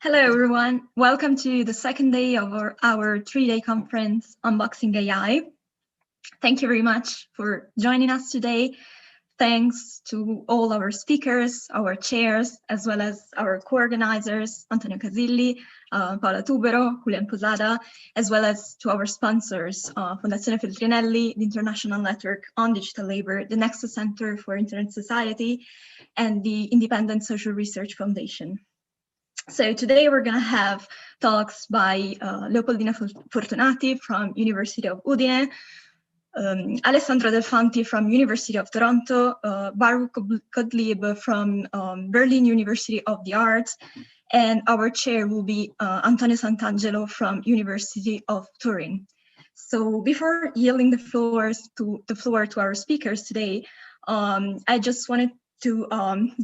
Hello, everyone. Welcome to the second day of our three-day conference, Unboxing AI. Thank you very much for joining us today. Thanks to all our speakers, our chairs, as well as our co-organizers, Antonio Casilli, Paola Tubero, Julian Posada, as well as to our sponsors, Fondazione Feltrinelli, the International Network on Digital Labor, the Nexus Center for Internet Society, and the Independent Social Research Foundation. So today we're going to have talks by Leopoldina Fortunati from University of Udine, Alessandro Del Fanti from University of Toronto, Baruch Gottlieb from Berlin University of the Arts, and our chair will be Antonio Santangelo from University of Turin. So before yielding the floor to our speakers today, I just wanted to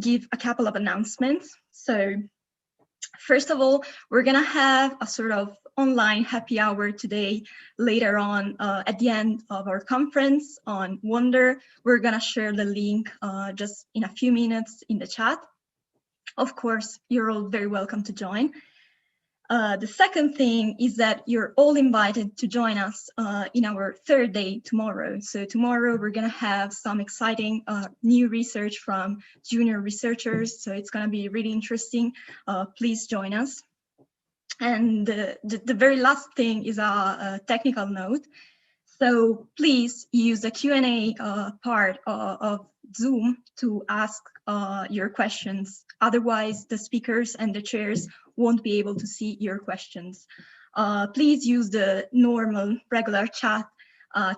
give a couple of announcements. So first of all, we're going to have a sort of online happy hour today, later on at the end of our conference on Wonder. We're going to share the link just in a few minutes in the chat. Of course, you're all very welcome to join. The second thing is that you're all invited to join us in our third day tomorrow. So tomorrow we're going to have some exciting new research from junior researchers. So it's going to be really interesting. Please join us. And the very last thing is a technical note. So please use the Q&A part of Zoom to ask your questions. Otherwise, the speakers and the chairs won't be able to see your questions. Please use the normal regular chat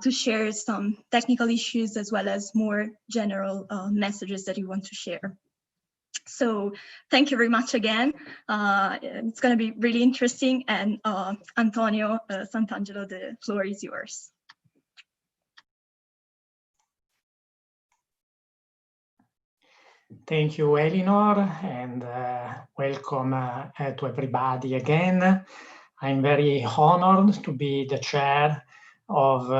to share some technical issues as well as more general messages that you want to share. So thank you very much again. It's going to be really interesting. And Antonio Santangelo, the floor is yours. Thank you, Eleanor, and welcome to everybody again. I'm very honored to be the chair of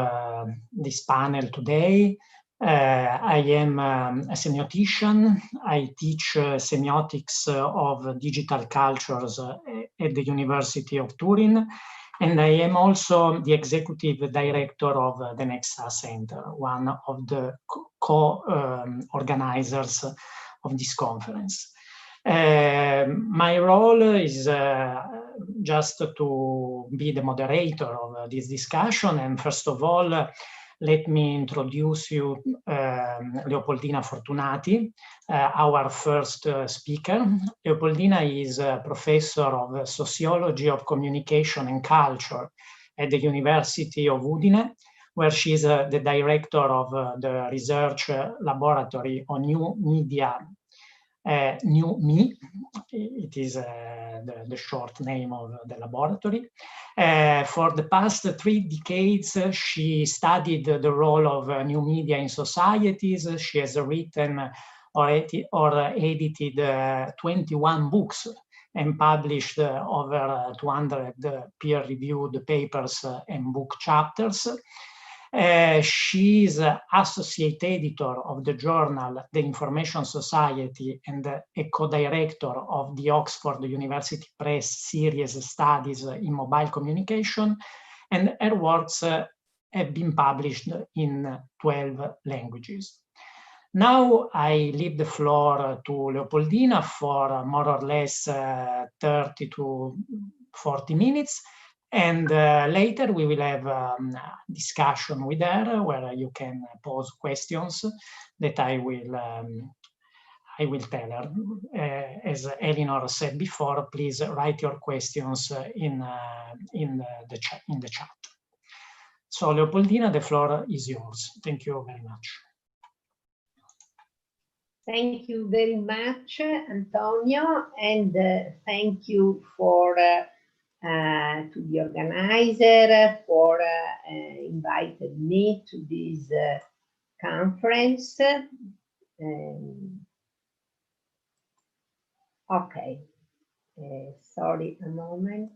this panel today. I am a semiotician. I teach semiotics of digital cultures at the University of Turin, and I am also the executive director of the Nexus Center, one of the co-organizers of this conference. My role is just to be the moderator of this discussion, and first of all, let me introduce you Leopoldina Fortunati, our first speaker. Leopoldina is a professor of Sociology of Communication and Culture at the University of Udine, where she is the director of the research laboratory on new media, NewMe. It is the short name of the laboratory. For the past 3 decades, she studied the role of new media in societies. She has written or edited 21 books and published over 200 peer-reviewed papers and book chapters. She is associate editor of the journal The Information Society and a co-director of the Oxford University Press series Studies in Mobile Communication, and her works have been published in 12 languages. Now I leave the floor to Leopoldina for more or less 30 to 40 minutes. And later we will have a discussion with her where you can pose questions that I will tell her. As Eleanor said before, please write your questions in the chat. So Leopoldina, the floor is yours. Thank you very much. Thank you very much, Antonio, and thank you for to the organizer for inviting me to this conference. Okay, sorry a moment.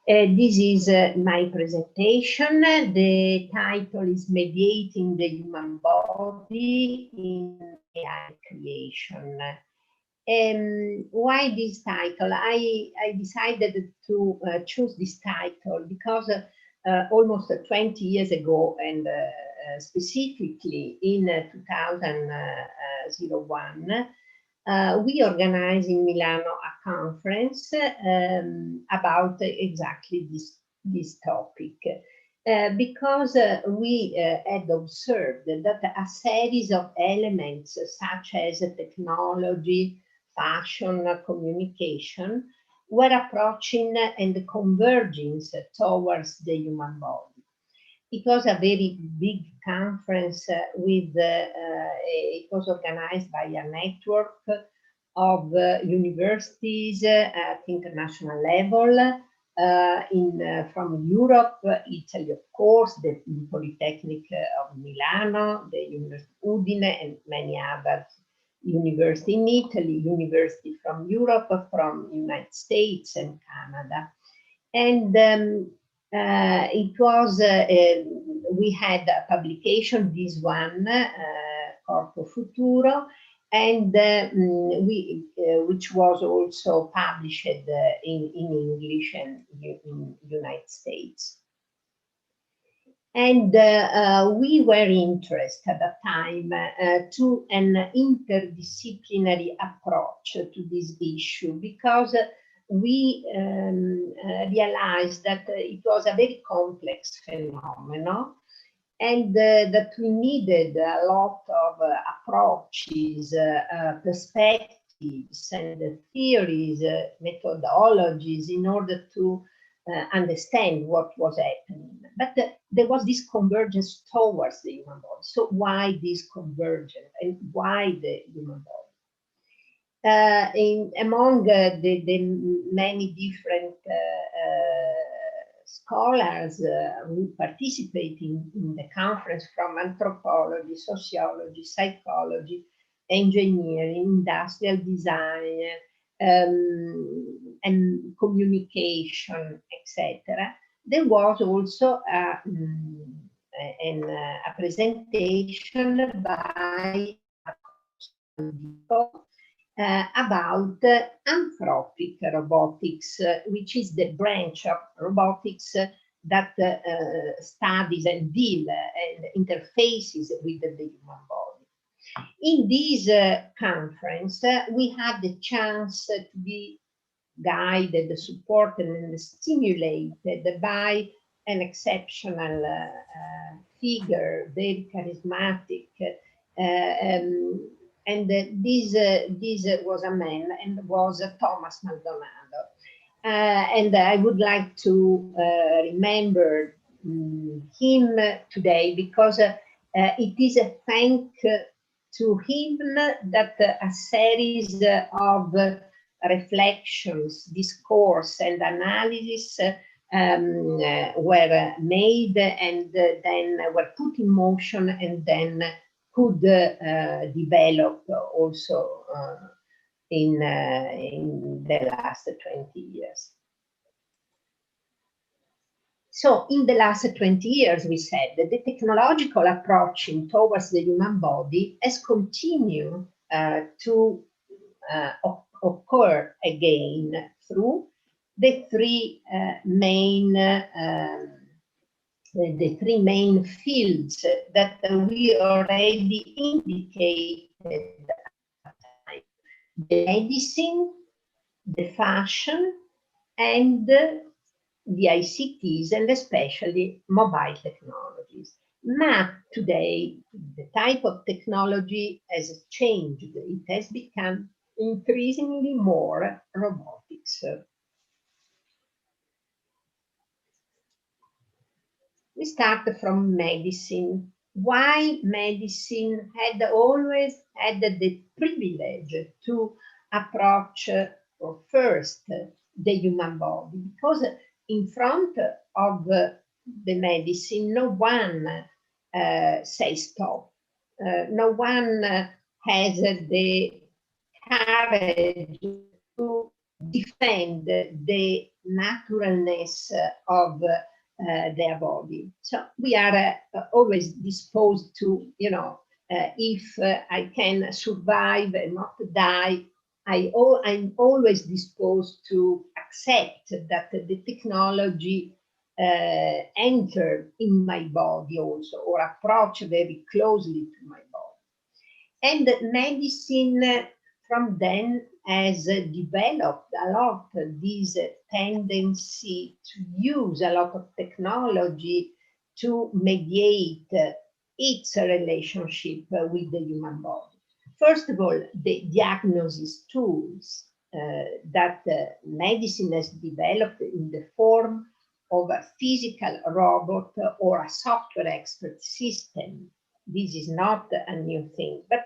This is my presentation. The title is Mediating the Human Body in AI Creation. Why this title? I decided to choose this title because almost 20 years ago, and specifically in 2001, we organized in Milano a conference about exactly this topic. Because we had observed that a series of elements such as technology, fashion, communication were approaching and converging towards the human body. It was a very big conference it was organized by a network of universities at international level, from Europe, Italy, of course, the Polytechnic of Milano, the University of Udine, and many other universities in Italy, university from Europe, from United States and Canada. And it was, we had a publication, this one, Corpo Futuro, and which was also published in English and in United States. And we were interested at the time to an interdisciplinary approach to this issue, because we realized that it was a very complex phenomenon, and that we needed a lot of approaches, perspectives, and theories, methodologies in order to understand what was happening. But there was this convergence towards the human body. So why this convergence, and why the human body? Among the many different scholars who participate in the conference, from anthropology, sociology, psychology, engineering, industrial design, and communication, etc., there was also a presentation by about anthropic robotics, which is the branch of robotics that studies and deals and interfaces with the human body. In this conference, we had the chance to be guided, supported, and stimulated by an exceptional figure, very charismatic, and this was a man, and was Thomas Maldonado. And I would like to remember him today, because it is a thank to him that a series of reflections, discourse, and analysis were made, and then were put in motion, and then could develop also in the last 20 years. So in the last 20 years, we said that the technological approaching towards the human body has continued to occur again through the three main fields that we already indicated: the medicine, the fashion, and the ICTs, and especially mobile technologies. But today, the type of technology has changed. It has become increasingly more robotics. We start from medicine. Why medicine had always had the privilege to approach first the human body? Because in front of the medicine, no one says stop. No one has the courage to defend the naturalness of their body. So we are always disposed to, if I can survive and not die, I'm always disposed to accept that the technology enter in my body also, or approach very closely to my body. And medicine from then has developed a lot this tendency to use a lot of technology to mediate its relationship with the human body. First of all, the diagnosis tools that medicine has developed in the form of a physical robot or a software expert system. This is not a new thing, but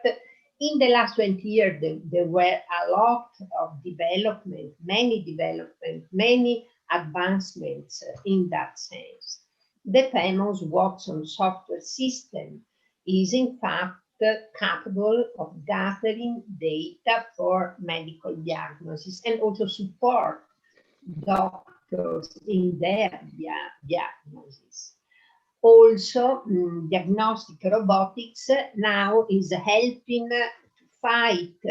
in the last 20 years, there were a lot of development, many advancements in that sense. The famous Watson software system is in fact capable of gathering data for medical diagnosis and also support doctors in their diagnosis. Also, diagnostic robotics now is helping to fight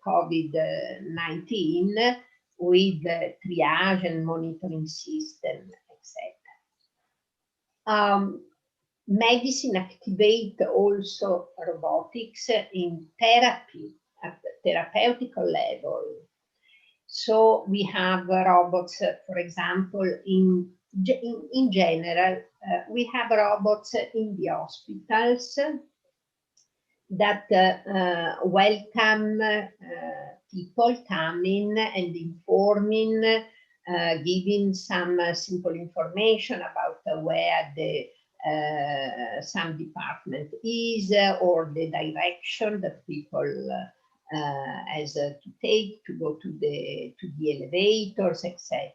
COVID-19 with triage and monitoring system, etc. Medicine activate also robotics in therapy at the therapeutic level. So we have robots, for example, in general, we have robots in the hospitals that welcome people coming and informing, giving some simple information about where the some department is or the direction that people has to take to go to the elevators, etc.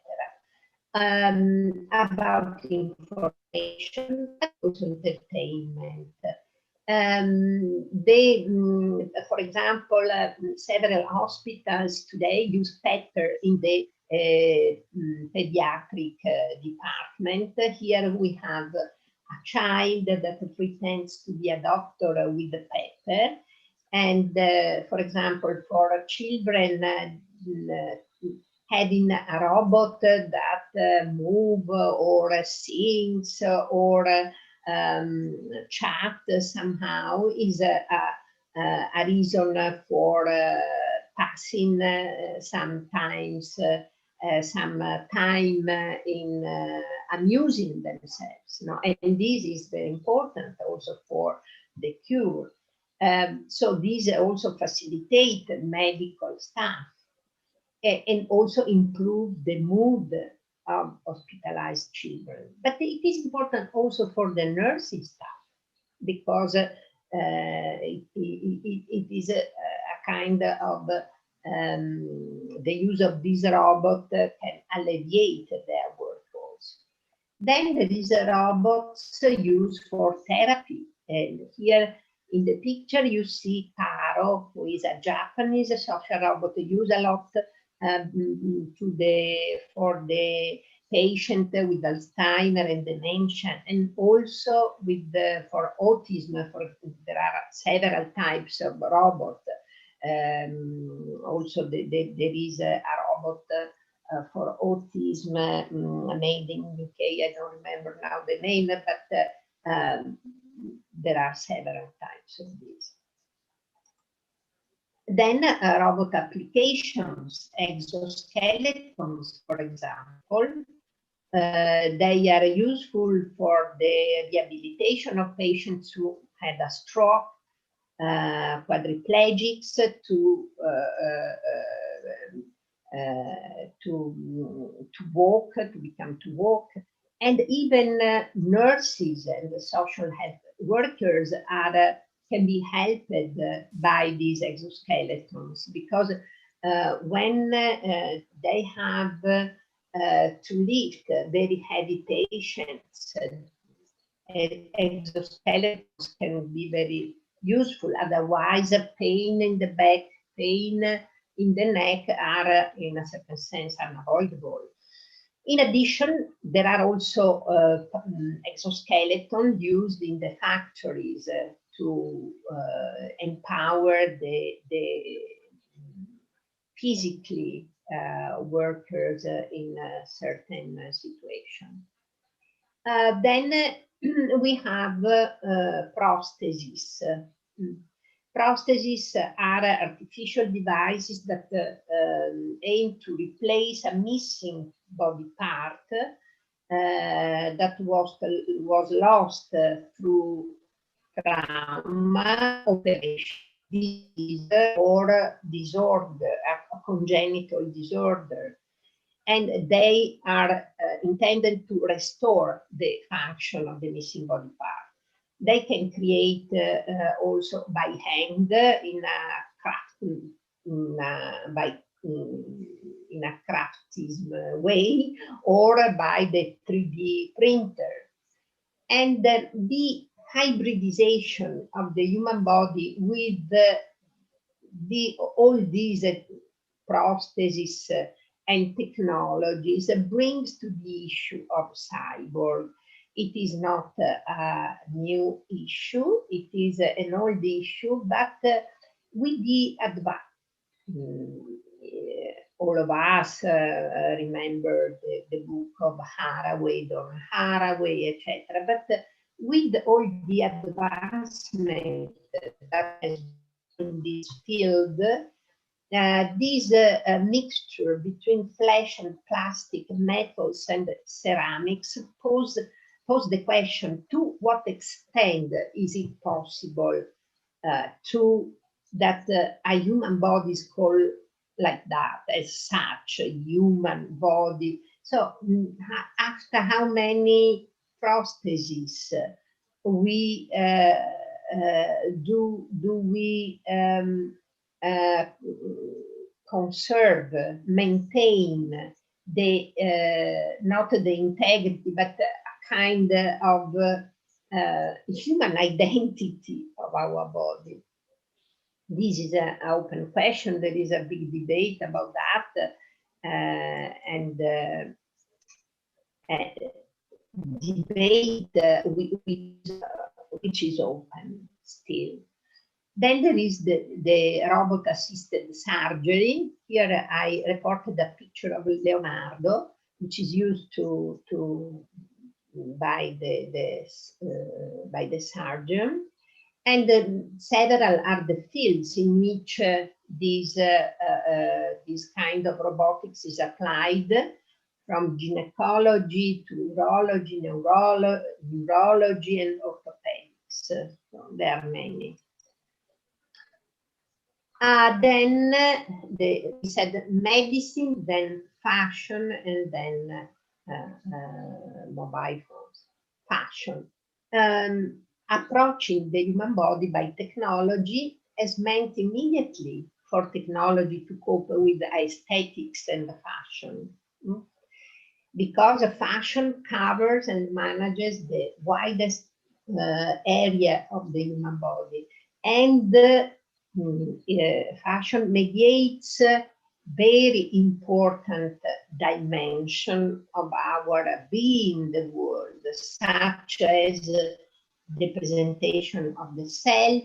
About information, but also entertainment. For example, several hospitals today use Petter in the pediatric department. Here we have a child that pretends to be a doctor with the Petter. And for example, for children, having a robot that move or sings or chat somehow is a reason for passing sometimes some time in amusing themselves. No? And this is very important also for the cure. So these also facilitate medical staff and also improve the mood of hospitalized children. But it is important also for the nursing staff, because it is a kind of the use of this robot can alleviate their workloads. Then there is a robots used for therapy. And here in the picture you see Taro, who is a Japanese social robot used a lot for the patient with Alzheimer and dementia, and also with for autism. There are several types of robots. Also, there is a robot for autism made in UK. I don't remember now the name, but there are several types of these. Then robot applications, exoskeletons, for example, they are useful for the rehabilitation of patients who had a stroke, quadriplegics, to walk, to walk, and even nurses and social health workers can be helped by these exoskeletons, because when they have to lift very heavy patients, exoskeletons can be very useful. Otherwise, pain in the back, pain in the neck are, in a certain sense, unavoidable. In addition, there are also exoskeletons used in the factories to empower the physically workers in a certain situation. Then we have prostheses. Prostheses are artificial devices that aim to replace a missing body part that was lost through trauma, operation, disease, or disorder, a congenital disorder. And they are intended to restore the function of the missing body part. They can create also by hand in a craftism way, or by the 3D printer. And the hybridization of the human body with all these prostheses and technologies brings to the issue of cyborg. It is not a new issue, it is an old issue, but with the advance. All of us remember the book of Haraway, Don Haraway, etc. But with all the advancement that has been in this field, this mixture between flesh and plastic, metals and ceramics pose the question: to what extent is it possible that a human body is called like that, as such, a human body? So after how many prostheses we do we conserve, maintain the not the integrity, but a kind of human identity of our body? This is an open question. There is a big debate about that, and debate which is open still. Then there is the robot-assisted surgery. Here I reported a picture of Leonardo, which is used by the surgeon. And several are the fields in which this kind of robotics is applied, from gynecology to urology, neurology, and orthopedics. So there are many. Then we said medicine, then fashion, and then mobile phones. Fashion. Approaching the human body by technology has meant immediately for technology to cope with aesthetics and fashion. Because fashion covers and manages the widest area of the human body, and fashion mediates very important dimension of our being in the world, such as the presentation of the self,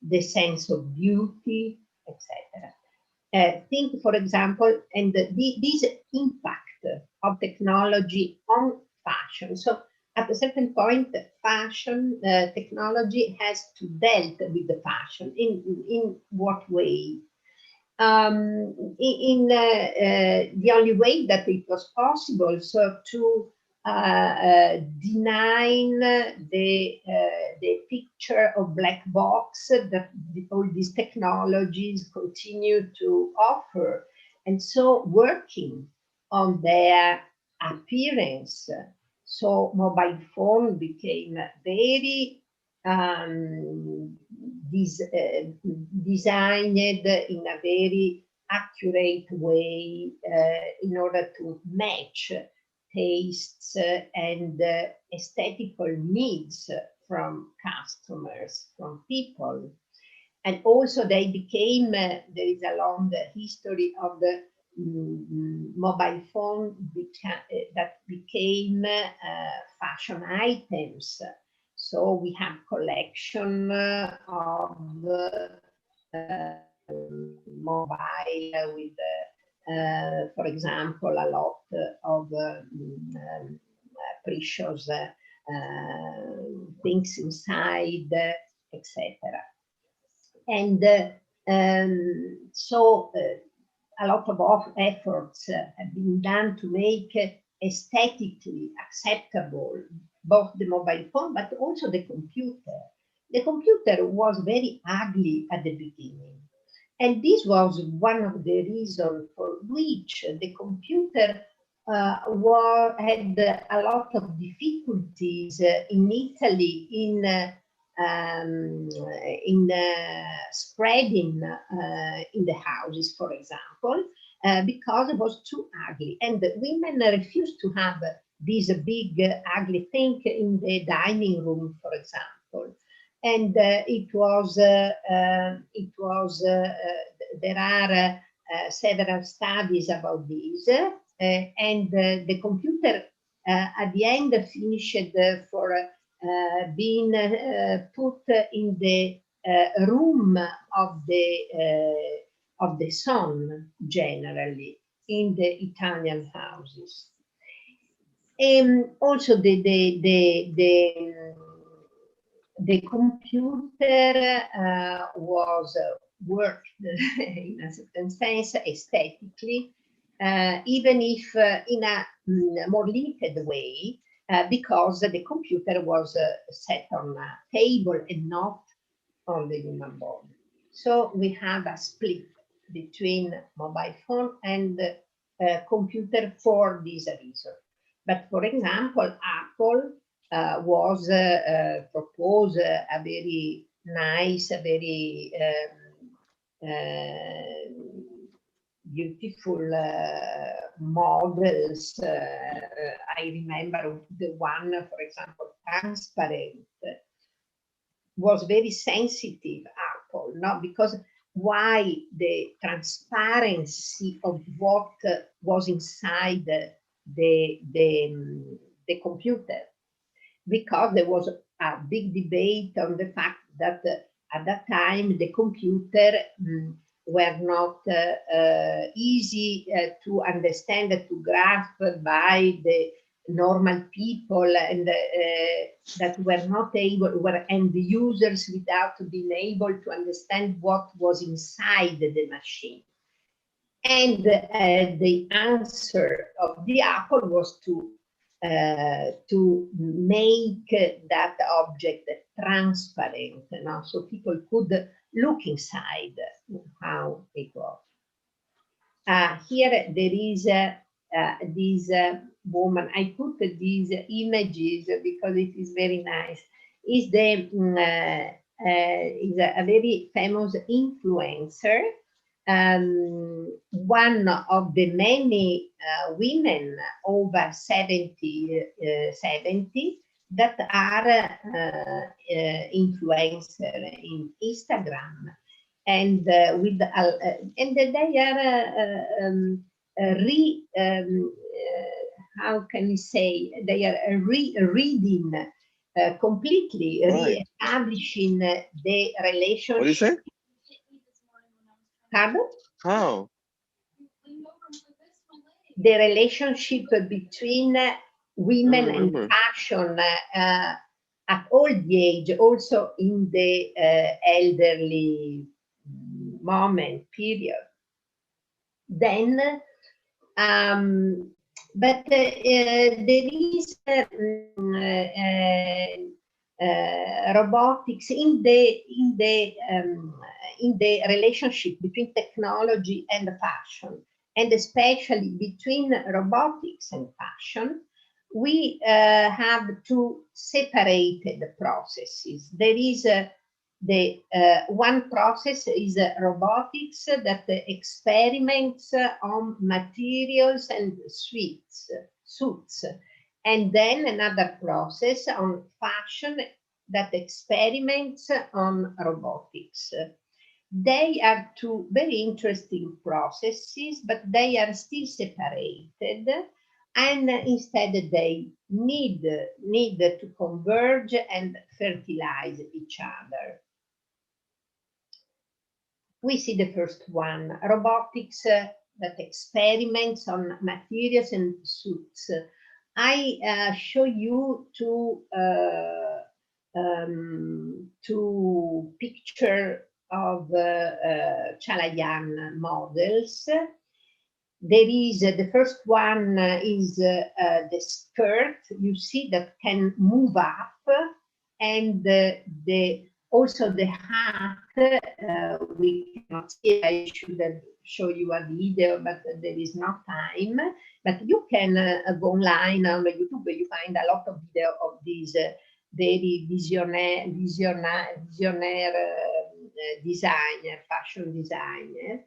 the sense of beauty, etc. Think, for example, and this impact of technology on fashion. So at a certain point, fashion technology has to deal with the fashion. In what way? In the only way that it was possible, so to deny the picture of black box that all these technologies continue to offer, and so working on their appearance. So mobile phone became very designed in a very accurate way in order to match tastes and aesthetical needs from customers, from people. and also they became, there is a long history of the mobile phone that became fashion items. So we have collection of mobile with, for example, a lot of precious things inside, etc. And so a lot of efforts have been done to make aesthetically acceptable both the mobile phone but also the computer. The computer was very ugly at the beginning. And this was one of the reasons for which the computer had a lot of difficulties in Italy in spreading in the houses, for example, because it was too ugly. And the women refused to have this big ugly thing in the dining room, for example. And there are several studies about this, and the computer at the end finished for being put in the room of the son, generally in the Italian houses. Also, the computer was worked in a certain sense aesthetically, even if in a more limited way, because the computer was set on a table and not on the human body. So we have a split between mobile phone and computer for this reason. But for example, Apple was proposed a very nice, a very beautiful models. I remember the one, for example, transparent, was very sensitive, Apple, no? Because why the transparency of what was inside the computer? Because there was a big debate on the fact that at that time the computer were not easy to understand, to grasp by the normal people, and that were not able, were end users without being able to understand what was inside the machine. And the answer of the Apple was to make that object transparent, no? So people could look inside how it was. Here there is this woman. I put these images because it is very nice. Is is a very famous influencer. One of the many women over 70 that are influencers in Instagram, and with and they are how can we say, they are reading completely, Right. re-establishing the relationship. What do you say? Pardon? How? The relationship between women and fashion at old age, also in the elderly moment period. Then, but there is robotics in the relationship between technology and fashion, and especially between robotics and fashion. We have two separated processes. There is the one process is robotics that experiments on materials and suits, and then another process on fashion that experiments on robotics. They are two very interesting processes, but they are still separated, and instead they need to converge and fertilize each other. We see the first one, robotics that experiments on materials and suits. I show you two picture of Chalayan models. There is the first one is the skirt. You see that can move up, and also the hat. We cannot see. I should show you a video, but there is no time. But you can go online on YouTube. You find a lot of video of these very visionaire designer, fashion designer.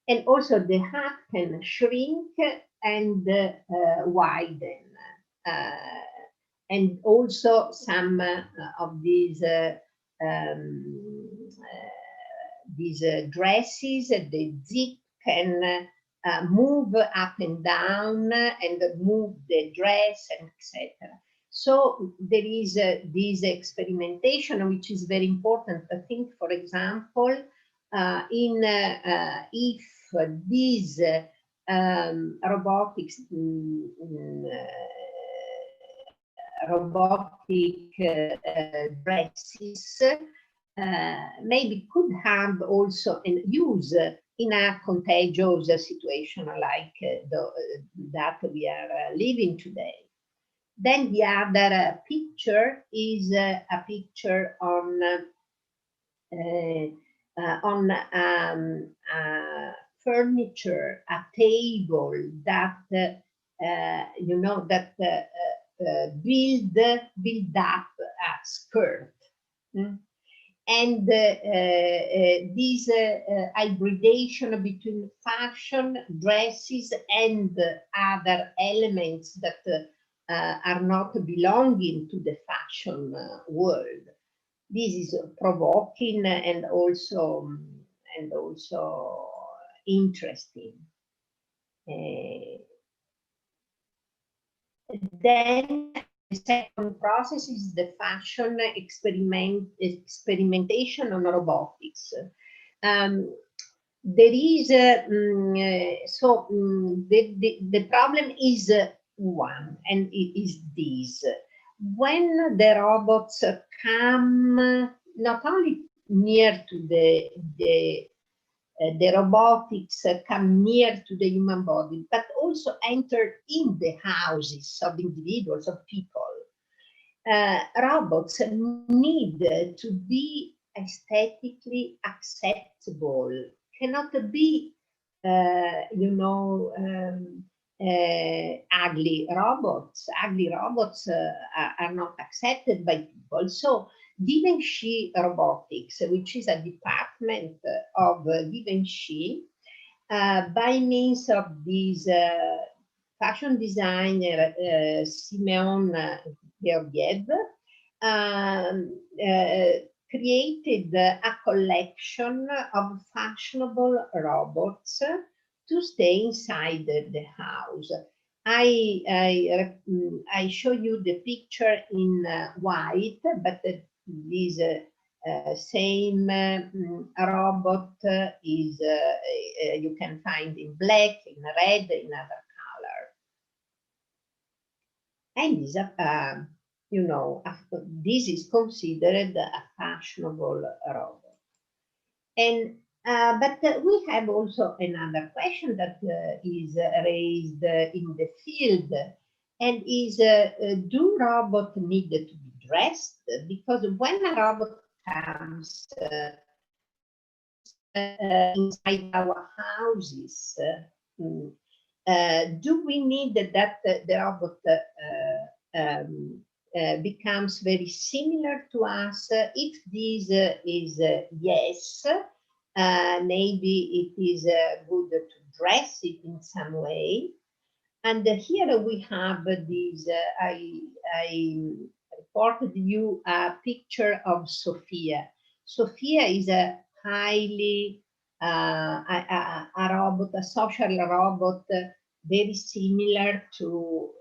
And also the hat can shrink and widen. And also some of these dresses, the zip can move up and down and move the dress, and etc. So there is this experimentation, which is very important. I think, for example, if these robotic dresses maybe could have also an use in a contagious situation like that we are living today. Then the other picture is a picture on furniture, a table that you know, that build up a skirt. And this hybridation between fashion, dresses, and other elements that are not belonging to the fashion world. This is provoking and also interesting. Then the second process is the fashion experimentation on robotics. There is the problem is one, and it is this: when the robots come not only near to the robotics come near to the human body, but also enter in the houses of individuals, of people. Robots need to be aesthetically acceptable, cannot be, ugly robots. Ugly robots are not accepted by people. So Givenchy Robotics, which is a department of Givenchy, by means of this fashion designer Simeon Georgiev, created a collection of fashionable robots to stay inside the house. I show you the picture in white, but this same robot is you can find in black, in red, in other color. And this, this is considered a fashionable robot. And but we have also another question that is raised in the field, and is do robots need to be dressed? Because when a robot comes inside our houses, do we need that the robot becomes very similar to us? If this is yes, maybe it is good to dress it in some way. And here we have this, I reported you a picture of Sophia. Sophia is a highly a robot, a social robot, very similar to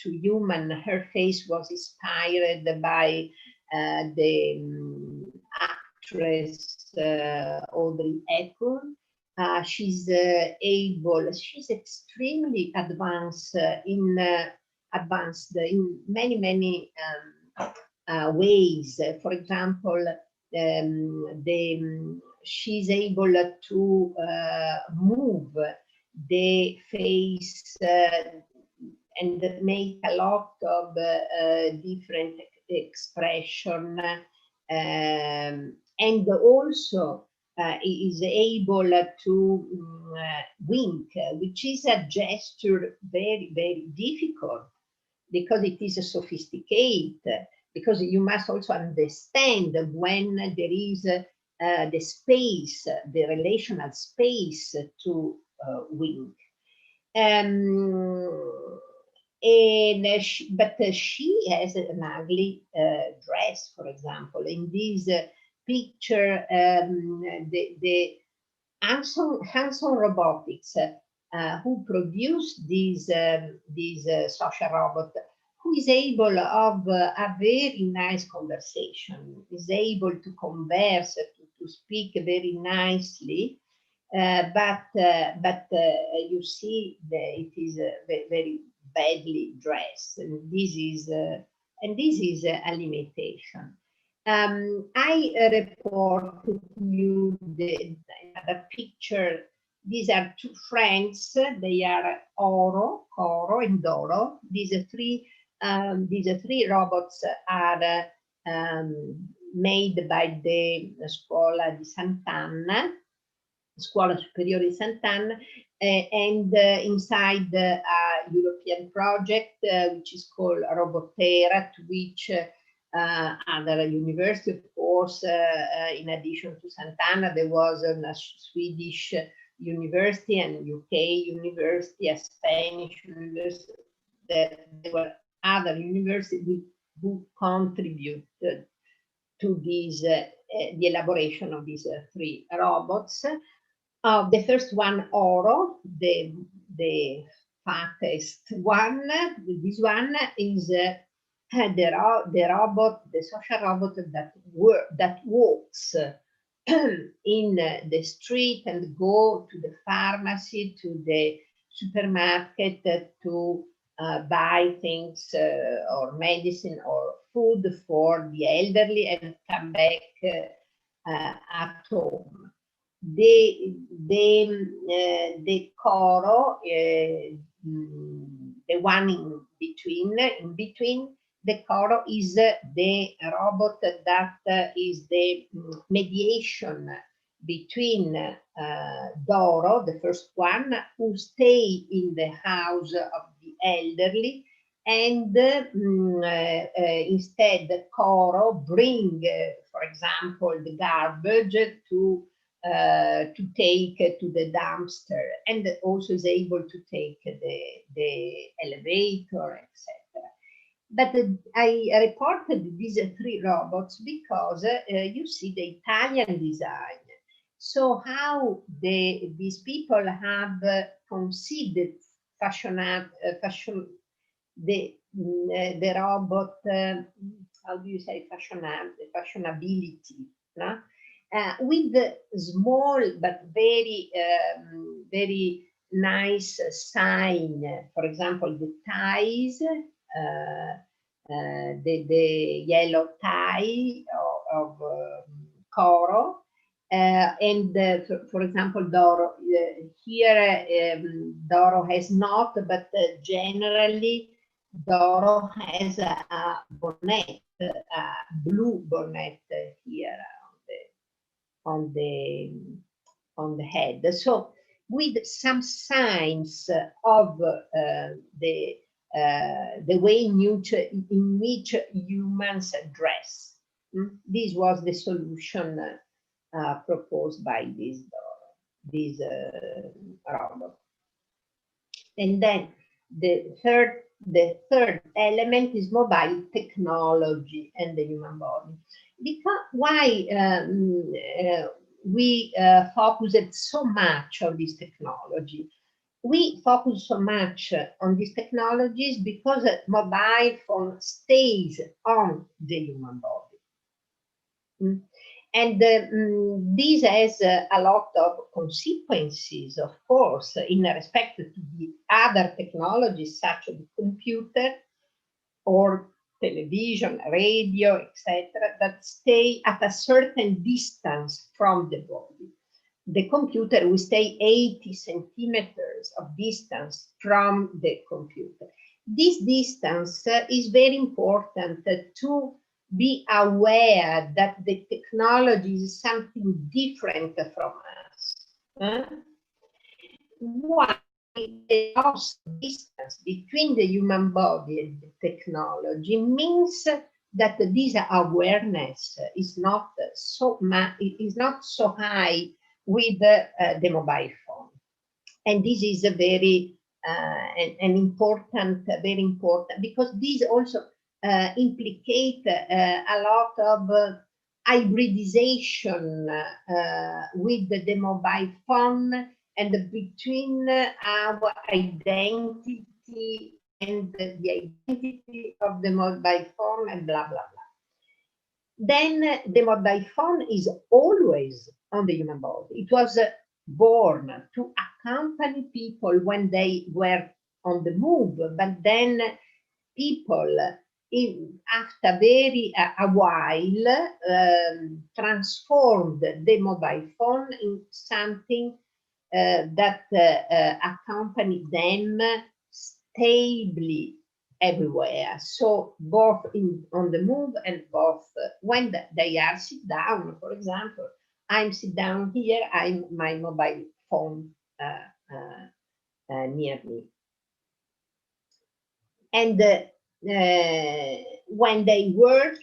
human. Her face was inspired by the actress Audrey Hepburn. She's extremely advanced in many ways. For example, she's able to move the face and make a lot of different expression, and also is able to wink, which is a gesture very difficult because it is sophisticated, because you must also understand when there is the space, the relational space to wink. But she has an ugly dress, for example. In this picture, the Hanson Robotics, who produced this social robot, who is able of a very nice conversation, is able to converse, to speak very nicely, but you see that it is very badly dressed, and this is a limitation. I reported to you the picture. These are two friends. They are Oro, Coro, and Doro. These three robots are made by the Scuola di Sant'Anna, Scuola Superiore di Sant'Anna, and inside a European project which is called Robotera, to which other university, of course, in addition to Sant'Anna, there was a Swedish university and UK university, a Spanish university. There were other universities who contributed to this, the elaboration of these three robots. The first one, Oro, the fattest one. This one is the robot, the social robot that walks in the street and go to the pharmacy, to the supermarket to buy things or medicine or food for the elderly and come back at home. The Coro, the one in between, the Coro is the robot that is the mediation between Doro, the first one, who stay in the house of the elderly, and instead Coro bring, for example, the garbage to take to the dumpster, and also is able to take the elevator, etc. But I reported these three robots because you see the Italian design. So how these people have conceived the robot, how do you say fashionability, no? With small but very nice sign. For example, the ties, the yellow tie of Coro, and for example, Doro. Here, Doro has not, but generally, Doro has a bonnet, a blue bonnet here on the head. So with some signs of the way in which humans dress. This was the solution proposed by this robot. And then the third the third element is mobile technology and the human body. Because why we focused so much on this technology? We focus so much on these technologies because mobile phone stays on the human body. And this has a lot of consequences, of course, in respect to the other technologies such as the computer or television, radio, etc., that stay at a certain distance from the body. The computer will stay 80 centimeters of distance from the computer. This distance is very important to be aware that the technology is something different from us. Why the loss of distance between the human body and the technology means that this awareness is not so high with the mobile phone, and this is a very important, because this also implicate a lot of hybridization with the mobile phone and between our identity and the identity of the mobile phone and blah, blah, blah. Then the mobile phone is always on the human body. It was born to accompany people when they were on the move, but then people, after a while, transformed the mobile phone in something that accompanied them stably everywhere. So both on the move and both when they are sit down. For example, I'm sit down here, my mobile phone near me. And when they work,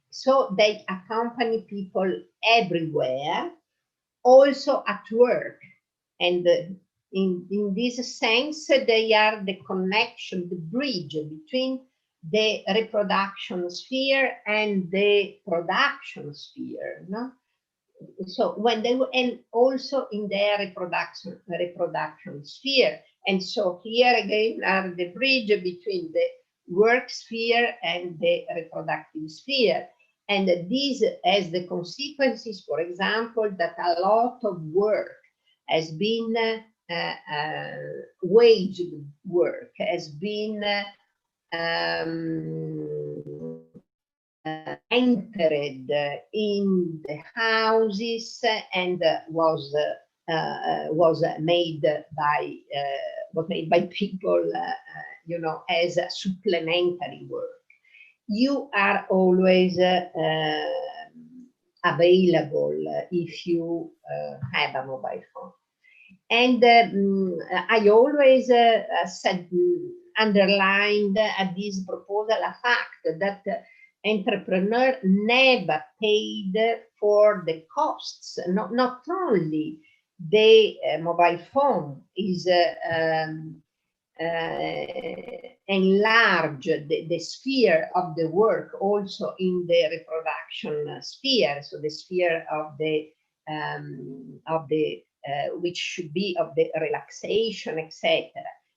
so they accompany people everywhere, also at work. And in this sense, they are the connection, the bridge between the reproduction sphere and the production sphere, no? So when they and also in their reproduction sphere. And so here again are the bridge between the work sphere and the reproductive sphere. And this has the consequences, for example, that a lot of work has been waged work, has been entered in the houses and was made by people, you know, as a supplementary work. You are always available if you have a mobile phone. And I always underlined at this proposal a fact that entrepreneur never paid for the costs. Not only the mobile phone is enlarge the sphere of the work also in the reproduction sphere, so the sphere of the which should be of the relaxation, etc.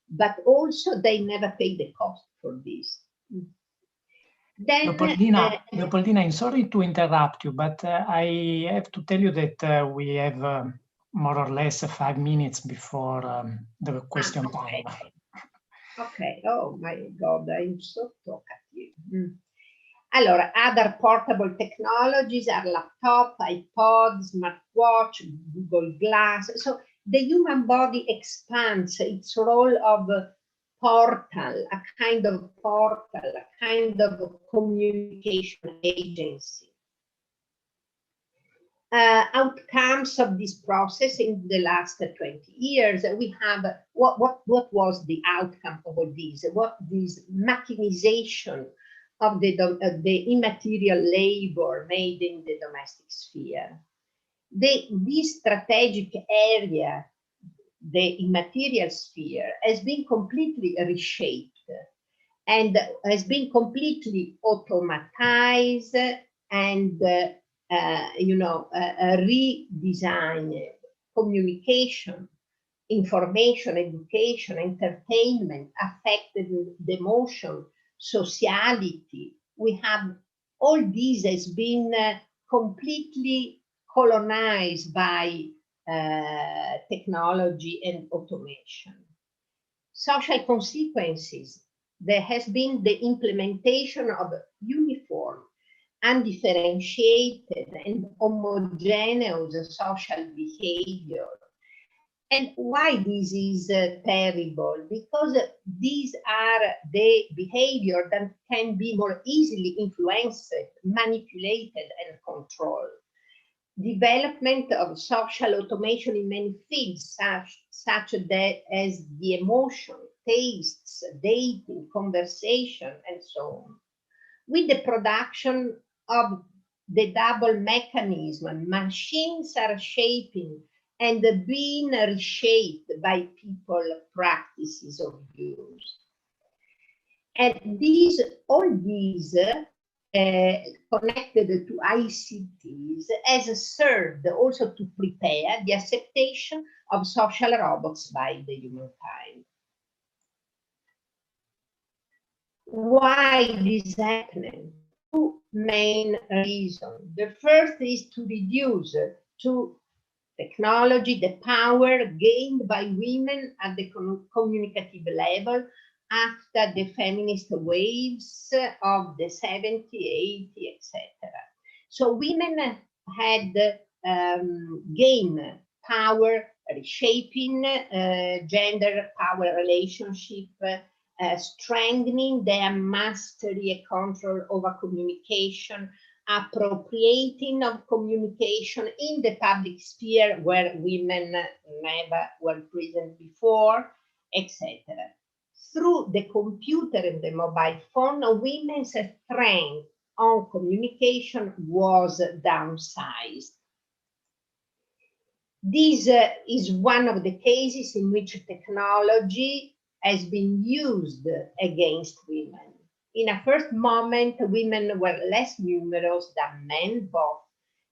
But also they never pay the cost for this. Then, Leopoldina, I'm sorry to interrupt you, but I have to tell you that we have more or less 5 minutes before the question time. Okay, oh my God, I'm so talkative. Allora, other portable technologies are laptop, iPod, smartwatch, Google Glass. So the human body expands its role of portal, a kind of portal, a kind of communication agency. Outcomes of this process in the last 20 years, we have what was the outcome of all this? What this machinization of the immaterial labor made in the domestic sphere. This strategic area the immaterial sphere has been completely reshaped and has been completely automatized and redesigned. Communication, information, education, entertainment, affected the emotion, sociality. We have all these has been completely colonized by technology and automation. Social consequences. There has been the implementation of uniform, undifferentiated, and homogeneous social behavior. And why this is terrible? Because these are the behavior that can be more easily influenced, manipulated, and controlled. Development of social automation in many fields, such as the emotion, tastes, dating, conversation, and so on. With the production of the double mechanism, machines are shaping and being reshaped by people practices of use. And all these connected to ICTs has served also to prepare the acceptation of social robots by the humankind. Why this happening? Two main reasons. The first is to reduce to technology the power gained by women at the communicative level after the feminist waves of the 70s, 80s, etc. So women had gained power, reshaping gender power relationship, strengthening their mastery and control over communication, appropriating of communication in the public sphere where women never were present before, etc. Through the computer and the mobile phone, women's strength on communication was downsized. This is one of the cases in which technology has been used against women. In a first moment, women were less numerous than men, both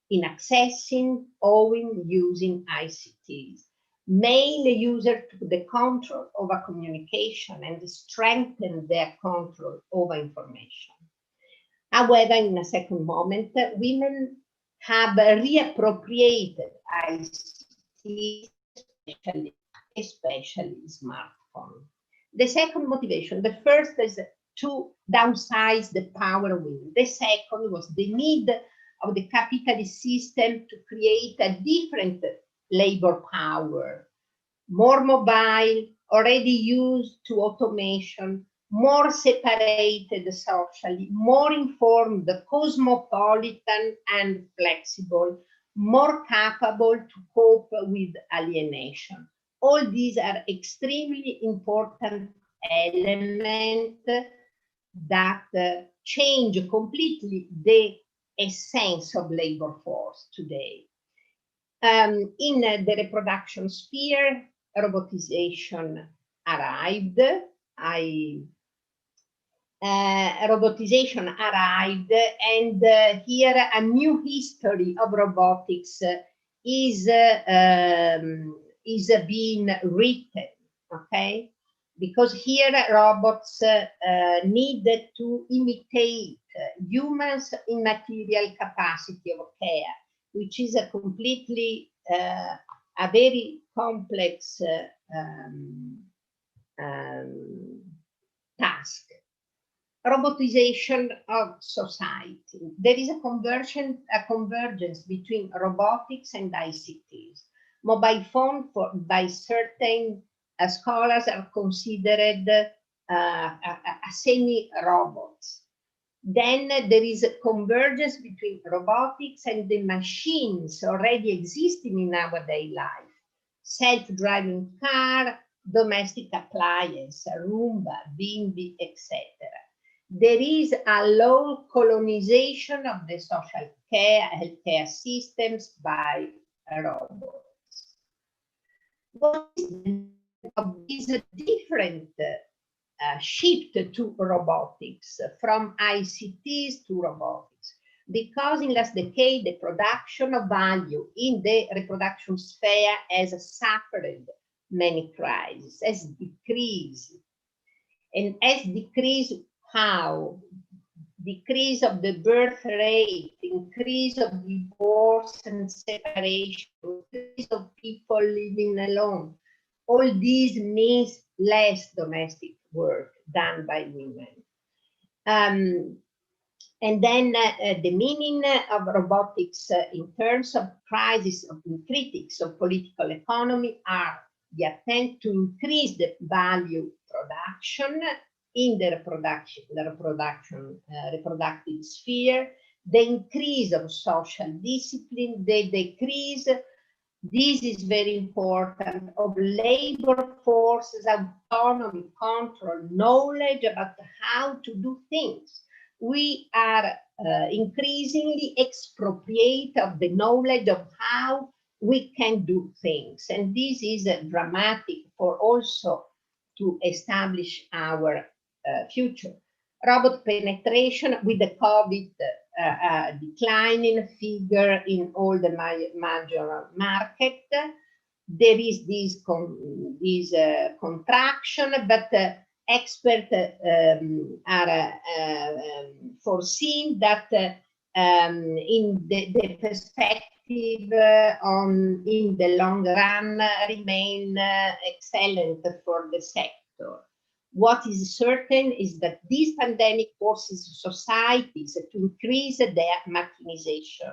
in accessing, owning, using ICTs. Male users took the control over communication and strengthened their control over information. However, in a second moment, women have reappropriated ICTs, especially smartphones. The second motivation, the first is to downsize the power of women. The second was the need of the capitalist system to create a different labor power, more mobile, already used to automation, more separated socially, more informed, cosmopolitan and flexible, more capable to cope with alienation. All these are extremely important elements that change completely the essence of labor force today. In the reproduction sphere, robotization arrived. Robotization arrived, and here a new history of robotics is being written, okay? Because here robots need to imitate humans' immaterial capacity of care, which is a completely, a very complex task. Robotization of society. There is a convergence between robotics and ICTs. Mobile phones, by certain scholars, are considered semi-robots. Then there is a convergence between robotics and the machines already existing in our daily life. Self-driving car, domestic appliance, Roomba, Bimby, etc. There is a low colonization of the social care, healthcare systems by robots. what is of this different shift to robotics, from ICTs to robotics? Because in last decade, the production of value in the reproduction sphere has suffered many crises, has decreased. And has decreased how? Decrease of the birth rate, increase of divorce and separation, increase of people living alone. All these means less domestic work done by women. And then the meaning of robotics in terms of crisis of critics of political economy are the attempt to increase the value production in the reproductive sphere, the increase of social discipline, the decrease, this is very important, of labor forces, autonomy, control, knowledge about how to do things. We are increasingly expropriate of the knowledge of how we can do things. And this is dramatic for also to establish our future. Robot penetration with the COVID declining figure in all the major market. There is this contraction, but experts are foreseeing that in the perspective in the long run remain excellent for the sector. What is certain is that this pandemic forces societies to increase their mechanization.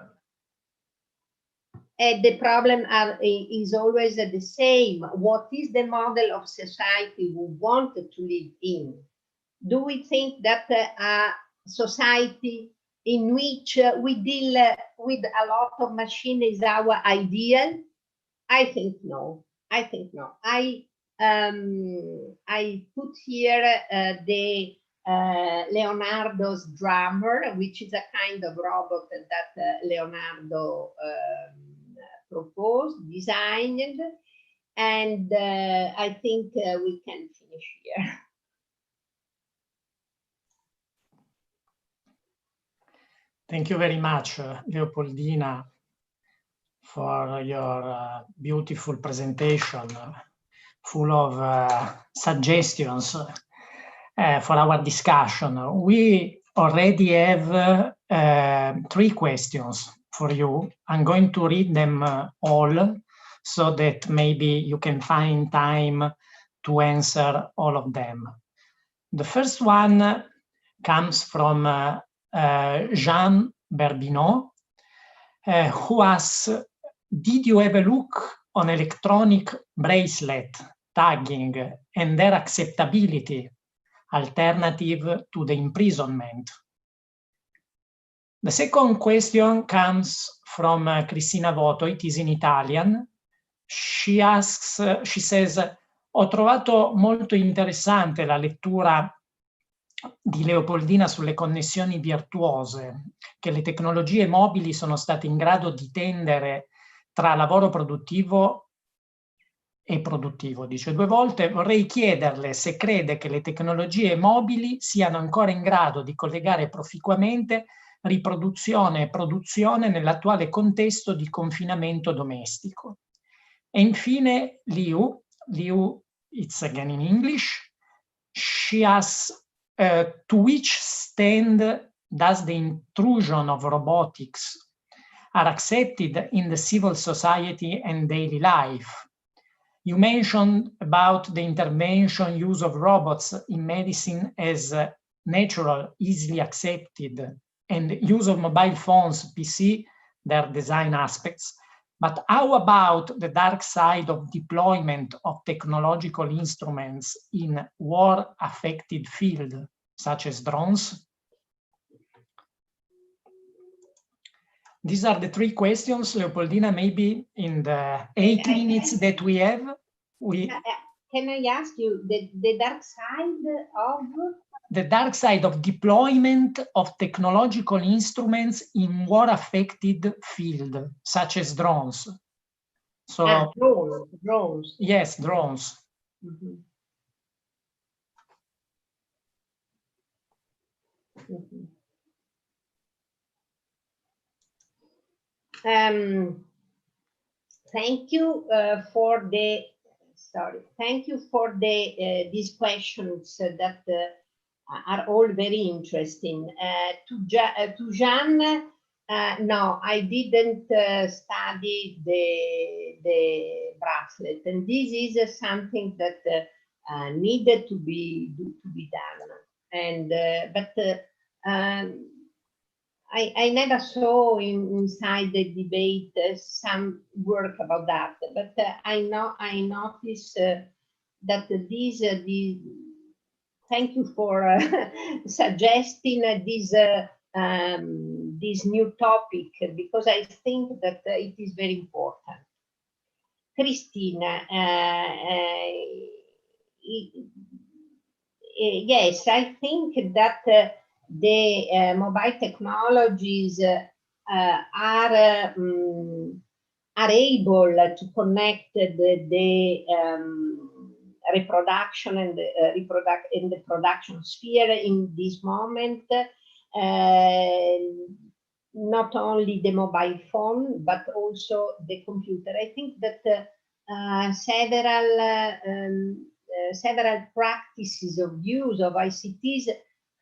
The problem is always the same. What is the model of society we want to live in? Do we think that a society in which we deal with a lot of machine is our ideal? I think no. I think no. I put here the Leonardo's drummer, which is a kind of robot that Leonardo proposed, designed, and I think we can finish here. Thank you very much, Leopoldina, for your beautiful presentation, full of suggestions for our discussion. We already have 3 questions for you. I'm going to read them all so that maybe you can find time to answer all of them. The first one comes from Jean Berbinot, who asks, did you have a look on electronic bracelet tagging and their acceptability alternative to the imprisonment? The second question comes from Cristina Voto, it is in Italian. She asks, she says, ho trovato molto interessante la lettura di Leopoldina sulle connessioni virtuose che le tecnologie mobili sono state in grado di tendere tra lavoro produttivo e produttivo. Dice 2 volte, vorrei chiederle se crede che le tecnologie mobili siano ancora in grado di collegare proficuamente riproduzione e produzione nell'attuale contesto di confinamento domestico. E infine Liu, it's again in English, she asks, to which extent does the intrusion of robotics are accepted in the civil society and daily life? You mentioned about the intervention use of robots in medicine as natural, easily accepted, and use of mobile phones, PC, their design aspects. But how about the dark side of deployment of technological instruments in war-affected fields, such as drones? These are the 3 questions, Leopoldina. Maybe in the 8 minutes that we have, Can I ask you the dark side of? The dark side of deployment of technological instruments in war-affected field, such as drones. So drones. Yes, drones. Mm-hmm. Mm-hmm. Thank you for the these questions that are all very interesting. To Jeanne, no, I didn't study the bracelet, and this is something that needed to be done. And I never saw inside the debate some work about that, but I noticed that these thank you for suggesting this new topic, because I think that it is very important. Cristina, yes, I think that the mobile technologies are able to connect the reproduction and the production sphere in this moment. Not only the mobile phone, but also the computer. I think that several practices of use of ICTs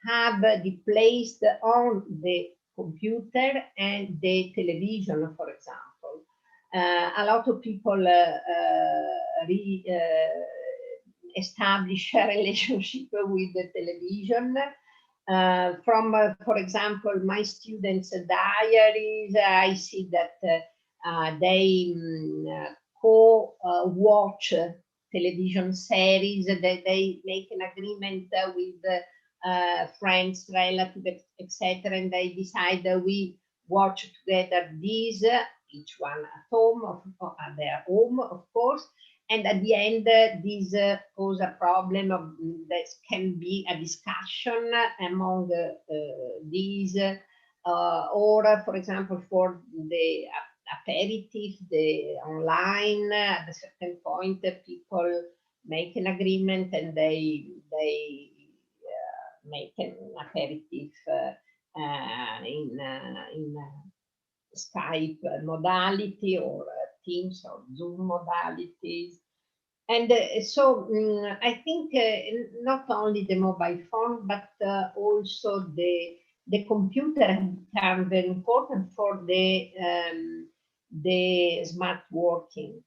have displaced on the computer and the television, for example. A lot of people establish a relationship with the television. From, for example, my students' diaries, I see that they co-watch television series, that they make an agreement with friends, relatives, etc., and they decide that we watch together these, each one at home, at their home, of course. And at the end, this cause a problem of that can be a discussion among these, or for example, for the aperitif, the online. At a certain point, people make an agreement and they make an aperitif in Skype modality or Teams or Zoom modalities. And so I think not only the mobile phone, but also the computer has become very important for the smart working.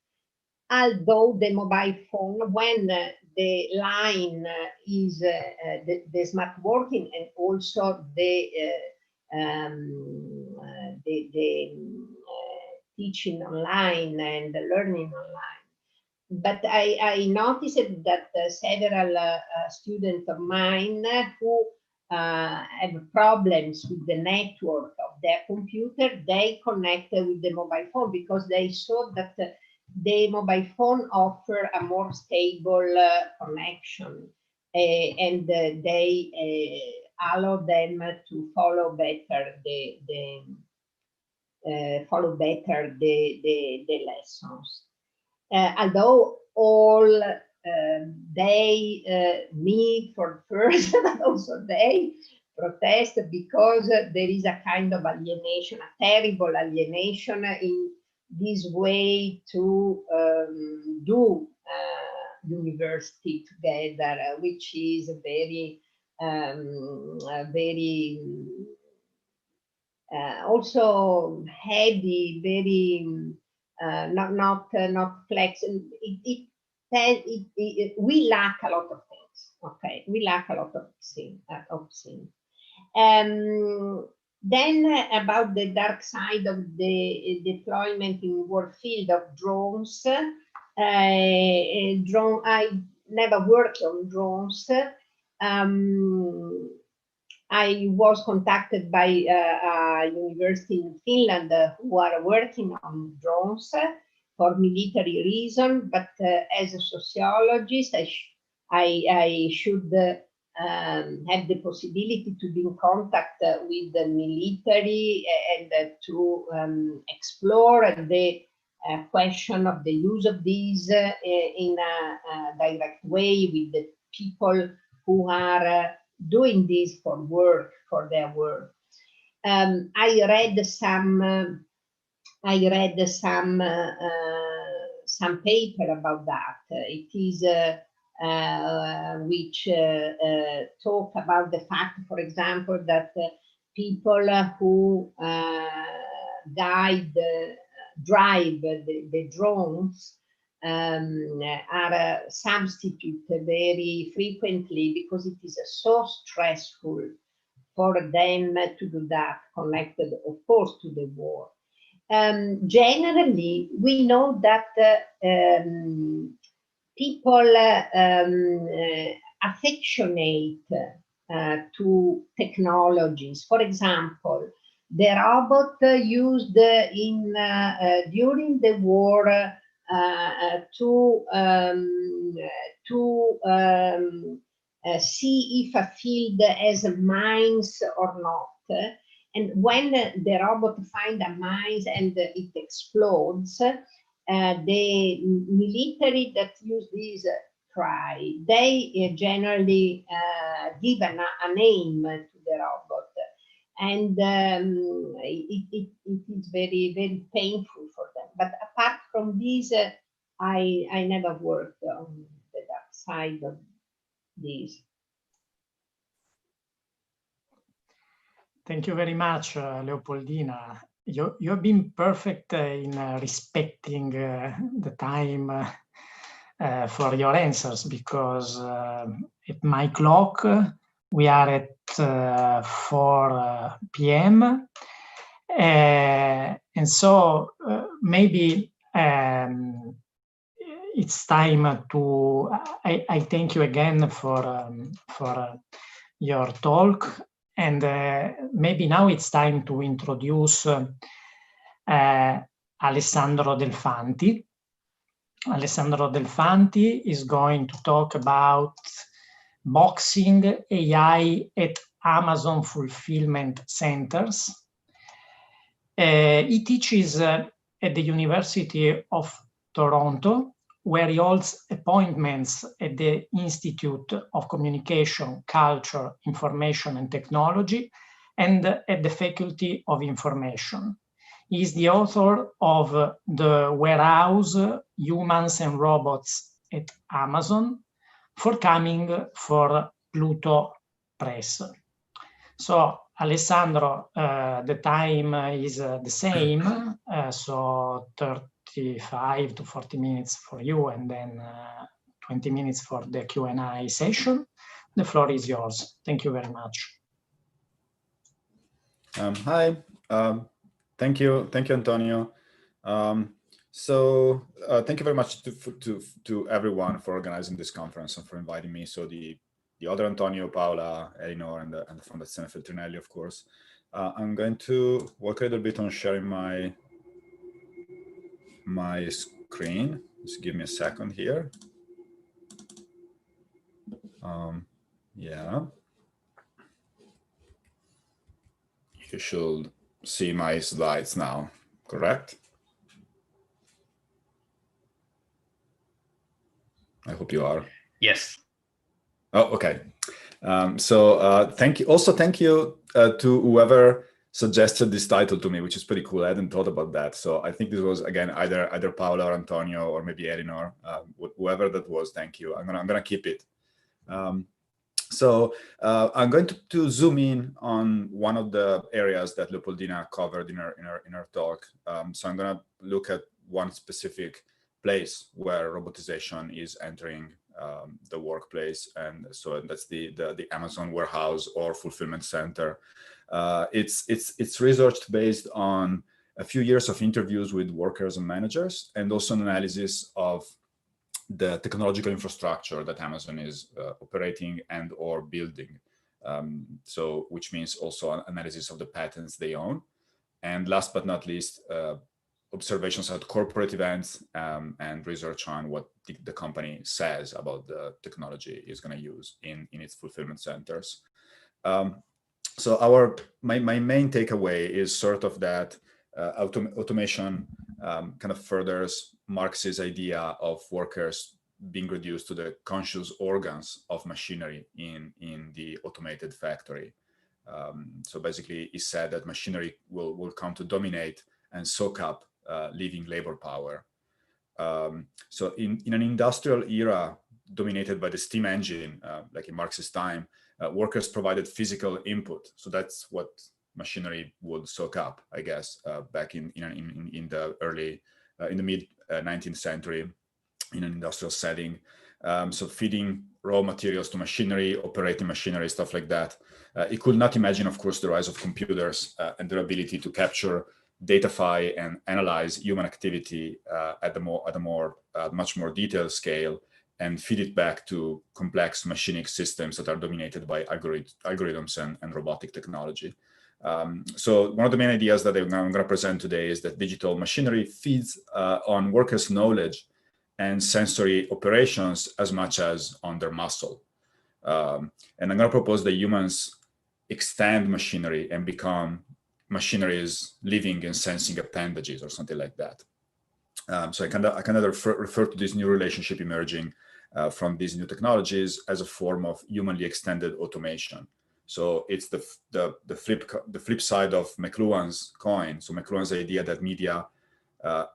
Although the mobile phone, when the line is the smart working and also the teaching online and learning online. But I noticed that several students of mine who have problems with the network of their computer, they connected with the mobile phone because they saw that the mobile phone offer a more stable connection, and they allow them to follow better the lessons. Although all they me for first, but also they protest because there is a kind of alienation, a terrible alienation in this way to do university together, which is very also heavy, very not flexible. We lack a lot of things. Okay, we lack a lot of things. Then about the dark side of the deployment in work field of drones. I never worked on drones. I was contacted by a university in Finland who are working on drones for military reason, but as a sociologist, I should have the possibility to be in contact with the military and to explore the question of the use of these in a direct way with the people who are doing this for work, for their work. I read some paper about that. It is which talk about the fact, for example, that people who drive the drones are substituted very frequently because it is so stressful for them to do that, connected, of course, to the war. Generally, we know that people affectionate to technologies. For example, the robot used in during the war to see if a field has mines or not. And when the robot finds a mine and it explodes, the military that use this cry, they generally give a name to the robot. And it is very, very painful for them. But apart from this, I never worked on the dark side of this. Thank you very much, Leopoldina. You have been perfect in respecting the time for your answers, because at my clock we are at 4 p.m. And so maybe it's time to. I thank you again for your talk. And maybe now it's time to introduce Alessandro Delfanti. Alessandro Delfanti is going to talk about boxing AI at Amazon fulfillment centers. He teaches at the University of Toronto, where he holds appointments at the Institute of Communication, Culture, Information and Technology, and at the Faculty of Information. He is the author of The Warehouse, Humans and Robots at Amazon, forthcoming for Pluto Press. So, Alessandro, the time is the same, so 35 to 40 minutes for you, and then 20 minutes for the Q&A session. The floor is yours. Thank you very much. Hi, thank you, Antonio. Thank you very much to everyone for organizing this conference and for inviting me. So the other Antonio, Paola, Elinor, and from the Senator Trinelli, of course. I'm going to work a little bit on sharing my screen. Just give me a second here. Yeah. You should see my slides now, correct? I hope you are. Yes. Oh, okay. Thank you. Also, thank you to whoever suggested this title to me, which is pretty cool. I hadn't thought about that. So I think this was, again, either Paola or Antonio or maybe Elinor, whoever that was. Thank you. I'm gonna keep it. I'm going to zoom in on one of the areas that Leopoldina covered in her talk. So I'm gonna look at one specific place where robotization is entering the workplace, and so that's the Amazon warehouse or fulfillment center. It's research based on a few years of interviews with workers and managers, and also an analysis of the technological infrastructure that Amazon is operating and or building. Which means also an analysis of the patents they own. And last but not least, observations at corporate events and research on what the company says about the technology is going to use in its fulfillment centers. So my main takeaway is sort of that automation kind of furthers Marx's idea of workers being reduced to the conscious organs of machinery in the automated factory. So basically, he said that machinery will come to dominate and soak up living labor power. So in an industrial era dominated by the steam engine, like in Marx's time, workers provided physical input. So that's what machinery would soak up, I guess, back in the early, in the mid 19th century, in an industrial setting. So feeding raw materials to machinery, operating machinery, stuff like that. It could not imagine, of course, the rise of computers and their ability to capture, datafy, and analyze human activity at a much more detailed scale, and feed it back to complex machinic systems that are dominated by algorithms and robotic technology. So one of the main ideas that I'm going to present today is that digital machinery feeds on workers' knowledge and sensory operations as much as on their muscle. And I'm going to propose that humans extend machinery and become machinery's living and sensing appendages or something like that. So I kind of refer to this new relationship emerging from these new technologies as a form of humanly extended automation. So it's the flip side of McLuhan's coin. So McLuhan's idea that media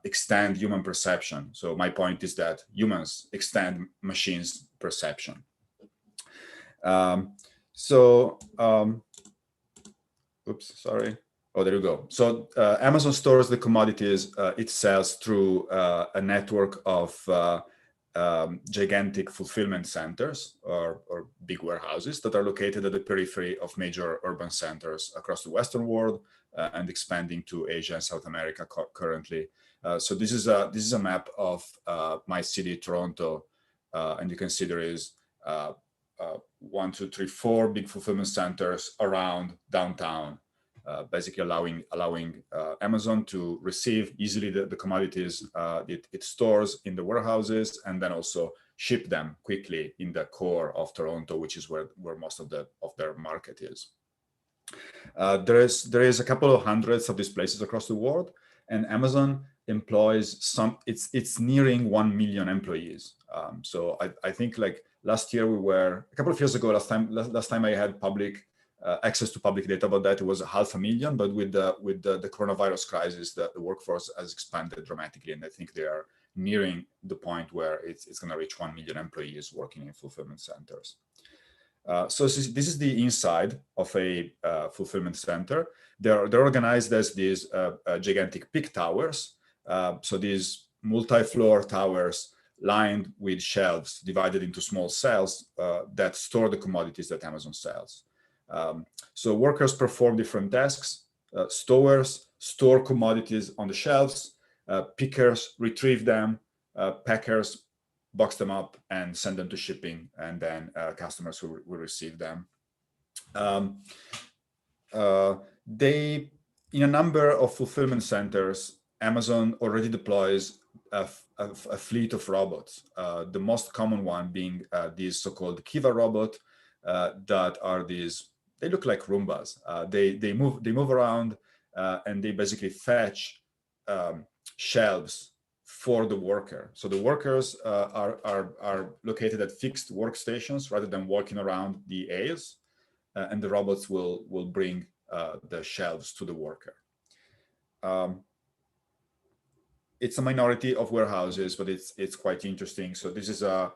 extend human perception. So my point is that humans extend machines' perception. Oops, sorry. Oh, there you go. So Amazon stores the commodities it sells through a network of gigantic fulfillment centers or big warehouses that are located at the periphery of major urban centers across the Western world and expanding to Asia and South America currently. So this is a map of my city, Toronto, and you can see there is 1, 2, 3, 4 big fulfillment centers around downtown, basically allowing Amazon to receive easily the commodities it stores in the warehouses, and then also ship them quickly in the core of Toronto, which is where most of their market is. There is a couple of hundreds of these places across the world, and Amazon employs it's nearing 1 million employees. So I think like last year a couple of years ago, last time I had public access to public data about that, it was 500,000, but with the coronavirus crisis, the workforce has expanded dramatically, and I think they are nearing the point where it's going to reach 1 million employees working in fulfillment centers. So this is the inside of a fulfillment center. They're organized as these gigantic peak towers. So these multi-floor towers lined with shelves divided into small cells that store the commodities that Amazon sells. So workers perform different tasks. Stowers store commodities on the shelves. Pickers retrieve them. Packers box them up and send them to shipping, and then customers will receive them. In a number of fulfillment centers, Amazon already deploys a fleet of robots. The most common one being these so-called Kiva robot that are these. They look like Roombas. They move around and they basically fetch shelves for the worker. So the workers are located at fixed workstations rather than walking around the aisles, and the robots will bring the shelves to the worker. It's a minority of warehouses, but it's quite interesting. So this is a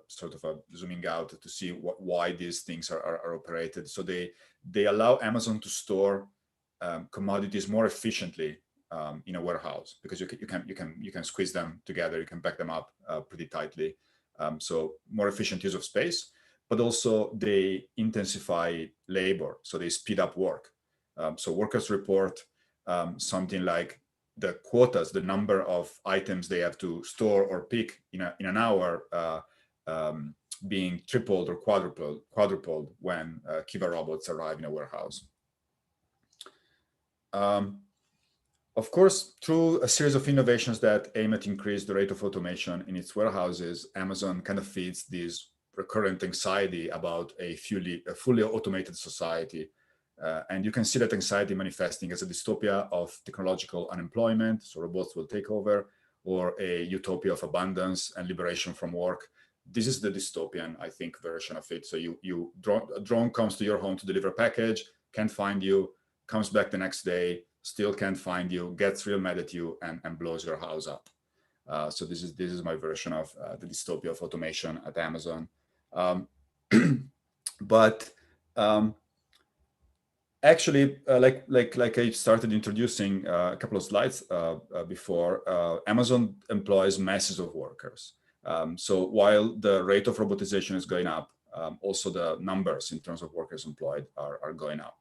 sort of a zooming out to see why these things are operated. So they allow Amazon to store commodities more efficiently in a warehouse, because you can squeeze them together, you can pack them up pretty tightly. So more efficient use of space, but also they intensify labor, so they speed up work. So workers report something like the quotas, the number of items they have to store or pick in an hour, being tripled or quadrupled when Kiva robots arrive in a warehouse. Of course, through a series of innovations that aim at increase the rate of automation in its warehouses, Amazon kind of feeds this recurrent anxiety about a fully automated society And you can see that anxiety manifesting as a dystopia of technological unemployment, so robots will take over, or a utopia of abundance and liberation from work. This is the dystopian, I think, version of it. So a drone comes to your home to deliver a package, can't find you, comes back the next day, still can't find you, gets real mad at you, and blows your house up. So this is my version of the dystopia of automation at Amazon. Actually, like I started introducing a couple of slides before, Amazon employs masses of workers. So while the rate of robotization is going up, also the numbers in terms of workers employed are going up.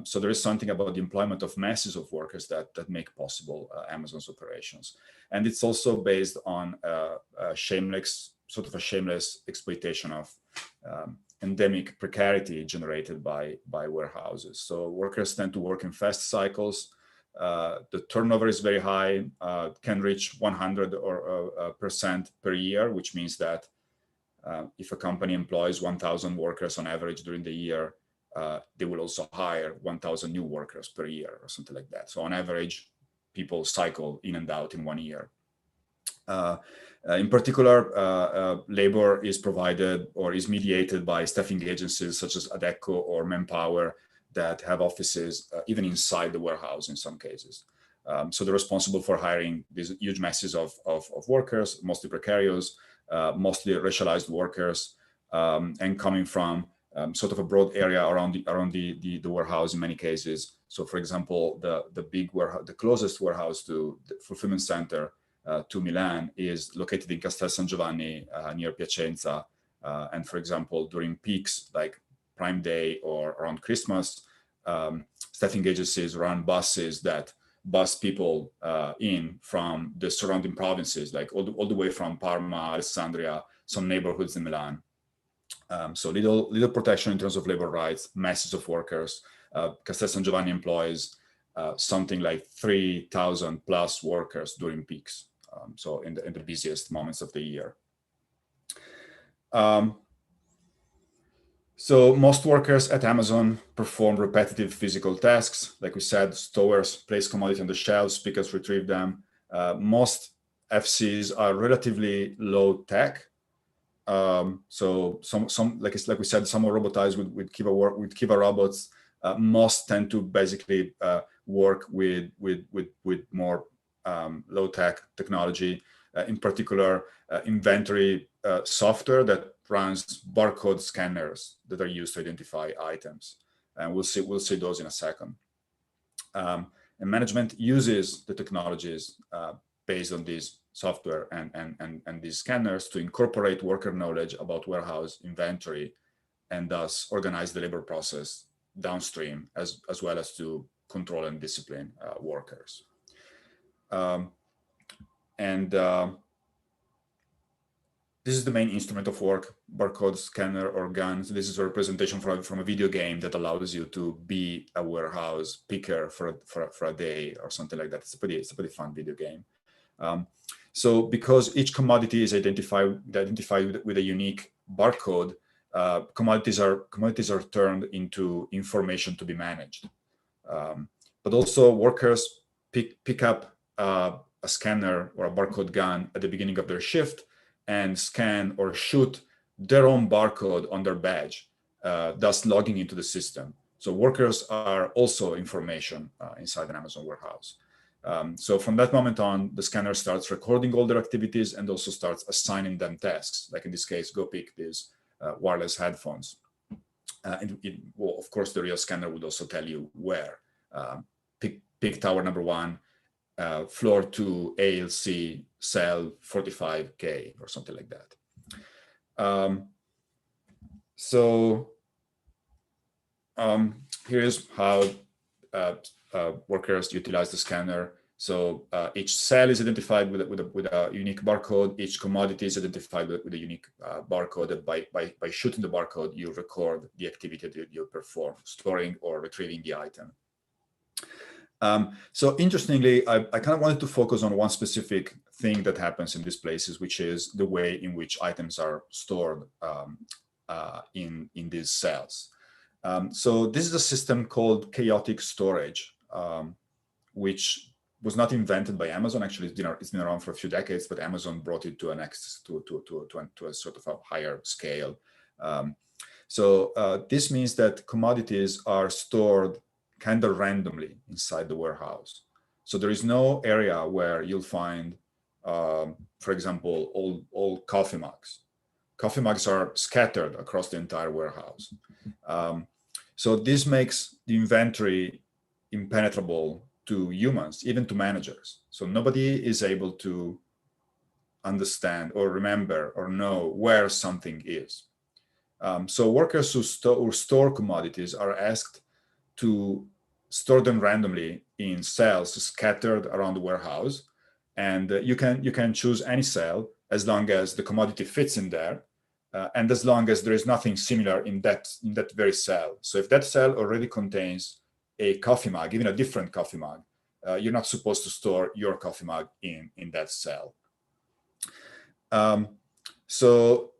So there is something about the employment of masses of workers that make possible Amazon's operations. And it's also based on a shameless exploitation of endemic precarity generated by warehouses. So workers tend to work in fast cycles. The turnover is very high, can reach 100% per year, which means that if a company employs 1,000 workers on average during the year, they will also hire 1,000 new workers per year or something like that. So on average, people cycle in and out in 1 year. In particular, labor is provided or is mediated by staffing agencies such as Adecco or Manpower that have offices even inside the warehouse in some cases. So they're responsible for hiring these huge masses of workers, mostly precarious, mostly racialized workers, and coming from sort of a broad area around the warehouse in many cases. So, for example, the big warehouse, the closest warehouse to the fulfillment center to Milan is located in Castel San Giovanni near Piacenza. And for example, during peaks like Prime Day or around Christmas, staffing agencies run buses that bus people in from the surrounding provinces, like all the way from Parma, Alessandria, some neighborhoods in Milan. So little protection in terms of labor rights, masses of workers. Castel San Giovanni employs something like 3,000 plus workers during peaks. So in the busiest moments of the year. So most workers at Amazon perform repetitive physical tasks. Like we said, stowers place commodity on the shelves, pickers retrieve them. Most FCs are relatively low tech. So some like we said, some are robotized with Kiva robots. Most tend to basically work with more low tech technology. In particular, inventory software that runs barcode scanners that are used to identify items, and we'll see those in a second. And management uses the technologies based on these software and these scanners to incorporate worker knowledge about warehouse inventory, and thus organize the labor process downstream, as well as to control and discipline workers. This is the main instrument of work, barcode scanner or guns. This is a representation from a video game that allows you to be a warehouse picker for a day or something like that. It's a pretty fun video game. So because each commodity is identified with a unique barcode, commodities are turned into information to be managed. But also workers pick up a scanner or a barcode gun at the beginning of their shift and scan or shoot their own barcode on their badge, thus logging into the system. So workers are also information inside an Amazon warehouse. So from that moment on, the scanner starts recording all their activities and also starts assigning them tasks. Like in this case, go pick these wireless headphones. Well, of course, the real scanner would also tell you where. Pick tower number 1, floor 2, ALC, cell 45K or something like that. Here's how workers utilize the scanner. So each cell is identified with a unique barcode. Each commodity is identified with a unique barcode. And by shooting the barcode, you record the activity that you perform, storing or retrieving the item. So interestingly, I kind of wanted to focus on one specific thing that happens in these places, which is the way in which items are stored in these cells. So this is a system called chaotic storage, which was not invented by Amazon. Actually, it's been around for a few decades, but Amazon brought it to to a sort of a higher scale. So this means that commodities are stored kind of randomly inside the warehouse. So there is no area where you'll find, for example, all coffee mugs. Coffee mugs are scattered across the entire warehouse. So this makes the inventory impenetrable to humans, even to managers. So nobody is able to understand or remember or know where something is. So workers who store commodities are asked to store them randomly in cells scattered around the warehouse, and you can choose any cell as long as the commodity fits in there, and as long as there is nothing similar in that very cell. So if that cell already contains a coffee mug, even a different coffee mug, you're not supposed to store your coffee mug in that cell. So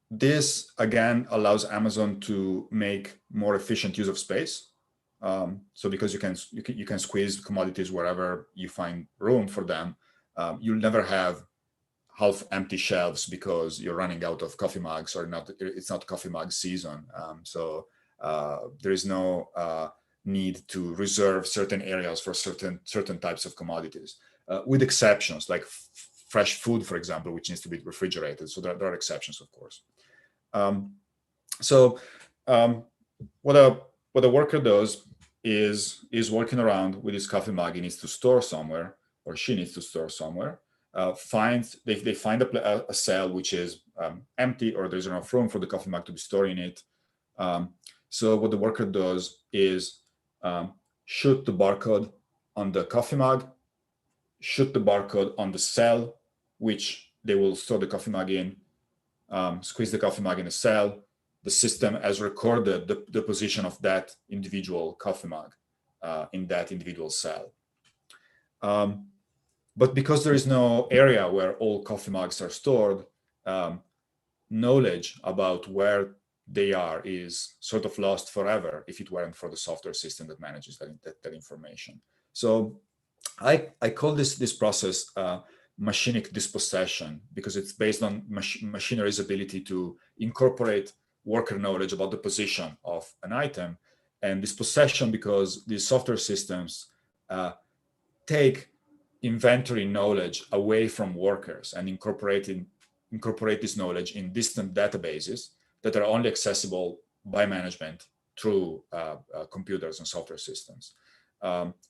this again allows Amazon to make more efficient use of space. So because you can squeeze commodities wherever you find room for them, you'll never have half empty shelves because you're running out of coffee mugs, or it's not coffee mug season. So there is no need to reserve certain areas for certain types of commodities, with exceptions like fresh food, for example, which needs to be refrigerated. So there are exceptions, of course. What a worker does is working around with his coffee mug. He needs to store somewhere, or she needs to store somewhere. They find a cell which is empty, or there's enough room for the coffee mug to be stored in it. So what the worker does is shoot the barcode on the coffee mug, shoot the barcode on the cell which they will store the coffee mug in, squeeze the coffee mug in a cell. The system has recorded the position of that individual coffee mug in that individual cell. But because there is no area where all coffee mugs are stored, knowledge about where they are is sort of lost forever if it weren't for the software system that manages that information. So I call this process machinic dispossession, because it's based on machinery's ability to incorporate worker knowledge about the position of an item, and dispossession because these software systems take inventory knowledge away from workers and incorporate this knowledge in distant databases that are only accessible by management through computers and software systems.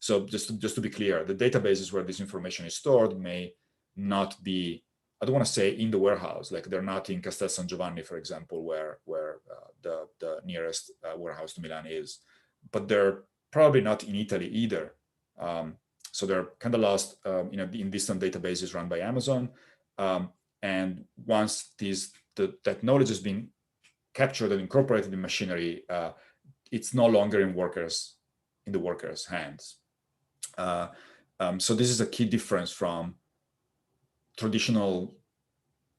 So just to be clear, the databases where this information is stored may not be, I don't want to say in the warehouse, like they're not in Castel San Giovanni, for example, where the nearest warehouse to Milan is, but they're probably not in Italy either. So they're kind of lost in distant databases run by Amazon. And once that knowledge has been captured and incorporated in machinery, it's no longer in the workers' hands. So this is a key difference from traditional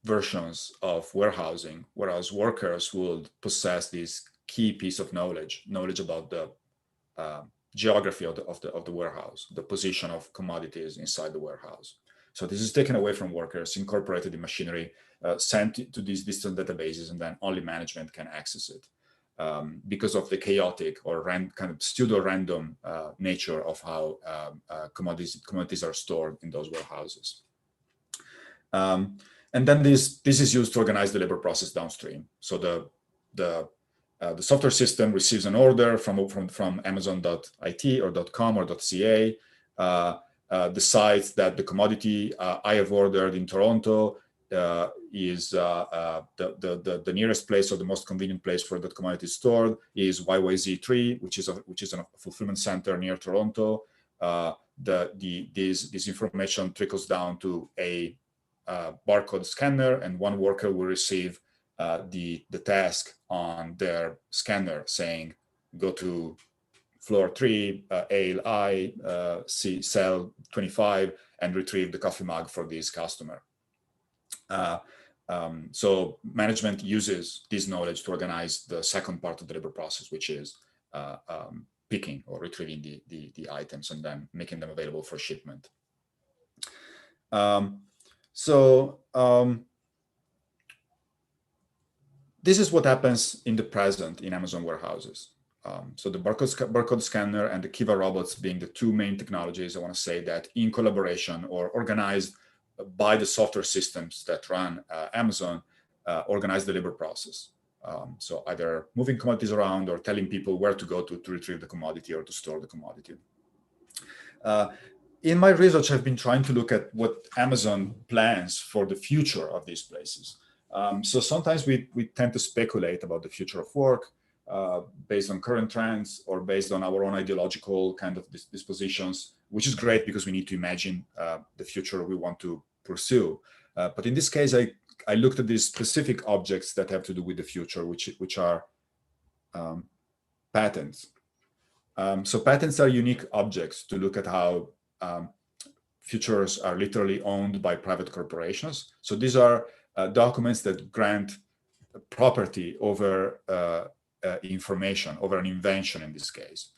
versions of warehousing, whereas workers would possess this key piece of knowledge about the geography of the warehouse, the position of commodities inside the warehouse. So this is taken away from workers, incorporated in machinery, sent to these distant databases, and then only management can access it because of the chaotic or kind of pseudo-random nature of how commodities are stored in those warehouses. And then this is used to organize the labor process downstream. So the software system receives an order from Amazon.it or .com or .ca, decides that the commodity I have ordered in Toronto is the nearest place, or the most convenient place for that commodity stored is YYZ3, which is a fulfillment center near Toronto. This information trickles down to a barcode scanner, and one worker will receive the task on their scanner saying, go to floor 3, ALI, cell 25, and retrieve the coffee mug for this customer. So management uses this knowledge to organize the second part of the labor process, which is picking or retrieving the items and then making them available for shipment. This is what happens in the present in Amazon warehouses. So the barcode scanner and the Kiva robots being the two main technologies, I want to say that in collaboration or organized by the software systems that run Amazon, organize the labor process. So either moving commodities around or telling people where to go to retrieve the commodity or to store the commodity. In my research, I've been trying to look at what Amazon plans for the future of these places. So sometimes we tend to speculate about the future of work based on current trends or based on our own ideological kind of dispositions, which is great because we need to imagine the future we want to pursue. But in this case, I looked at these specific objects that have to do with the future, which are patents. So patents are unique objects to look at how futures are literally owned by private corporations. So these are documents that grant property over information, over an invention in this case.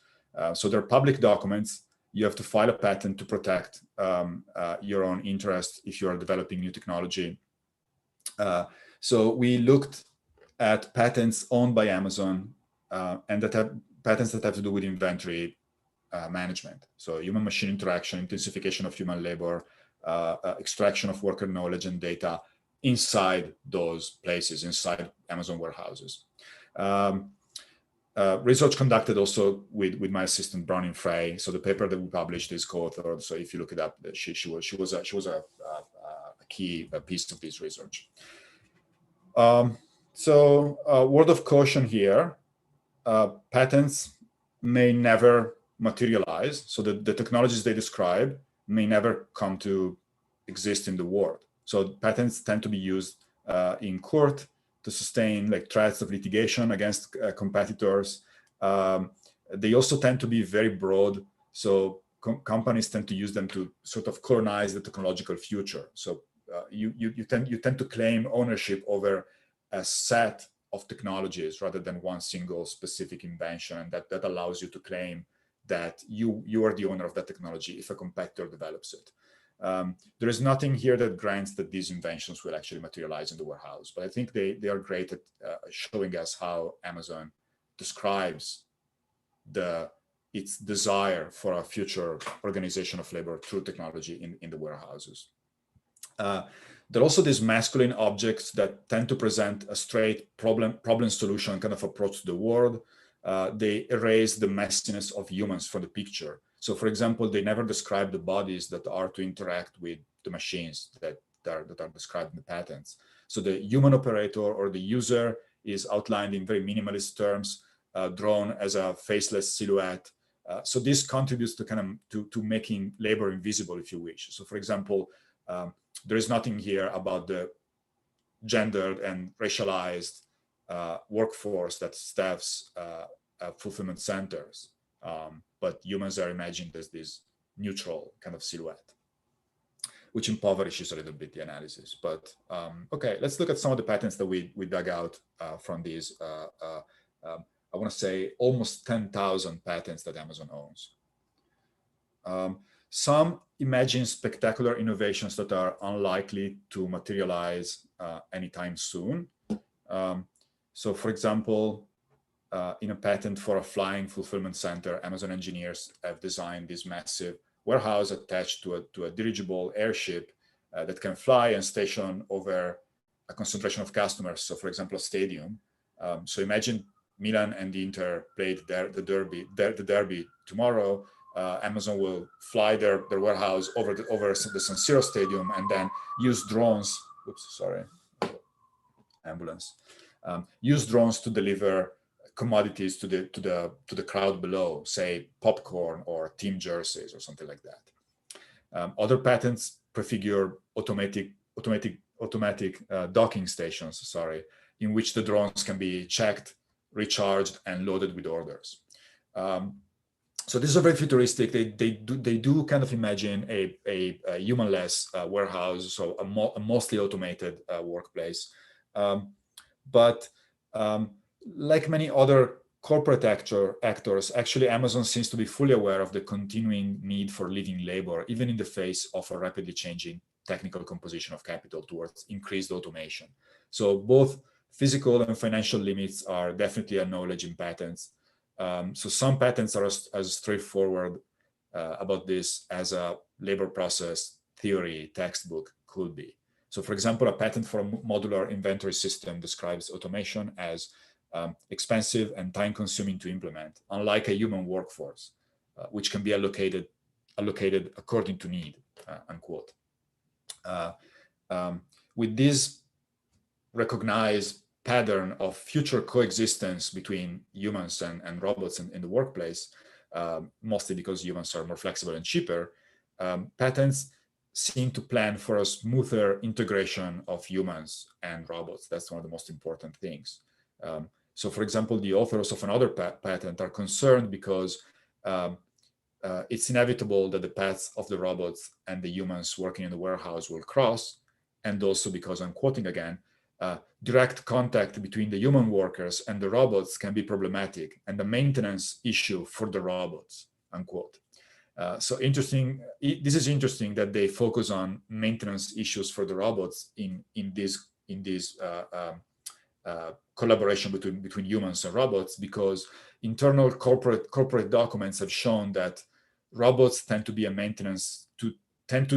So they're public documents. You have to file a patent to protect your own interest if you are developing new technology. So we looked at patents owned by Amazon and that have patents that have to do with inventory management. So human-machine interaction, intensification of human labor, extraction of worker knowledge and data inside those places, inside Amazon warehouses. Research conducted also with my assistant Browning Frey. So the paper that we published is co-authored. So if you look it up, she was a key piece of this research. So word of caution here: patents may never materialize. So the technologies they describe may never come to exist in the world. So patents tend to be used in court to sustain like threats of litigation against competitors. They also tend to be very broad. So companies tend to use them to sort of colonize the technological future. So you tend to claim ownership over a set of technologies rather than one single specific invention, and that allows you to claim that you are the owner of that technology if a competitor develops it. There is nothing here that grants that these inventions will actually materialize in the warehouse, but I think they are great at showing us how Amazon describes its desire for a future organization of labor through technology in the warehouses. There are also these masculine objects that tend to present a straight problem solution kind of approach to the world. They erase the messiness of humans from the picture. So for example, they never describe the bodies that are to interact with the machines that are described in the patents. So the human operator or the user is outlined in very minimalist terms, drawn as a faceless silhouette. So this contributes to kind of to making labor invisible, if you wish. So for example, there is nothing here about the gendered and racialized workforce that staffs fulfillment centers. But humans are imagined as this neutral kind of silhouette, which impoverishes a little bit the analysis. But okay, let's look at some of the patents that we dug out from these. I want to say almost 10,000 patents that Amazon owns. Some imagine spectacular innovations that are unlikely to materialize anytime soon. So for example, in a patent for a flying fulfillment center, Amazon engineers have designed this massive warehouse attached to a dirigible airship that can fly and station over a concentration of customers. So for example, a stadium. So imagine Milan and the Inter played the derby tomorrow. Amazon will fly their warehouse over the San Siro stadium and then use drones. Oops, sorry, ambulance. Use drones to deliver commodities to the crowd below, say popcorn or team jerseys or something like that. Other patents prefigure automatic docking stations, in which the drones can be checked, recharged, and loaded with orders. So this is very futuristic. They do kind of imagine a humanless warehouse, so a mostly automated workplace. But like many other corporate actors, actually Amazon seems to be fully aware of the continuing need for living labor, even in the face of a rapidly changing technical composition of capital towards increased automation. So both physical and financial limits are definitely acknowledged in patents. So some patents are as straightforward about this as a labor process theory textbook could be. So for example, a patent for a modular inventory system describes automation as expensive and time-consuming to implement, unlike a human workforce, which can be allocated according to need, unquote. With this recognized pattern of future coexistence between humans and robots in the workplace, mostly because humans are more flexible and cheaper, patents seem to plan for a smoother integration of humans and robots. That's one of the most important things. So for example, the authors of another patent are concerned because it's inevitable that the paths of the robots and the humans working in the warehouse will cross, and also because, I'm quoting again, direct contact between the human workers and the robots can be problematic and a maintenance issue for the robots, unquote. So interesting. This is interesting that they focus on maintenance issues for the robots in this collaboration between humans and robots, because internal corporate documents have shown that robots tend to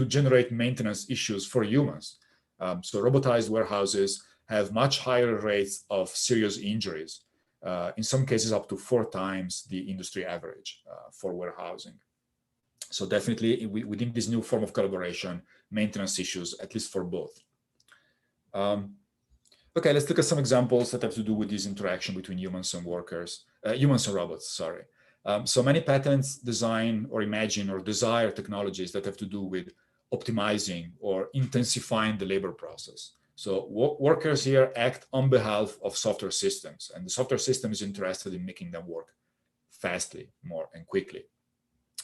generate maintenance issues for humans. So robotized warehouses have much higher rates of serious injuries, in some cases up to 4 times the industry average for warehousing. So definitely within this new form of collaboration, maintenance issues, at least for both. Okay, let's look at some examples that have to do with this interaction between humans and robots, sorry. So many patents design or imagine or desire technologies that have to do with optimizing or intensifying the labor process. So workers here act on behalf of software systems, and the software system is interested in making them work fastly, more and quickly.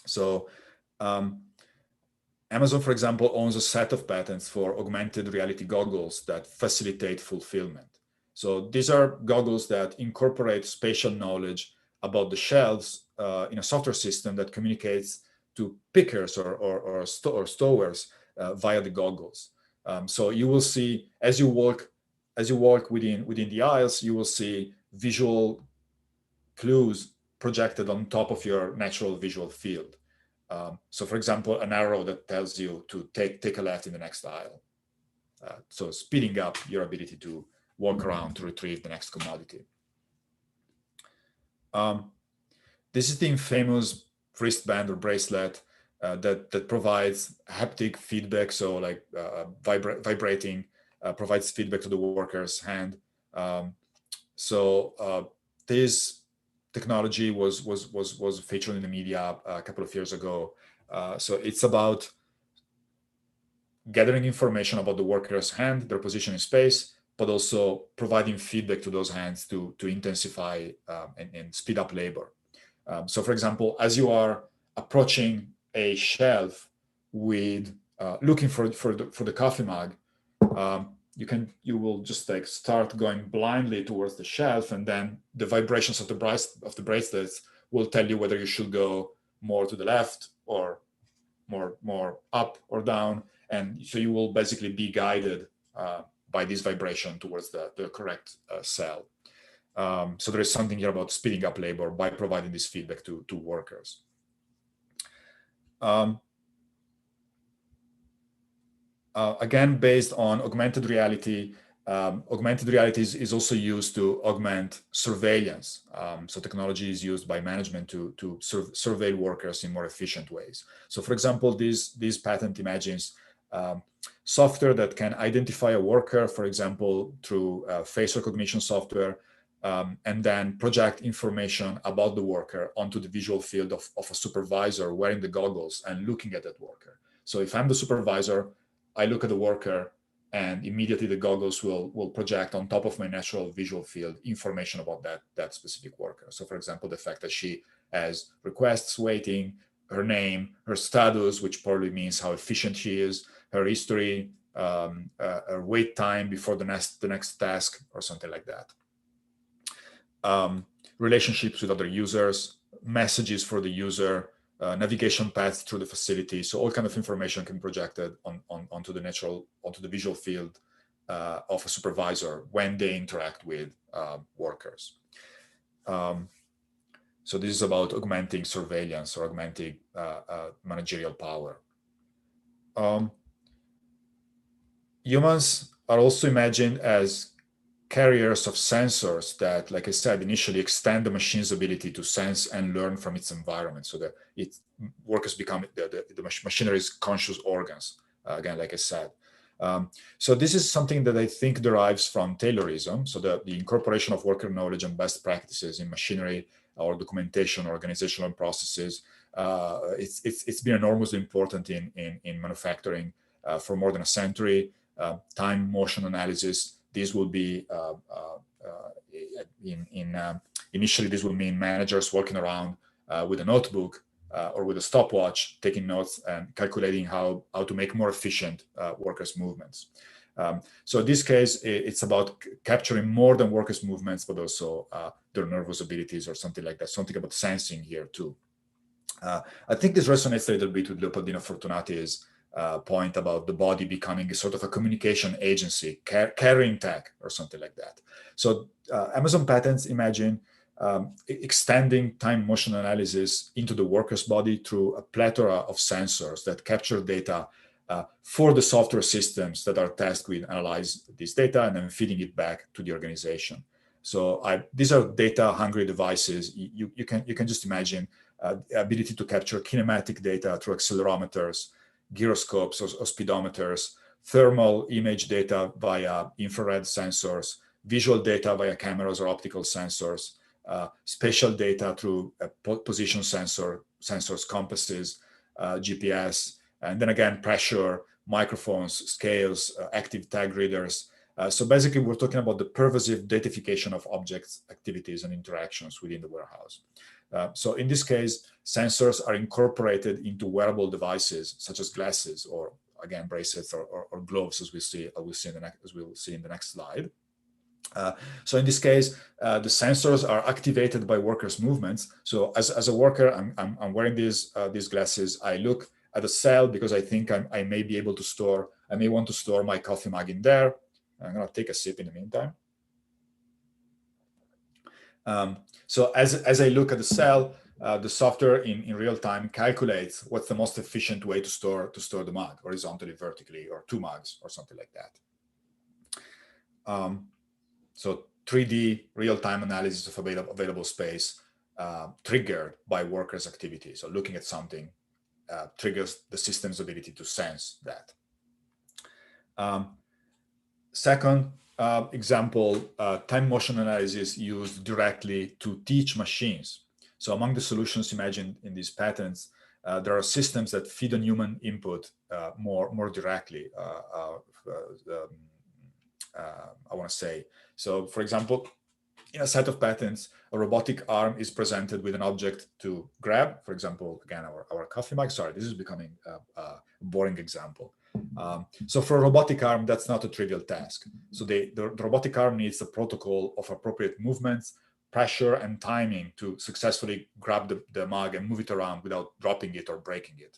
So Amazon, for example, owns a set of patents for augmented reality goggles that facilitate fulfillment. So these are goggles that incorporate spatial knowledge about the shelves in a software system that communicates to pickers or stowers via the goggles. So you will see, as you walk within the aisles, you will see visual clues projected on top of your natural visual field. So for example, an arrow that tells you to take a left in the next aisle. So speeding up your ability to walk around to retrieve the next commodity. This is the infamous wristband or bracelet that provides haptic feedback. So like vibrating provides feedback to the worker's hand. This technology was featured in the media a couple of years ago. So it's about gathering information about the worker's hand, their position in space, but also providing feedback to those hands to intensify and speed up labor. So for example, as you are approaching a shelf with looking for the coffee mug, you will just like start going blindly towards the shelf, and then the vibrations of the bracelets will tell you whether you should go more to the left or more up or down, and so you will basically be guided by this vibration towards the correct cell. So there is something here about speeding up labor by providing this feedback to workers. Again, based on augmented reality, is also used to augment surveillance. So technology is used by management to surveil workers in more efficient ways. So for example, this patent imagines software that can identify a worker, for example, through face recognition software, and then project information about the worker onto the visual field of a supervisor wearing the goggles and looking at that worker. So if I'm the supervisor, I look at the worker, and immediately the goggles will project on top of my natural visual field information about that specific worker. So for example, the fact that she as requests waiting, her name, her status, which probably means how efficient she is, her history, her wait time before the next task, or something like that. Relationships with other users, messages for the user, navigation paths through the facility. So all kind of information can be projected onto the visual field of a supervisor when they interact with workers. So this is about augmenting surveillance or augmenting managerial power. Humans are also imagined as carriers of sensors that, like I said, initially extend the machine's ability to sense and learn from its environment, so that workers become the machinery's conscious organs, again, like I said. So this is something that I think derives from Taylorism, so the incorporation of worker knowledge and best practices in machinery or documentation or organizational processes. It's been enormously important in manufacturing for more than a century. Time motion analysis. These will be initially. This will mean managers working around with a notebook or with a stopwatch, taking notes and calculating how to make more efficient workers' movements. So in this case, it's about capturing more than workers' movements, but also their nervous abilities or something like that. Something about sensing here too. I think this resonates a little bit with Leopoldina Fortunati's point about the body becoming a sort of a communication agency, carrying tech or something like that. So Amazon Patents imagine extending time motion analysis into the worker's body through a plethora of sensors that capture data for the software systems that are tasked with analyze this data and then feeding it back to the organization. So these are data-hungry devices. You can just imagine the ability to capture kinematic data through accelerometers, gyroscopes or speedometers, thermal image data via infrared sensors, visual data via cameras or optical sensors, spatial data through position sensors, compasses, GPS, and then again, pressure, microphones, scales, active tag readers. So basically, we're talking about the pervasive datification of objects, activities, and interactions within the warehouse. So in this case, sensors are incorporated into wearable devices such as glasses or, again, bracelets or gloves, as we'll see in the next slide. So in this case, the sensors are activated by workers' movements. So as a worker, I'm wearing these glasses. I look at a cell because I think I may be able to store. I may want to store my coffee mug in there. I'm going to take a sip in the meantime. So as I look at the cell, the software in real time calculates what's the most efficient way to store the mug, horizontally, vertically, or two mugs, or something like that. So 3D real-time analysis of available space triggered by workers' activity. So looking at something triggers the system's ability to sense that. Second example, time motion analysis used directly to teach machines. So among the solutions imagined in these patents, there are systems that feed on human input more directly, I want to say. So for example, in a set of patents, a robotic arm is presented with an object to grab. For example, again, our coffee mug. Sorry, this is becoming a boring example. So for a robotic arm, that's not a trivial task. So the robotic arm needs a protocol of appropriate movements, pressure, and timing to successfully grab the mug and move it around without dropping it or breaking it.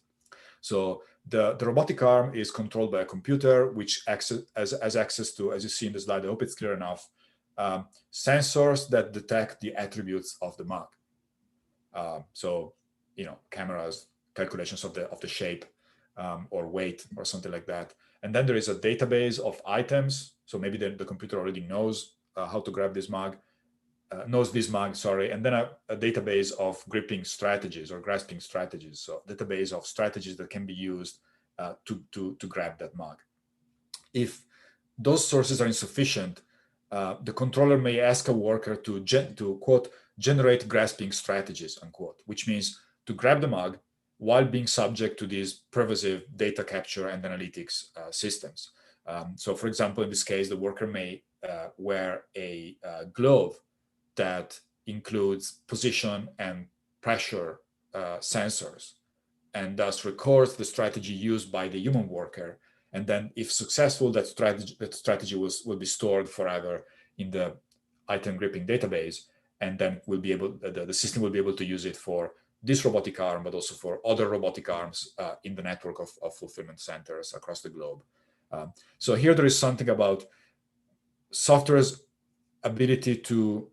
So the robotic arm is controlled by a computer, which has access to, as you see in the slide, I hope it's clear enough, sensors that detect the attributes of the mug. So, cameras, calculations of the shape or weight or something like that. And then there is a database of items. So maybe the computer already knows how to grab this mug, and then a database of gripping strategies or grasping strategies. So database of strategies that can be used to grab that mug. If those sources are insufficient, the controller may ask a worker to quote, generate grasping strategies, unquote, which means to grab the mug while being subject to these pervasive data capture and analytics systems. So for example, in this case, the worker may wear a glove that includes position and pressure sensors, and thus records the strategy used by the human worker. And then if successful, that strategy will be stored forever in the item gripping database, and then will be able, the system will be able to use it for this robotic arm, but also for other robotic arms in the network of fulfillment centers across the globe. So here there is something about software's ability to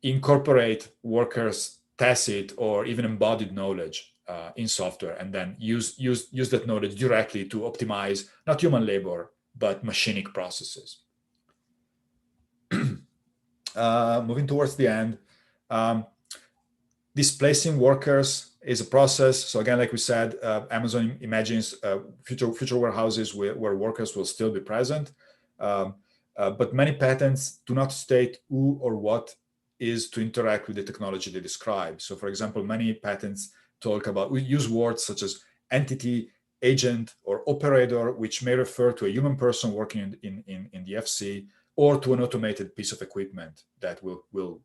incorporate workers' tacit or even embodied knowledge in software, and then use that knowledge directly to optimize not human labor, but machinic processes. Moving towards the end, displacing workers is a process. So again, like we said, Amazon imagines future warehouses where workers will still be present. But many patents do not state who or what is to interact with the technology they describe. So for example, many patents talk about, we use words such as entity, agent, or operator, which may refer to a human person working in the FC, or to an automated piece of equipment that will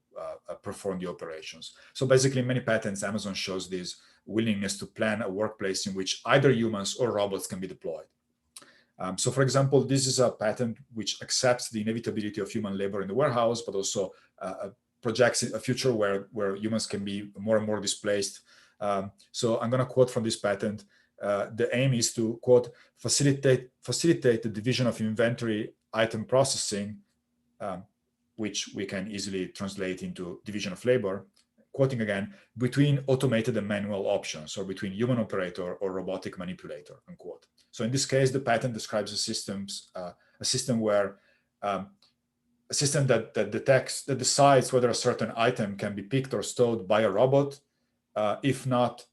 perform the operations. So basically, many patents, Amazon shows this willingness to plan a workplace in which either humans or robots can be deployed. So for example, this is a patent which accepts the inevitability of human labor in the warehouse, but also projects a future where humans can be more and more displaced. So I'm going to quote from this patent. The aim is to, quote, facilitate the division of inventory item processing, which we can easily translate into division of labor, quoting again, between automated and manual options, or between human operator or robotic manipulator, unquote. So in this case, the patent describes a system where a system that decides whether a certain item can be picked or stowed by a robot. If not,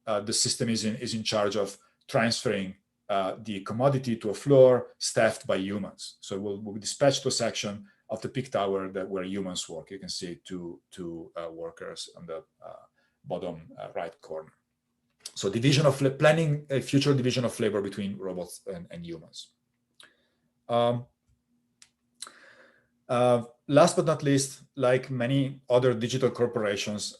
the system is in charge of transferring the commodity to a floor staffed by humans. So we'll dispatch to a section of the pick tower where humans work. You can see two workers on the bottom right corner. So planning a future division of labor between robots and humans. Last but not least, like many other digital corporations,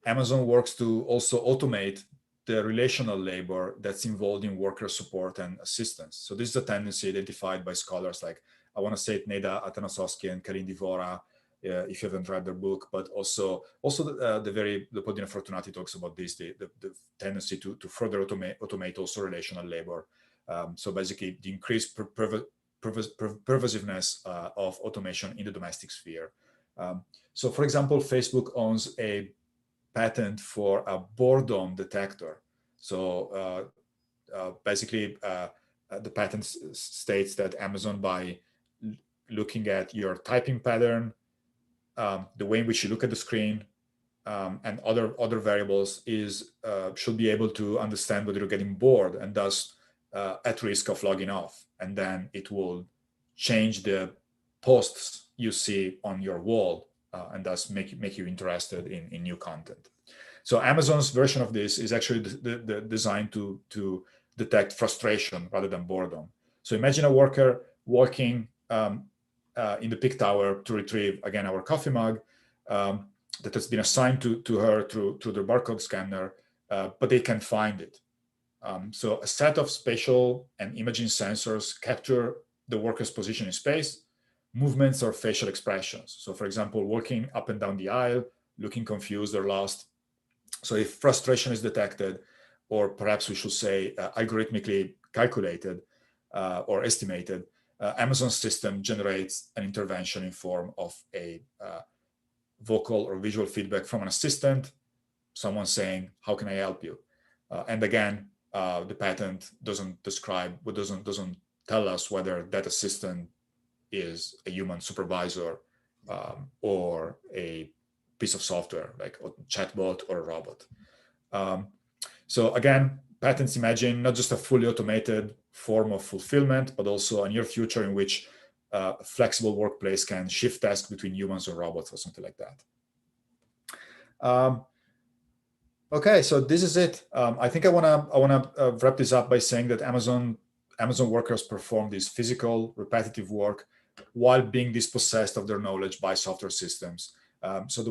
Amazon works to also automate the relational labor that's involved in worker support and assistance. So this is a tendency identified by scholars like, I want to say it, Neda Atanasovsky and Karin Dvora, if you haven't read their book, but also Leopoldina Fortunati talks about this, the tendency to further automate also relational labor. So basically the increased pervasiveness of automation in the domestic sphere. So for example, Facebook owns a patent for a boredom detector. So basically the patent states that Amazon, by looking at your typing pattern, the way in which you look at the screen, and other variables, should be able to understand whether you're getting bored and thus at risk of logging off. And then it will change the posts you see on your wall and thus make you interested in new content. So Amazon's version of this is actually designed to detect frustration rather than boredom. So imagine a worker walking in the pick tower to retrieve, again, our coffee mug that has been assigned to her through the barcode scanner, but they can't find it. So a set of spatial and imaging sensors capture the worker's position in space, movements, or facial expressions. So for example, walking up and down the aisle, looking confused or lost. So if frustration is detected, or perhaps we should say algorithmically calculated or estimated, Amazon's system generates an intervention in form of a vocal or visual feedback from an assistant, someone saying, "How can I help you?" And again, the patent doesn't tell us whether that assistant is a human supervisor or a piece of software like a chatbot or a robot. So again, patents imagine not just a fully automated form of fulfillment, but also a near future in which a flexible workplace can shift tasks between humans or robots or something like that. Okay, so this is it. I think I wanna wrap this up by saying that Amazon workers perform this physical, repetitive work while being dispossessed of their knowledge by software systems. So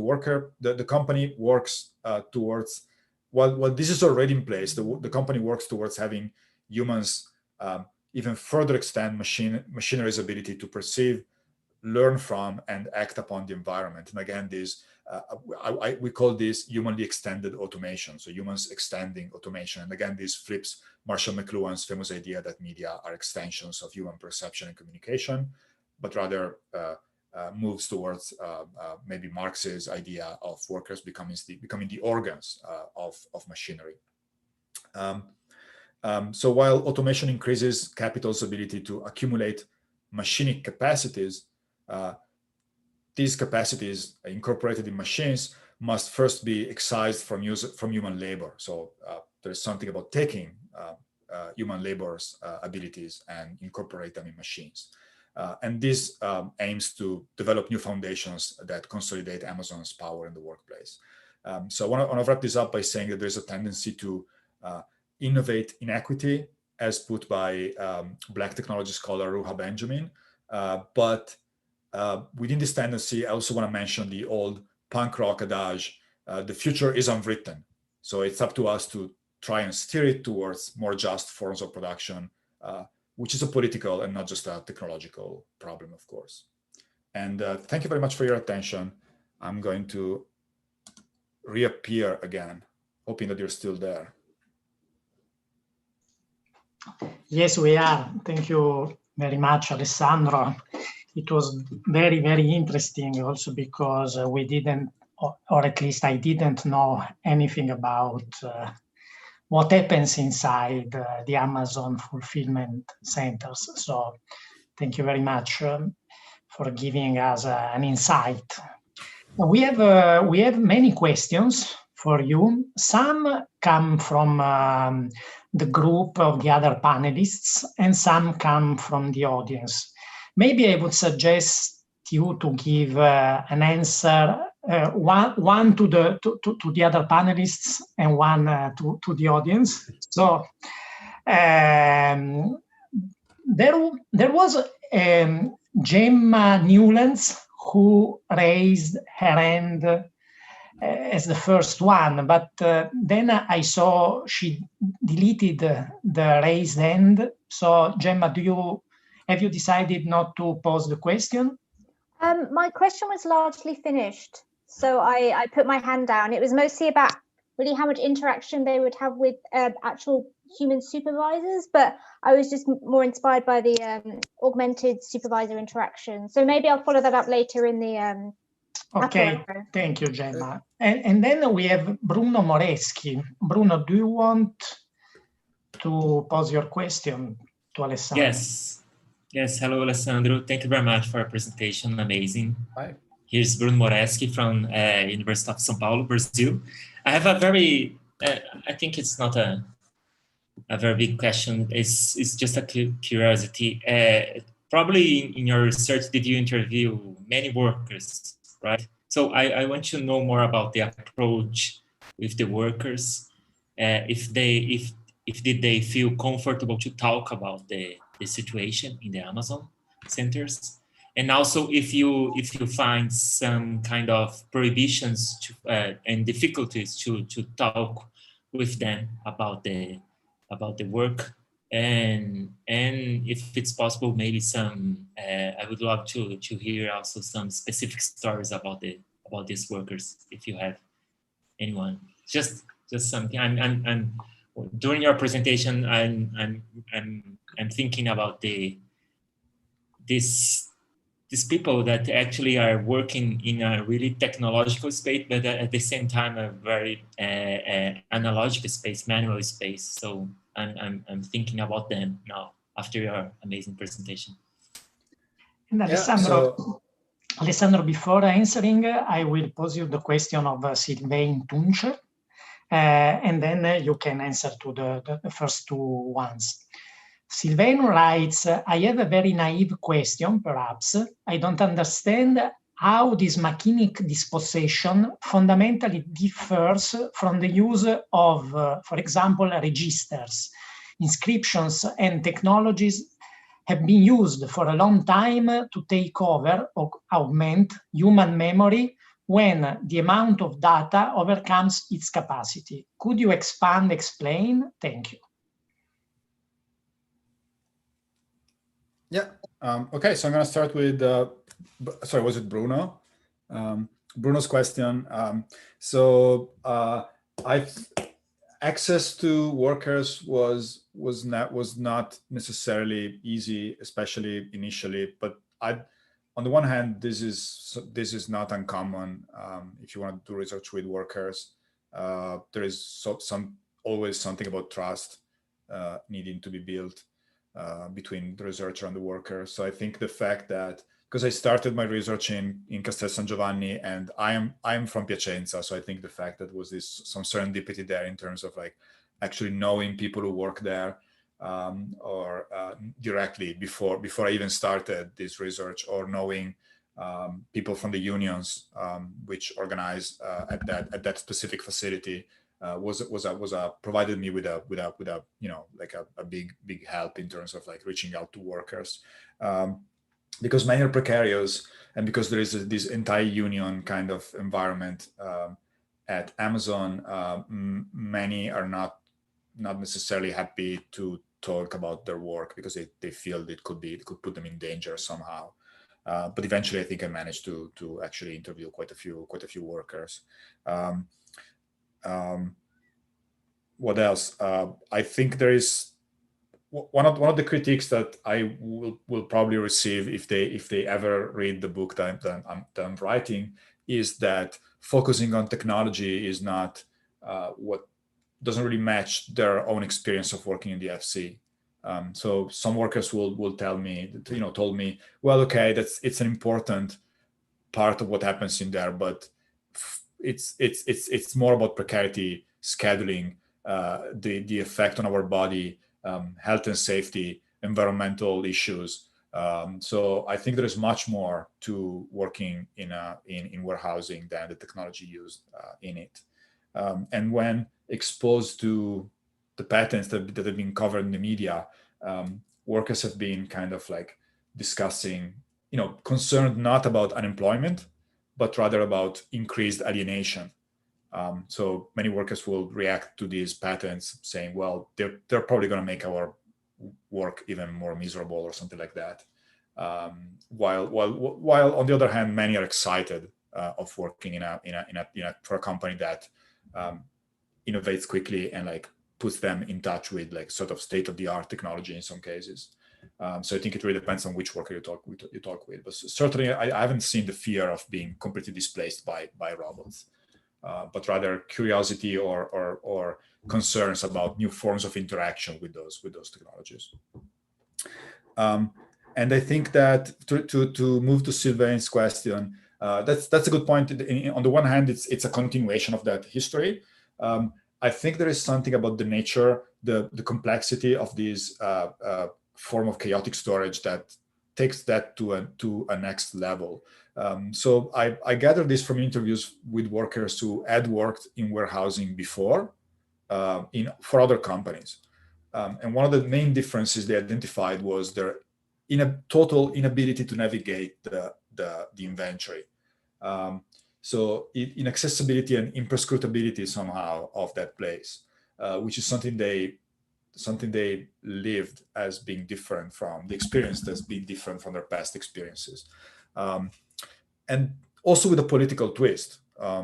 the company works towards, well, this is already in place. The company works towards having humans even further extend machinery's ability to perceive, learn from, and act upon the environment. And again, we call this humanly extended automation. So humans extending automation. And again, this flips Marshall McLuhan's famous idea that media are extensions of human perception and communication, but rather moves towards maybe Marx's idea of workers becoming the organs of machinery. So while automation increases capital's ability to accumulate machinic capacities, these capacities incorporated in machines must first be excised from human labor. So there's something about taking human labor's abilities and incorporate them in machines. And this aims to develop new foundations that consolidate Amazon's power in the workplace. So I want to wrap this up by saying that there's a tendency to innovate inequity, as put by Black technology scholar Ruha Benjamin. But within this tendency, I also want to mention the old punk rock adage, the future is unwritten. So it's up to us to try and steer it towards more just forms of production, which is a political and not just a technological problem, of course. And thank you very much for your attention. I'm going to reappear again, hoping that you're still there. Yes, we are. Thank you very much, Alessandro. It was very, very interesting also because we didn't, or at least I didn't know anything about what happens inside the Amazon fulfillment centers. So thank you very much for giving us an insight. We have many questions for you. Some come from the group of the other panelists, and some come from the audience. Maybe I would suggest you to give an answer, one to the other panelists and one to the audience. So there was Gemma Newlands who raised her hand as the first one, but then I saw she deleted the raised hand. So Gemma, have you decided not to pose the question? My question was largely finished, so I put my hand down. It was mostly about really how much interaction they would have with actual human supervisors, but I was just more inspired by the augmented supervisor interaction. So maybe I'll follow that up later in the Okay, thank you, Gemma. And then we have Bruno Moreschi. Bruno, do you want to pose your question to Alessandro? Yes. Hello, Alessandro. Thank you very much for your presentation. Amazing. Hi. Here's Bruno Moreschi from University of São Paulo, Brazil. I have a very, I think it's not a very big question. It's just a curiosity. Probably in your research, did you interview many workers, right? So I want to know more about the approach with the workers. If did they feel comfortable to talk about the situation in the Amazon centers, and also if you find some kind of prohibitions and difficulties to talk with them about the work, and if it's possible, maybe some I would love to hear also some specific stories about these workers, if you have anyone. Just something. I'm during your presentation, I'm thinking about these people that actually are working in a really technological space, but at the same time a very analogical space, manual space. So I'm thinking about them now after your amazing presentation. And Alessandro, before answering, I will pose you the question of Sylvain Tunche. And then you can answer to the first two ones. Sylvain writes, I have a very naive question, perhaps. I don't understand how this mechanic dispossession fundamentally differs from the use of, for example, registers. Inscriptions and technologies have been used for a long time to take over or augment human memory when the amount of data overcomes its capacity. Could you expand, explain? Thank you. Yeah. Okay, so I'm going to start with, sorry, was it Bruno? Bruno's question. Access to workers was not necessarily easy, especially initially. But on the one hand, this is not uncommon. If you want to do research with workers, there is always something about trust needing to be built between the researcher and the worker. So I think the fact that, because I started my research in Castel San Giovanni, and I'm from Piacenza, so I think the fact that was some serendipity there in terms of like actually knowing people who work there, or directly before I even started this research, or knowing people from the unions which organize at that specific facility. Provided me with a like a big help in terms of like reaching out to workers, because many are precarious, and because there is this entire union kind of environment at Amazon. Many are not necessarily happy to talk about their work because they feel it could put them in danger somehow. But eventually, I think I managed to actually interview quite a few workers. What else? I think there is one of the critiques that I will probably receive if they ever read the book that I'm writing, is that focusing on technology is not what doesn't really match their own experience of working in the FC. So some workers will told me, well, okay, it's an important part of what happens in there, but it's more about precarity, scheduling, the effect on our body, health and safety, environmental issues. So I think there is much more to working in warehousing than the technology used in it. And when exposed to the patterns that have been covered in the media, workers have been kind of like discussing, concerned not about unemployment, but rather about increased alienation. So many workers will react to these patterns saying, well, they're probably going to make our work even more miserable or something like that. While on the other hand, many are excited of working for a company that innovates quickly and like puts them in touch with like sort of state-of-the-art technology in some cases. So I think it really depends on which worker you talk with. But certainly, I haven't seen the fear of being completely displaced by robots, but rather curiosity or concerns about new forms of interaction with those technologies. And I think that to move to Sylvain's question, that's a good point. On the one hand, it's a continuation of that history. I think there is something about the nature, the complexity of this form of chaotic storage that takes that to a next level. So I gathered this from interviews with workers who had worked in warehousing before for other companies. And one of the main differences they identified was their total inability to navigate the inventory. So inaccessibility and imprescrutability somehow of that place, which is something they lived as being different from the experience that's been different from their past experiences. And also with a political twist.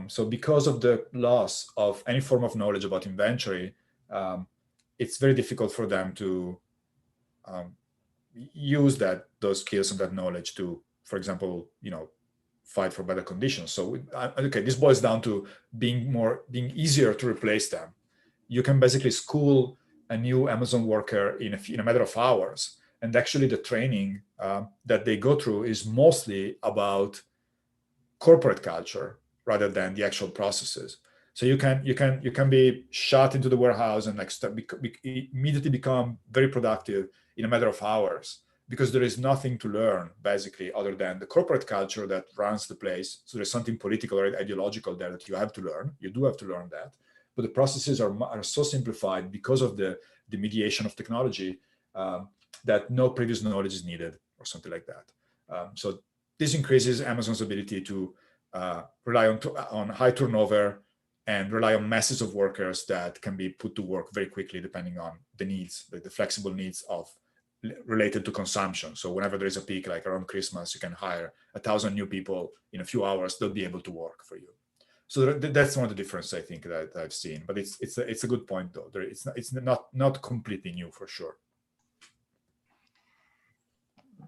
So because of the loss of any form of knowledge about inventory, it's very difficult for them to use those skills and that knowledge to, for example, fight for better conditions. So okay, this boils down to being easier to replace them. You can basically school a new Amazon worker in a matter of hours, and actually the training that they go through is mostly about corporate culture rather than the actual processes. So you can be shot into the warehouse and like immediately become very productive in a matter of hours, because there is nothing to learn basically other than the corporate culture that runs the place. So there's something political or ideological there that you have to learn. You do have to learn that, but the processes are so simplified because of the mediation of technology that no previous knowledge is needed or something like that. So this increases Amazon's ability to rely on high turnover and rely on masses of workers that can be put to work very quickly depending on the needs, the flexible needs related to consumption. So whenever there is a peak, like around Christmas, you can hire 1,000 new people in a few hours, they'll be able to work for you. So that's one of the differences I think that I've seen, but it's a good point though. It's not completely new for sure.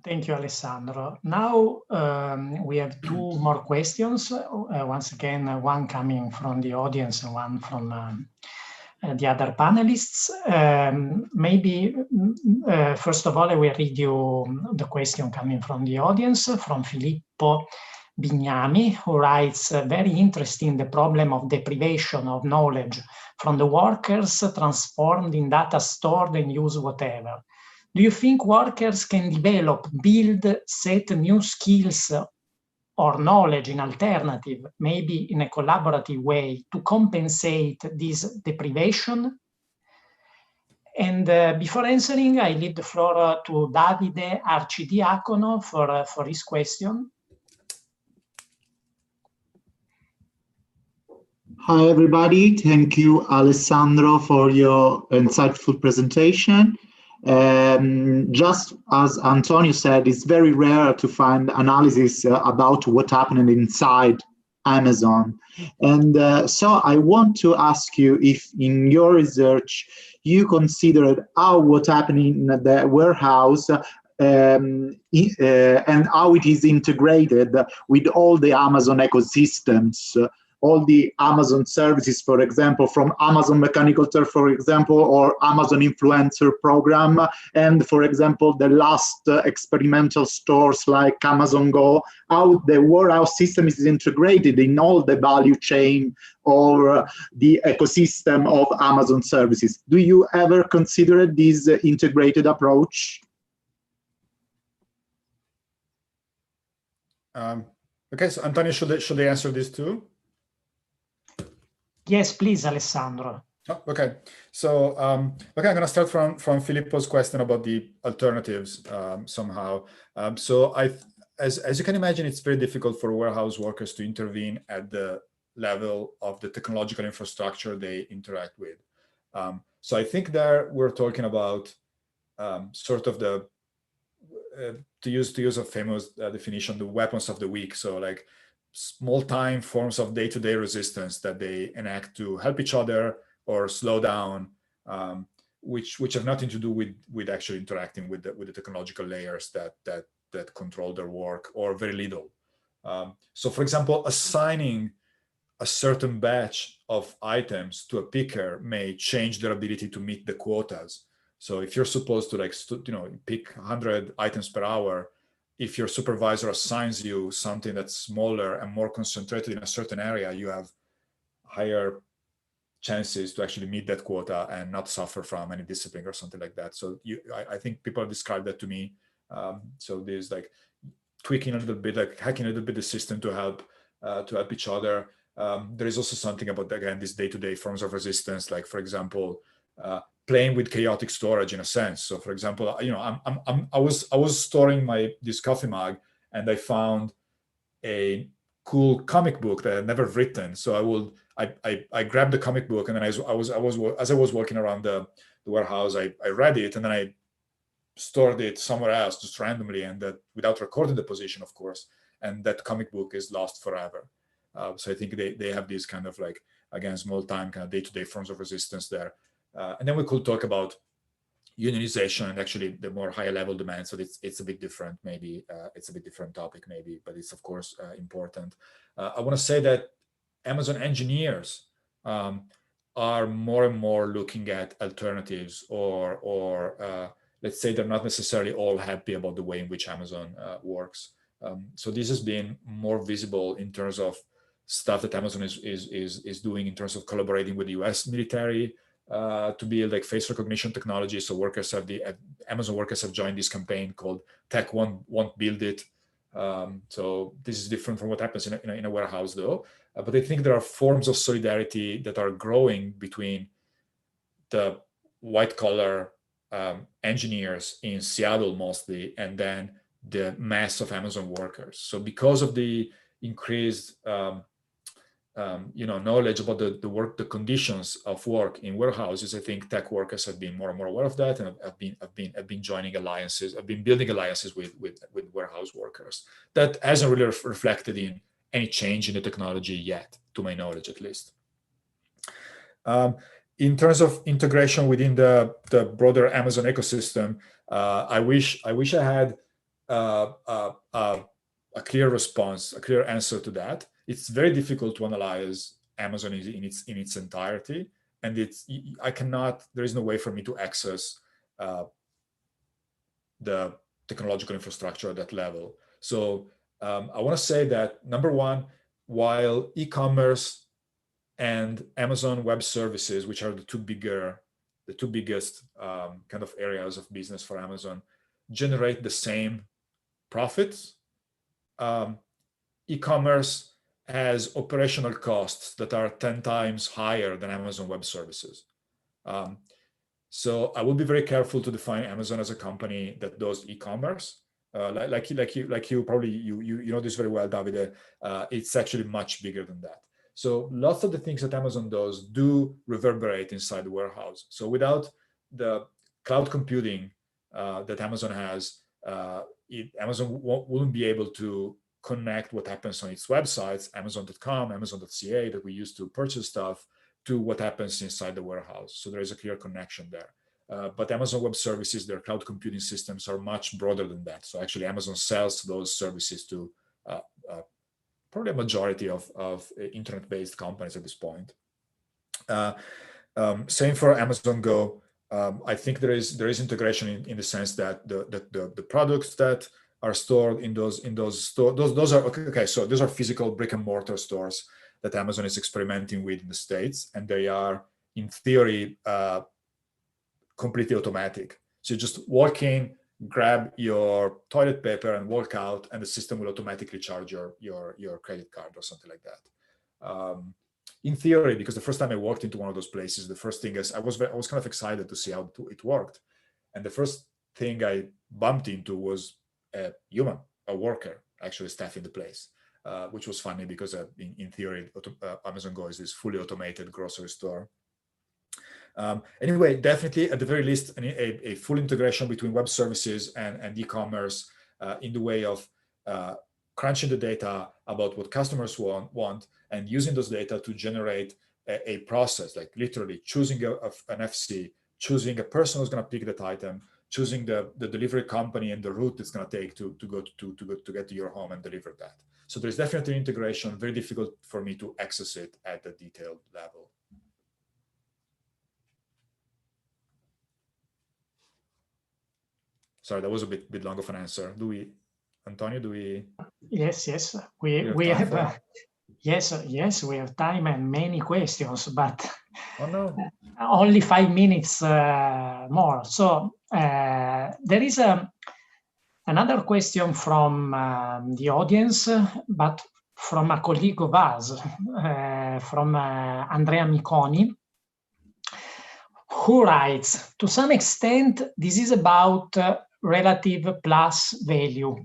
Thank you, Alessandro. Now we have two more questions. Once again, one coming from the audience and one from the other panelists. Maybe first of all, I will read you the question coming from the audience, from Filippo Bignami, who writes, very interesting, the problem of deprivation of knowledge from the workers transformed in data stored and used whatever. Do you think workers can develop, build, set new skills or knowledge in alternative, maybe in a collaborative way, to compensate this deprivation? And before answering, I leave the floor to Davide Arcidiacono for his question. Hi, everybody. Thank you, Alessandro, for your insightful presentation. Just as Antonio said, it's very rare to find analysis about what happened inside Amazon. And so I want to ask you if in your research you considered how what happened in the warehouse and how it is integrated with all the Amazon ecosystems, all the Amazon services, for example, from Amazon Mechanical Turk, for example, or Amazon Influencer Program, and, for example, the last experimental stores like Amazon Go, how the warehouse system is integrated in all the value chain or the ecosystem of Amazon services. Do you ever consider this integrated approach? Okay, so Antonio, should I answer this too? Yes, please, Alessandro. Oh, okay, so okay, I'm going to start from Filippo's question about the alternatives somehow. So as you can imagine, it's very difficult for warehouse workers to intervene at the level of the technological infrastructure they interact with. So I think there we're talking about sort of the to use a famous definition, the weapons of the weak. So like small-time forms of day-to-day resistance that they enact to help each other or slow down, which have nothing to do with actually interacting with the technological layers that control their work, or very little. So, for example, assigning a certain batch of items to a picker may change their ability to meet the quotas. So, if you're supposed to pick 100 items per hour, if your supervisor assigns you something that's smaller and more concentrated in a certain area, you have higher chances to actually meet that quota and not suffer from any discipline or something like that. So I think people have described that to me. So there's like tweaking a little bit, like hacking a little bit the system to help each other. There is also something about, again, these day-to-day forms of resistance, like, for example, playing with chaotic storage in a sense. So, for example, I was storing this coffee mug, and I found a cool comic book that I had never written. So I grabbed the comic book, and then as I was walking around the warehouse, I read it, and then I stored it somewhere else just randomly, and that without recording the position, of course. And that comic book is lost forever. So I think they have these kind of, like, again, small-time kind of day-to-day forms of resistance there. And then we could talk about unionization and actually the more higher level demands. So it's a bit different, maybe. It's a bit different topic, maybe, but it's, of course, important. I want to say that Amazon engineers are more and more looking at alternatives, or let's say they're not necessarily all happy about the way in which Amazon works. So this has been more visible in terms of stuff that Amazon is doing in terms of collaborating with the US military to build like face recognition technology. So Amazon workers have joined this campaign called Tech Won't Build It. So this is different from what happens in a warehouse, though. But I think there are forms of solidarity that are growing between the white collar engineers in Seattle mostly, and then the mass of Amazon workers. So because of the increased knowledge about the conditions of work in warehouses, I think tech workers have been more and more aware of that, and have been joining alliances. I've been building alliances with warehouse workers. That hasn't really reflected in any change in the technology yet, to my knowledge, at least. In terms of integration within the broader Amazon ecosystem, I wish I had a clear response, a clear answer to that. It's very difficult to analyze Amazon in its entirety, and there is no way for me to access the technological infrastructure at that level. So I want to say that, number one, while e-commerce and Amazon Web Services, which are the two biggest kind of areas of business for Amazon, generate the same profits, e-commerce has operational costs that are 10 times higher than Amazon Web Services. So I will be very careful to define Amazon as a company that does e-commerce. Like you probably you know this very well, Davide. It's actually much bigger than that. So lots of the things that Amazon does do reverberate inside the warehouse. So without the cloud computing that Amazon has, Amazon wouldn't be able to connect what happens on its websites, Amazon.com, Amazon.ca, that we use to purchase stuff, to what happens inside the warehouse. So there is a clear connection there. But Amazon Web Services, their cloud computing systems are much broader than that. So actually Amazon sells those services to probably a majority of internet-based companies at this point. Same for Amazon Go. I think there is integration in the sense that the products that are stored in those stores, those are okay. So those are physical brick and mortar stores that Amazon is experimenting with in the States, and they are in theory completely automatic. So you just walk in, grab your toilet paper, and walk out, and the system will automatically charge your credit card or something like that. In theory, because the first time I walked into one of those places, the first thing is I was kind of excited to see how it worked, and the first thing I bumped into was a human, a worker, actually staffing the place, which was funny because in theory, Amazon Go is this fully automated grocery store. Anyway, definitely at the very least, a full integration between web services and e-commerce in the way of crunching the data about what customers want and using those data to generate a process, like literally choosing an FC, choosing a person who's going to pick that item, choosing the delivery company and the route it's going to take to get to your home and deliver that. So there's definitely integration, very difficult for me to access it at the detailed level. Sorry, that was a bit long of an answer. Antonio, do we? Yes, we have yes, we have time and many questions, but only 5 minutes more. So there is another question from the audience, but from a colleague of ours, from Andrea Miconi, who writes, to some extent, this is about relative plus value.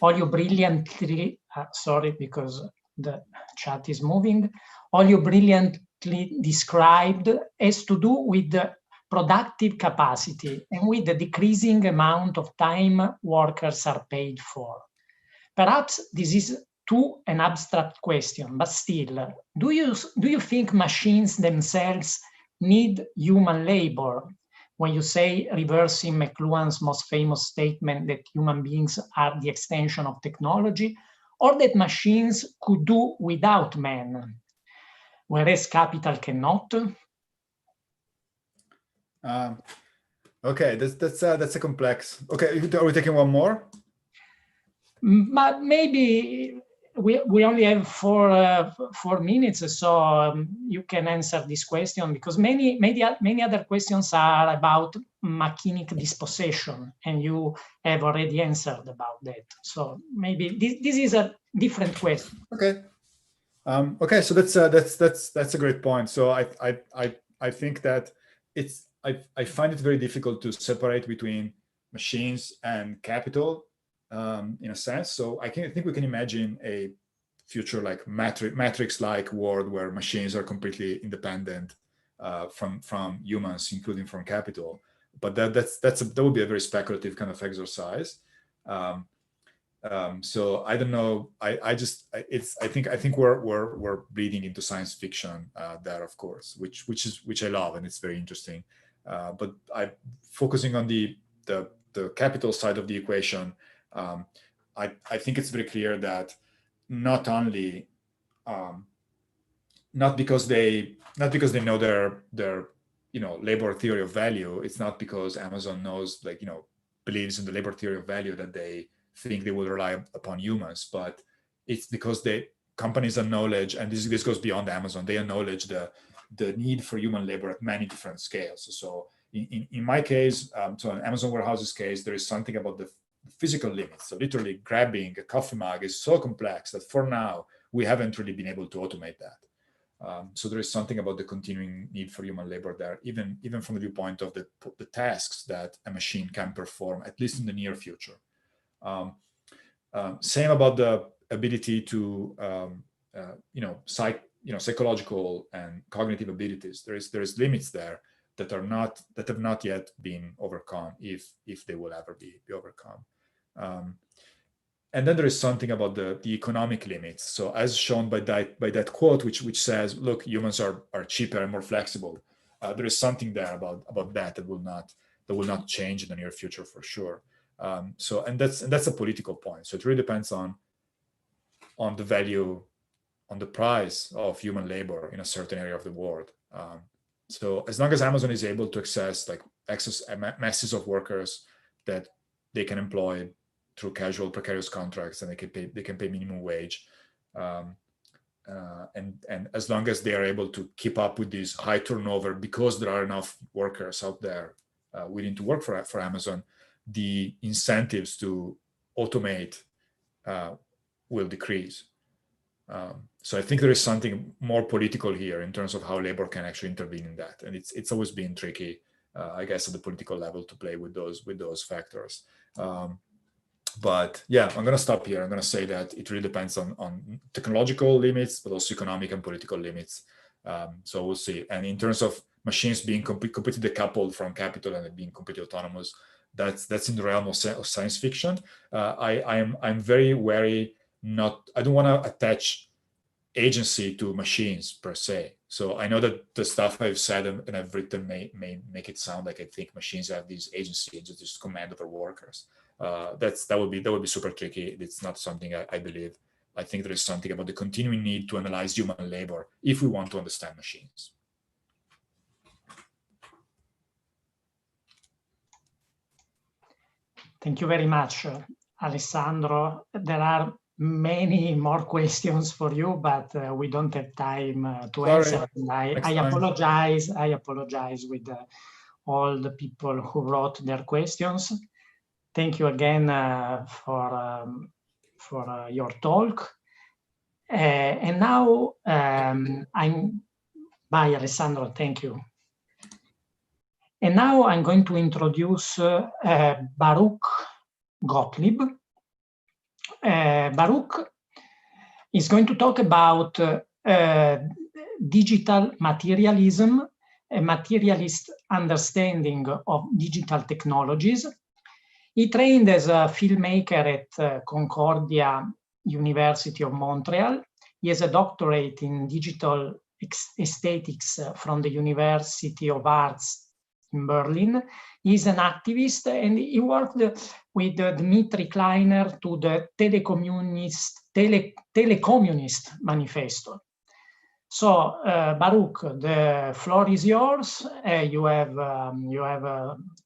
All you brilliantly, sorry, because the chat is moving, all you brilliantly described has to do with the productive capacity and with the decreasing amount of time workers are paid for. Perhaps this is too an abstract question, but still, do you think machines themselves need human labor? When you say, reversing McLuhan's most famous statement that human beings are the extension of technology, or that machines could do without men, whereas capital cannot? Okay, that's a complex. Okay, are we taking one more? But maybe we only have 4 minutes, so you can answer this question, because many other questions are about mechanic dispossession, and you have already answered about that. So maybe this is a different question. Okay. Okay, so that's a great point. So I think that I find it very difficult to separate between machines and capital. In a sense, so I think we can imagine a future like matrix-like world where machines are completely independent from humans, including from capital. But that would be a very speculative kind of exercise. So I don't know. I think we're bleeding into science fiction there, of course, which I love, and it's very interesting. But focusing on the capital side of the equation, I think it's very clear that not only not because they know their labor theory of value. It's not because Amazon knows, believes in the labor theory of value that they think they will rely upon humans, but it's because companies acknowledge, and this goes beyond Amazon, they acknowledge the need for human labor at many different scales. So in my case, so in Amazon warehouses case, there is something about the physical limits. So literally grabbing a coffee mug is so complex that for now, we haven't really been able to automate that. So there is something about the continuing need for human labor there, even from the viewpoint of the tasks that a machine can perform, at least in the near future. Same about the ability to, psychological and cognitive abilities. There is limits there that have not yet been overcome, if they will ever be overcome. And then there is something about the economic limits. So as shown by that quote, which says, look, humans are cheaper and more flexible. There is something there about that will not change in the near future for sure. And that's a political point. So it really depends on the value, on the price of human labor in a certain area of the world. So as long as Amazon is able to access masses of workers that they can employ through casual precarious contracts, and they can pay minimum wage, and as long as they are able to keep up with this high turnover because there are enough workers out there willing to work for Amazon, the incentives to automate will decrease. So I think there is something more political here in terms of how labor can actually intervene in that, and it's always been tricky, I guess, at the political level to play with those factors. But yeah, I'm going to stop here. I'm going to say that it really depends on technological limits, but also economic and political limits. So we'll see. And in terms of machines being completely decoupled from capital and being completely autonomous, that's in the realm of science fiction. I'm very wary. I don't want to attach agency to machines per se. So I know that the stuff I've said and I've written may make it sound like I think machines have these agency and just command over workers. That would be super tricky. It's not something I believe. I think there is something about the continuing need to analyze human labor if we want to understand machines. Thank you very much, Alessandro. There are many more questions for you, but we don't have time to answer. I apologize. I apologize with all the people who wrote their questions. Thank you again for your talk. And now bye, Alessandro. Thank you. And now I'm going to introduce Baruch Gottlieb. Baruch is going to talk about digital materialism, a materialist understanding of digital technologies. He trained as a filmmaker at Concordia University of Montreal. He has a doctorate in digital aesthetics from the University of Arts in Berlin. He's an activist, and he worked with Dmitry Kleiner to the Telecommunist Manifesto. So, Baruch, the floor is yours. You have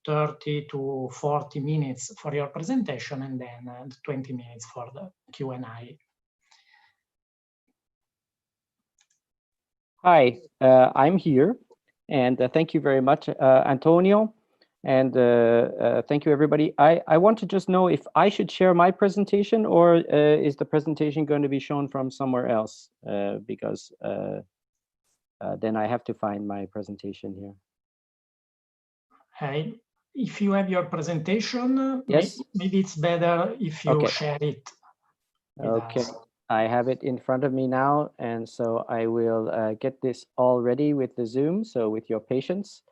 30 to 40 minutes for your presentation, and then 20 minutes for the Q&A. Hi, I'm here, and thank you very much, Antonio, and thank you, everybody. I want to just know if I should share my presentation, or is the presentation going to be shown from somewhere else? Because then I have to find my presentation here. Hey, if you have your presentation, yes, maybe it's better if you share it. Okay, I have it in front of me now, and so I will get this all ready with the Zoom, so with your patience.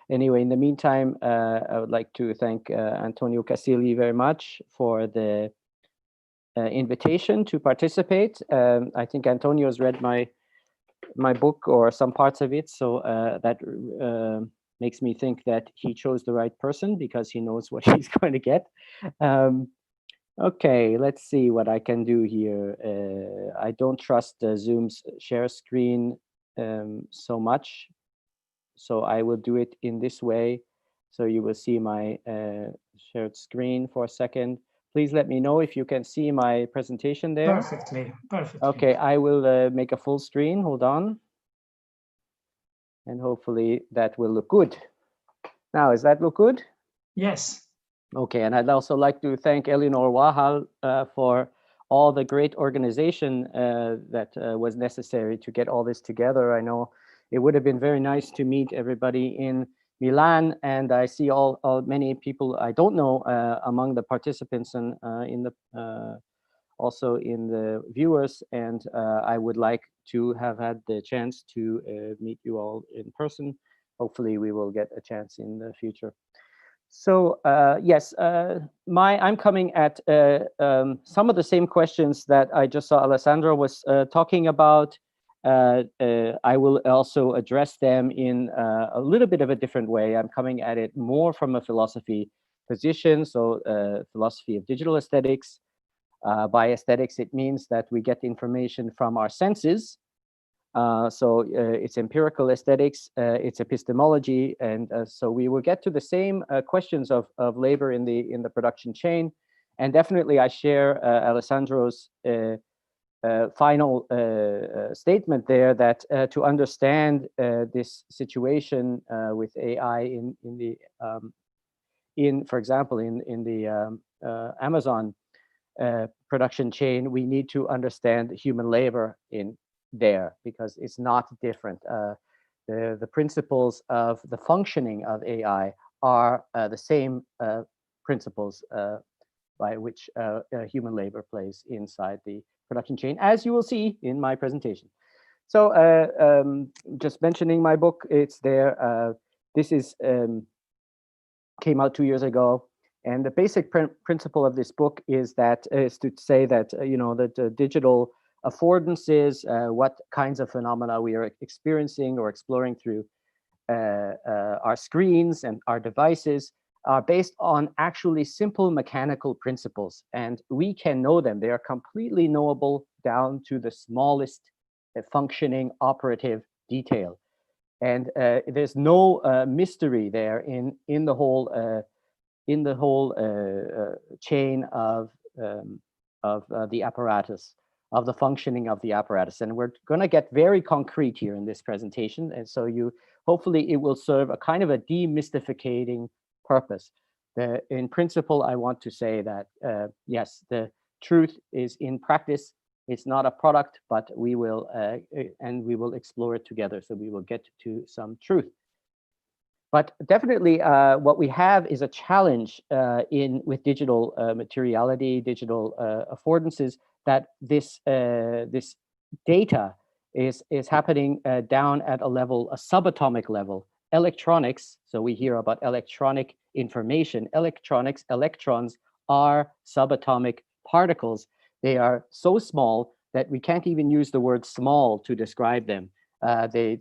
Anyway, in the meantime, I would like to thank Antonio Casilli very much for the invitation to participate. I think Antonio has read my book or some parts of it, so that makes me think that he chose the right person because he knows what he's going to get. Okay, let's see what I can do here. I don't trust Zoom's share screen so much, so I will do it in this way. So you will see my shared screen for a second. Please let me know if you can see my presentation there. Perfectly. Okay, I will make a full screen. Hold on. And hopefully that will look good. Now, does that look good? Yes. Okay, and I'd also like to thank Elinor Wahal for all the great organization that was necessary to get all this together. I know it would have been very nice to meet everybody in Milan, and I see many people I don't know among the participants and also in the viewers, and I would like to have had the chance to meet you all in person. Hopefully we will get a chance in the future. So yes, I'm coming at some of the same questions that I just saw Alessandro was talking about. I will also address them in a little bit of a different way. I'm coming at it more from a philosophy position, so philosophy of digital aesthetics. By aesthetics, it means that we get information from our senses. So it's empirical aesthetics, it's epistemology, and so we will get to the same questions of labor in the production chain. And definitely I share Alessandro's final statement there that to understand this situation with AI for example, in the Amazon production chain, we need to understand human labor in there because it's not different. The principles of the functioning of AI are the same principles by which human labor plays inside the production chain, as you will see in my presentation. So just mentioning my book, it's there. This is came out 2 years ago. And the basic principle of this book is to say that, that digital affordances, what kinds of phenomena we are experiencing or exploring through our screens and our devices are based on actually simple mechanical principles. And we can know them. They are completely knowable down to the smallest functioning operative detail. And there's no mystery there in the whole chain of the apparatus, of the functioning of the apparatus. And we're going to get very concrete here in this presentation. And so hopefully it will serve a kind of a demystificating purpose. In principle, I want to say that, yes, the truth is in practice. It's not a product, but we will explore it together. So we will get to some truth. But definitely, what we have is a challenge with digital materiality, digital affordances, that this data is happening down at a subatomic level. Electronics, so we hear about electronic information. Electrons are subatomic particles. They are so small that we can't even use the word small to describe them. They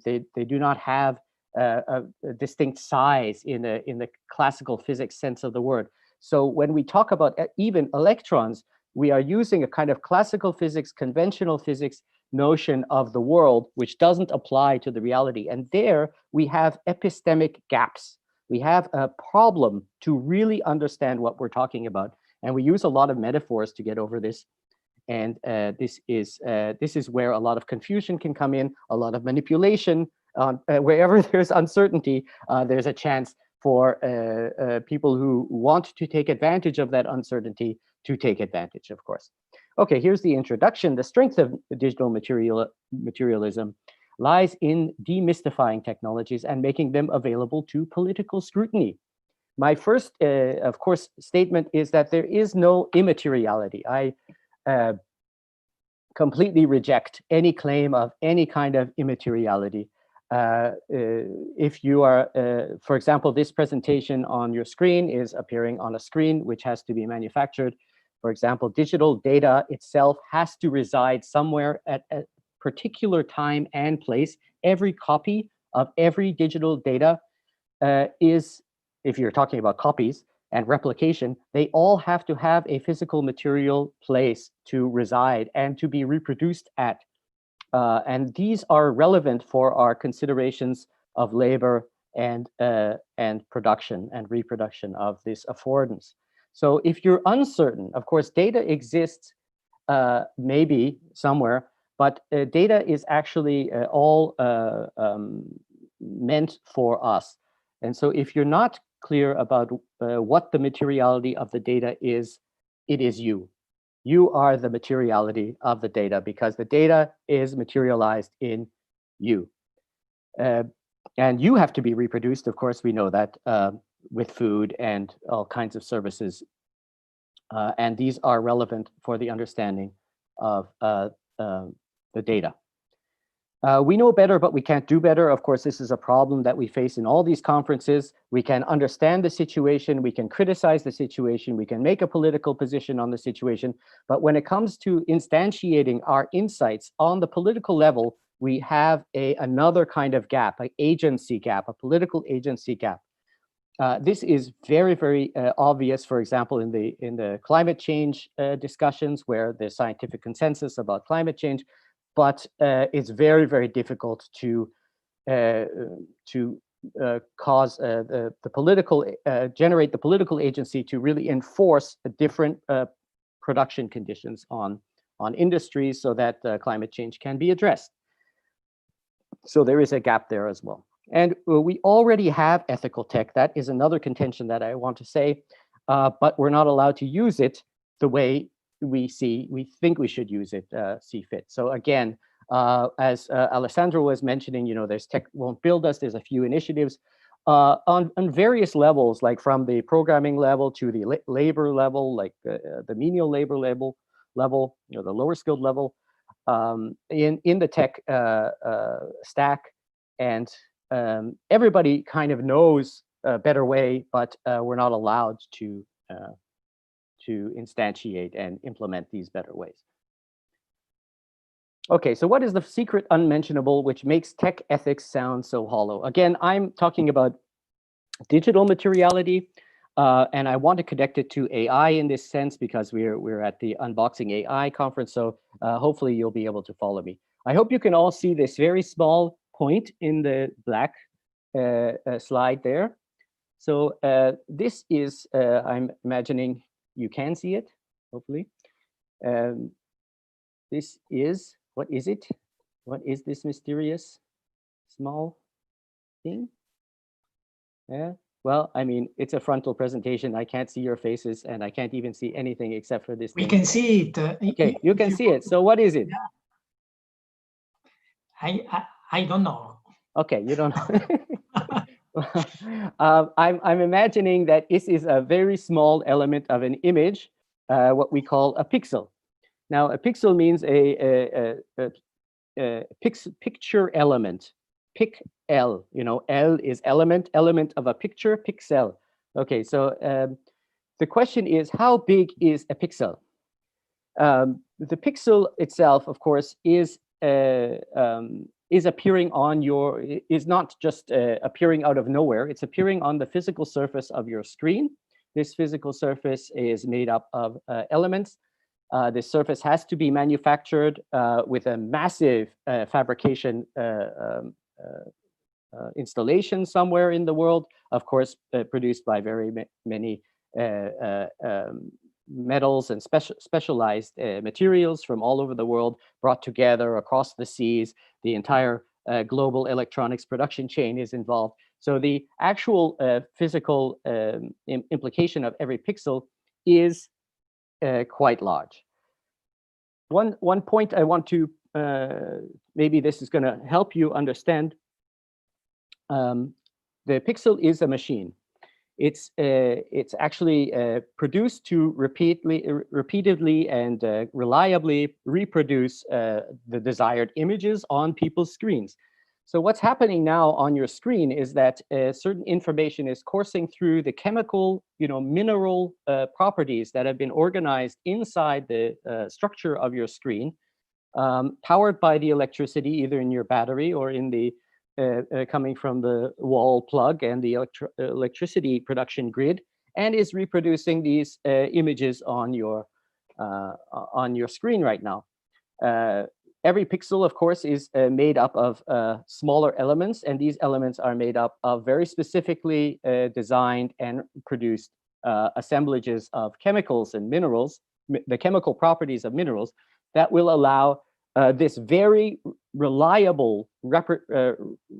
do not have a distinct size in the classical physics sense of the word. So when we talk about even electrons, we are using a kind of classical physics, conventional physics notion of the world, which doesn't apply to the reality. And there we have epistemic gaps. We have a problem to really understand what we're talking about. And we use a lot of metaphors to get over this. And this is where a lot of confusion can come in, a lot of manipulation. Wherever there's uncertainty, there's a chance for people who want to take advantage of that uncertainty to take advantage, of course. Okay, here's the introduction. The strength of digital materialism lies in demystifying technologies and making them available to political scrutiny. My first, of course, statement is that there is no immateriality. I completely reject any claim of any kind of immateriality. If you are, for example, this presentation on your screen is appearing on a screen which has to be manufactured. For example, digital data itself has to reside somewhere at a particular time and place. Every copy of every digital data is, if you're talking about copies and replication, they all have to have a physical material place to reside and to be reproduced at. And these are relevant for our considerations of labor and production and reproduction of this affordance. So if you're uncertain, of course, data exists maybe somewhere, but data is actually all meant for us. And so if you're not clear about what the materiality of the data is, it is you. You are the materiality of the data because the data is materialized in you. And you have to be reproduced, of course, we know that, with food and all kinds of services. And these are relevant for the understanding of the data. We know better, but we can't do better. Of course, this is a problem that we face in all these conferences. We can understand the situation, we can criticize the situation, we can make a political position on the situation. But when it comes to instantiating our insights on the political level, we have another kind of gap, an agency gap, a political agency gap. This is very, very obvious, for example, in the climate change discussions, where there's scientific consensus about climate change. But it's very, very difficult to cause the political, generate the political agency to really enforce different production conditions on industries so that climate change can be addressed. So there is a gap there as well. And we already have ethical tech. That is another contention that I want to say, but we're not allowed to use it the way we think we should use it, see fit. So again, as Alessandro was mentioning, you know, there's Tech Won't Build Us, there's a few initiatives on various levels, like from the programming level to the labor level, like the menial labor level, you know, the lower skilled level, in the tech stack. And everybody kind of knows a better way, but we're not allowed to instantiate and implement these better ways. Okay, so what is the secret unmentionable which makes tech ethics sound so hollow? Again, I'm talking about digital materiality, and I want to connect it to AI in this sense because we're at the Unboxing AI conference, so hopefully you'll be able to follow me. I hope you can all see this very small point in the black slide there. So this is, I'm imagining you can see it, hopefully. This is, what is it? What is this mysterious small thing? Yeah, well, I mean, it's a frontal presentation. I can't see your faces and I can't even see anything except for this We thing. can see it. Okay, you can see it. So what is it? Yeah. I don't know. Okay, you don't know. I'm imagining that this is a very small element of an image, what we call a pixel. Now, a pixel means a picture element. Pic L, you know, L is element of a picture, pixel. Okay, so the question is, how big is a pixel? The pixel itself, of course, is appearing on your, is not just appearing out of nowhere. It's appearing on the physical surface of your screen. This physical surface is made up of elements. This surface has to be manufactured with a massive fabrication installation somewhere in the world, of course, produced by very many metals and specialized materials from all over the world, brought together across the seas. The entire global electronics production chain is involved. So the actual physical implication of every pixel is quite large. One point I want to, maybe this is going to help you understand. The pixel is a machine. It's actually produced to repeatedly and reliably reproduce the desired images on people's screens. So what's happening now on your screen is that certain information is coursing through the chemical, mineral properties that have been organized inside the structure of your screen, powered by the electricity, either in your battery or in the coming from the wall plug and the electricity production grid, and is reproducing these images on your screen right now. Every pixel, of course, is made up of smaller elements, and these elements are made up of very specifically designed and produced assemblages of chemicals and minerals, the chemical properties of minerals that will allow this very reliable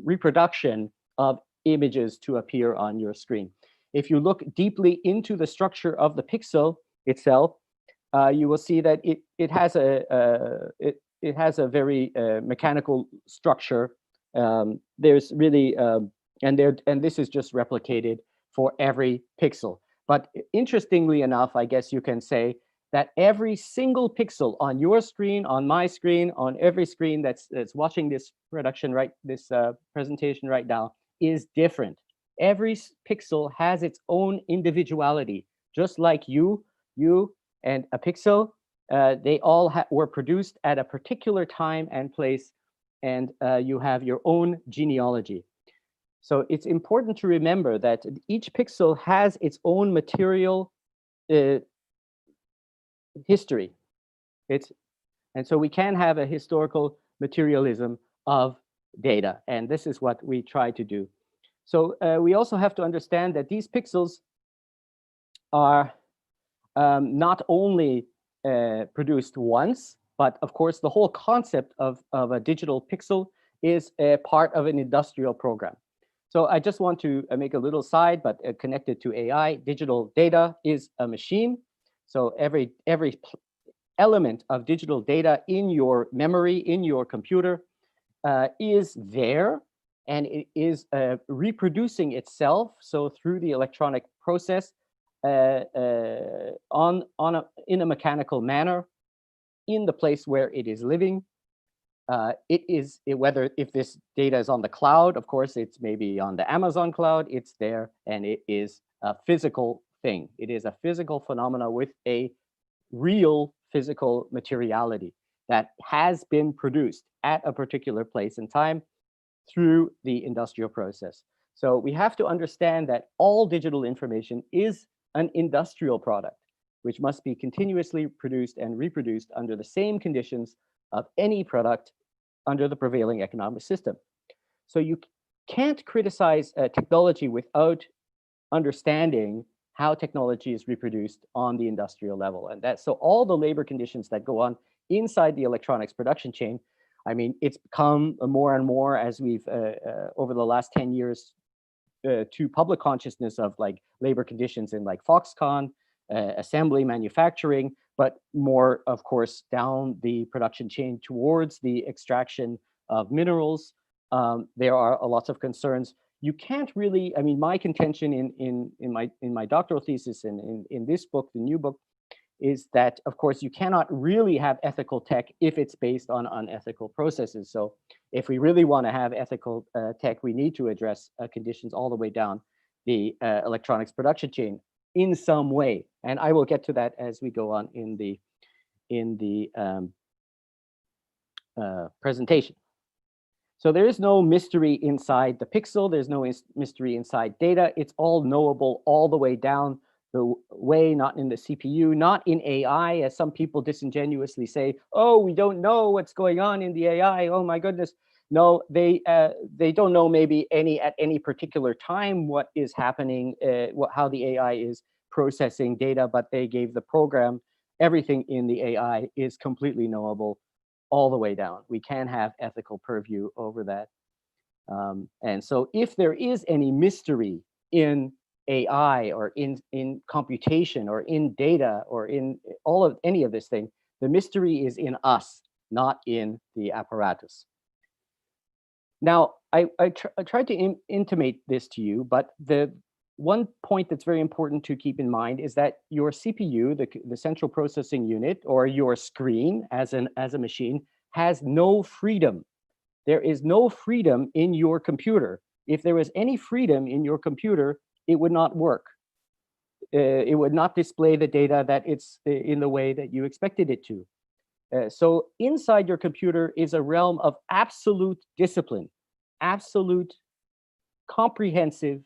reproduction of images to appear on your screen. If you look deeply into the structure of the pixel itself, you will see that it has a very mechanical structure. There's really and this is just replicated for every pixel. But interestingly enough, I guess you can say that every single pixel on your screen, on my screen, on every screen that's watching this presentation right now is different. Every pixel has its own individuality, just like you and a pixel. They all were produced at a particular time and place, and you have your own genealogy. So it's important to remember that each pixel has its own material history. And so we can have a historical materialism of data, and this is what we try to do. So we also have to understand that these pixels are not only produced once, but of course the whole concept of a digital pixel is a part of an industrial program. So I just want to make a little side, but connected to AI, digital data is a machine. So every element of digital data in your memory, in your computer, is there, and it is reproducing itself. So through the electronic process, in a mechanical manner, in the place where it is living. Whether if this data is on the cloud, of course, it's maybe on the Amazon cloud, it's there, and it is a physical thing. It is a physical phenomena with a real physical materiality that has been produced at a particular place and time through the industrial process. So we have to understand that all digital information is an industrial product, which must be continuously produced and reproduced under the same conditions of any product under the prevailing economic system. So you can't criticize technology without understanding how technology is reproduced on the industrial level. And so all the labor conditions that go on inside the electronics production chain, I mean, it's become more and more as we've, over the last 10 years, to public consciousness of like labor conditions in like Foxconn, assembly, manufacturing, but more, of course, down the production chain towards the extraction of minerals. There are lots of concerns. You can't really, I mean, my contention in my doctoral thesis and in this book, the new book, is that, of course, you cannot really have ethical tech if it's based on unethical processes. So if we really want to have ethical tech, we need to address conditions all the way down the electronics production chain in some way. And I will get to that as we go on in the presentation. So there is no mystery inside the pixel. There's no mystery inside data. It's all knowable all the way down the way, not in the CPU, not in AI, as some people disingenuously say, oh, we don't know what's going on in the AI. Oh my goodness. No, they don't know maybe at any particular time what is happening, how the AI is processing data, but they gave the program. Everything in the AI is completely knowable all the way down. We can have ethical purview over that. And so if there is any mystery in AI or in computation or in data or in any of this thing, the mystery is in us, not in the apparatus. Now, I tried to intimate this to you, but one point that's very important to keep in mind is that your CPU, the central processing unit, or your screen as a machine, has no freedom. There is no freedom in your computer. If there was any freedom in your computer, it would not work. It would not display the data that it's in the way that you expected it to. So inside your computer is a realm of absolute discipline, absolute comprehensive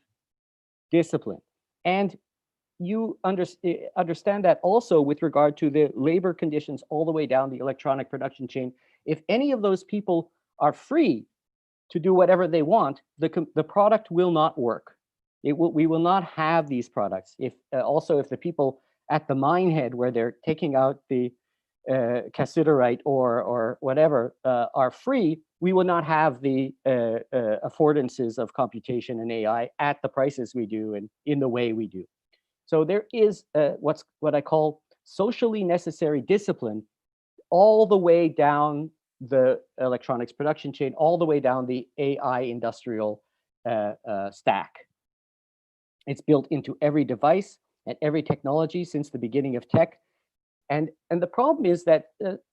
discipline. And you understand that also with regard to the labor conditions all the way down the electronic production chain. If any of those people are free to do whatever they want, the product will not work. We will not have these products. If the people at the mine head where they're taking out the cassiterite or whatever are free, we will not have the affordances of computation and AI at the prices we do and in the way we do. So there is what I call socially necessary discipline all the way down the electronics production chain, all the way down the AI industrial stack. It's built into every device and every technology since the beginning of tech. And the problem is that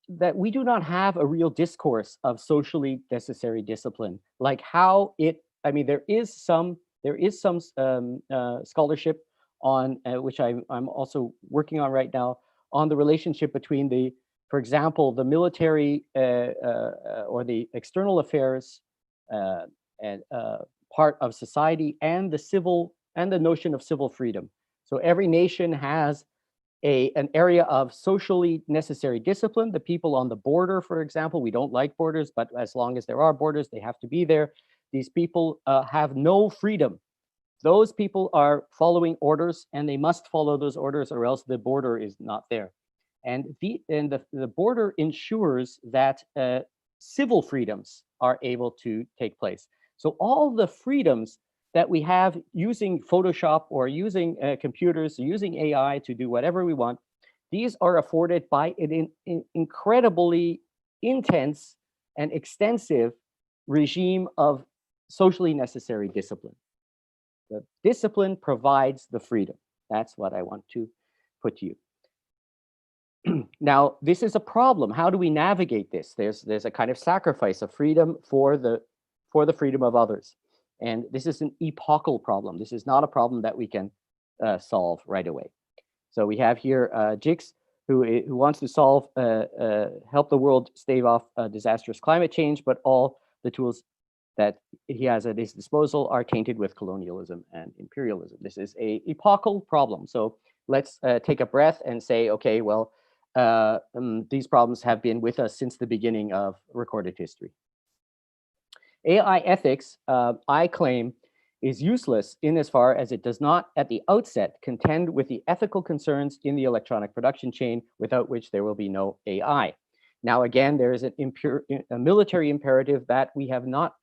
that we do not have a real discourse of socially necessary discipline, like how it. I mean, there is some scholarship on which I'm also working on right now on the relationship between for example, the military or the external affairs and part of society and the civil and the notion of civil freedom. So every nation has an area of socially necessary discipline. The people on the border, for example, we don't like borders, but as long as there are borders, they have to be there. These people have no freedom. Those people are following orders, and they must follow those orders, or else the border is not there. And the border ensures that civil freedoms are able to take place. So all the freedoms that we have using Photoshop or using computers, using AI to do whatever we want, these are afforded by an incredibly intense and extensive regime of socially necessary discipline. The discipline provides the freedom. That's what I want to put to you. Now, this is a problem. How do we navigate this? There's a kind of sacrifice of freedom for the freedom of others. And this is an epochal problem. This is not a problem that we can solve right away. So we have here Jix, who wants to solve, help the world stave off disastrous climate change, but all the tools that he has at his disposal are tainted with colonialism and imperialism. This is an epochal problem. So let's take a breath and say, okay, well, these problems have been with us since the beginning of recorded history. AI ethics, I claim, is useless in as far as it does not at the outset contend with the ethical concerns in the electronic production chain, without which there will be no AI. Now, again, there is a military imperative that we have not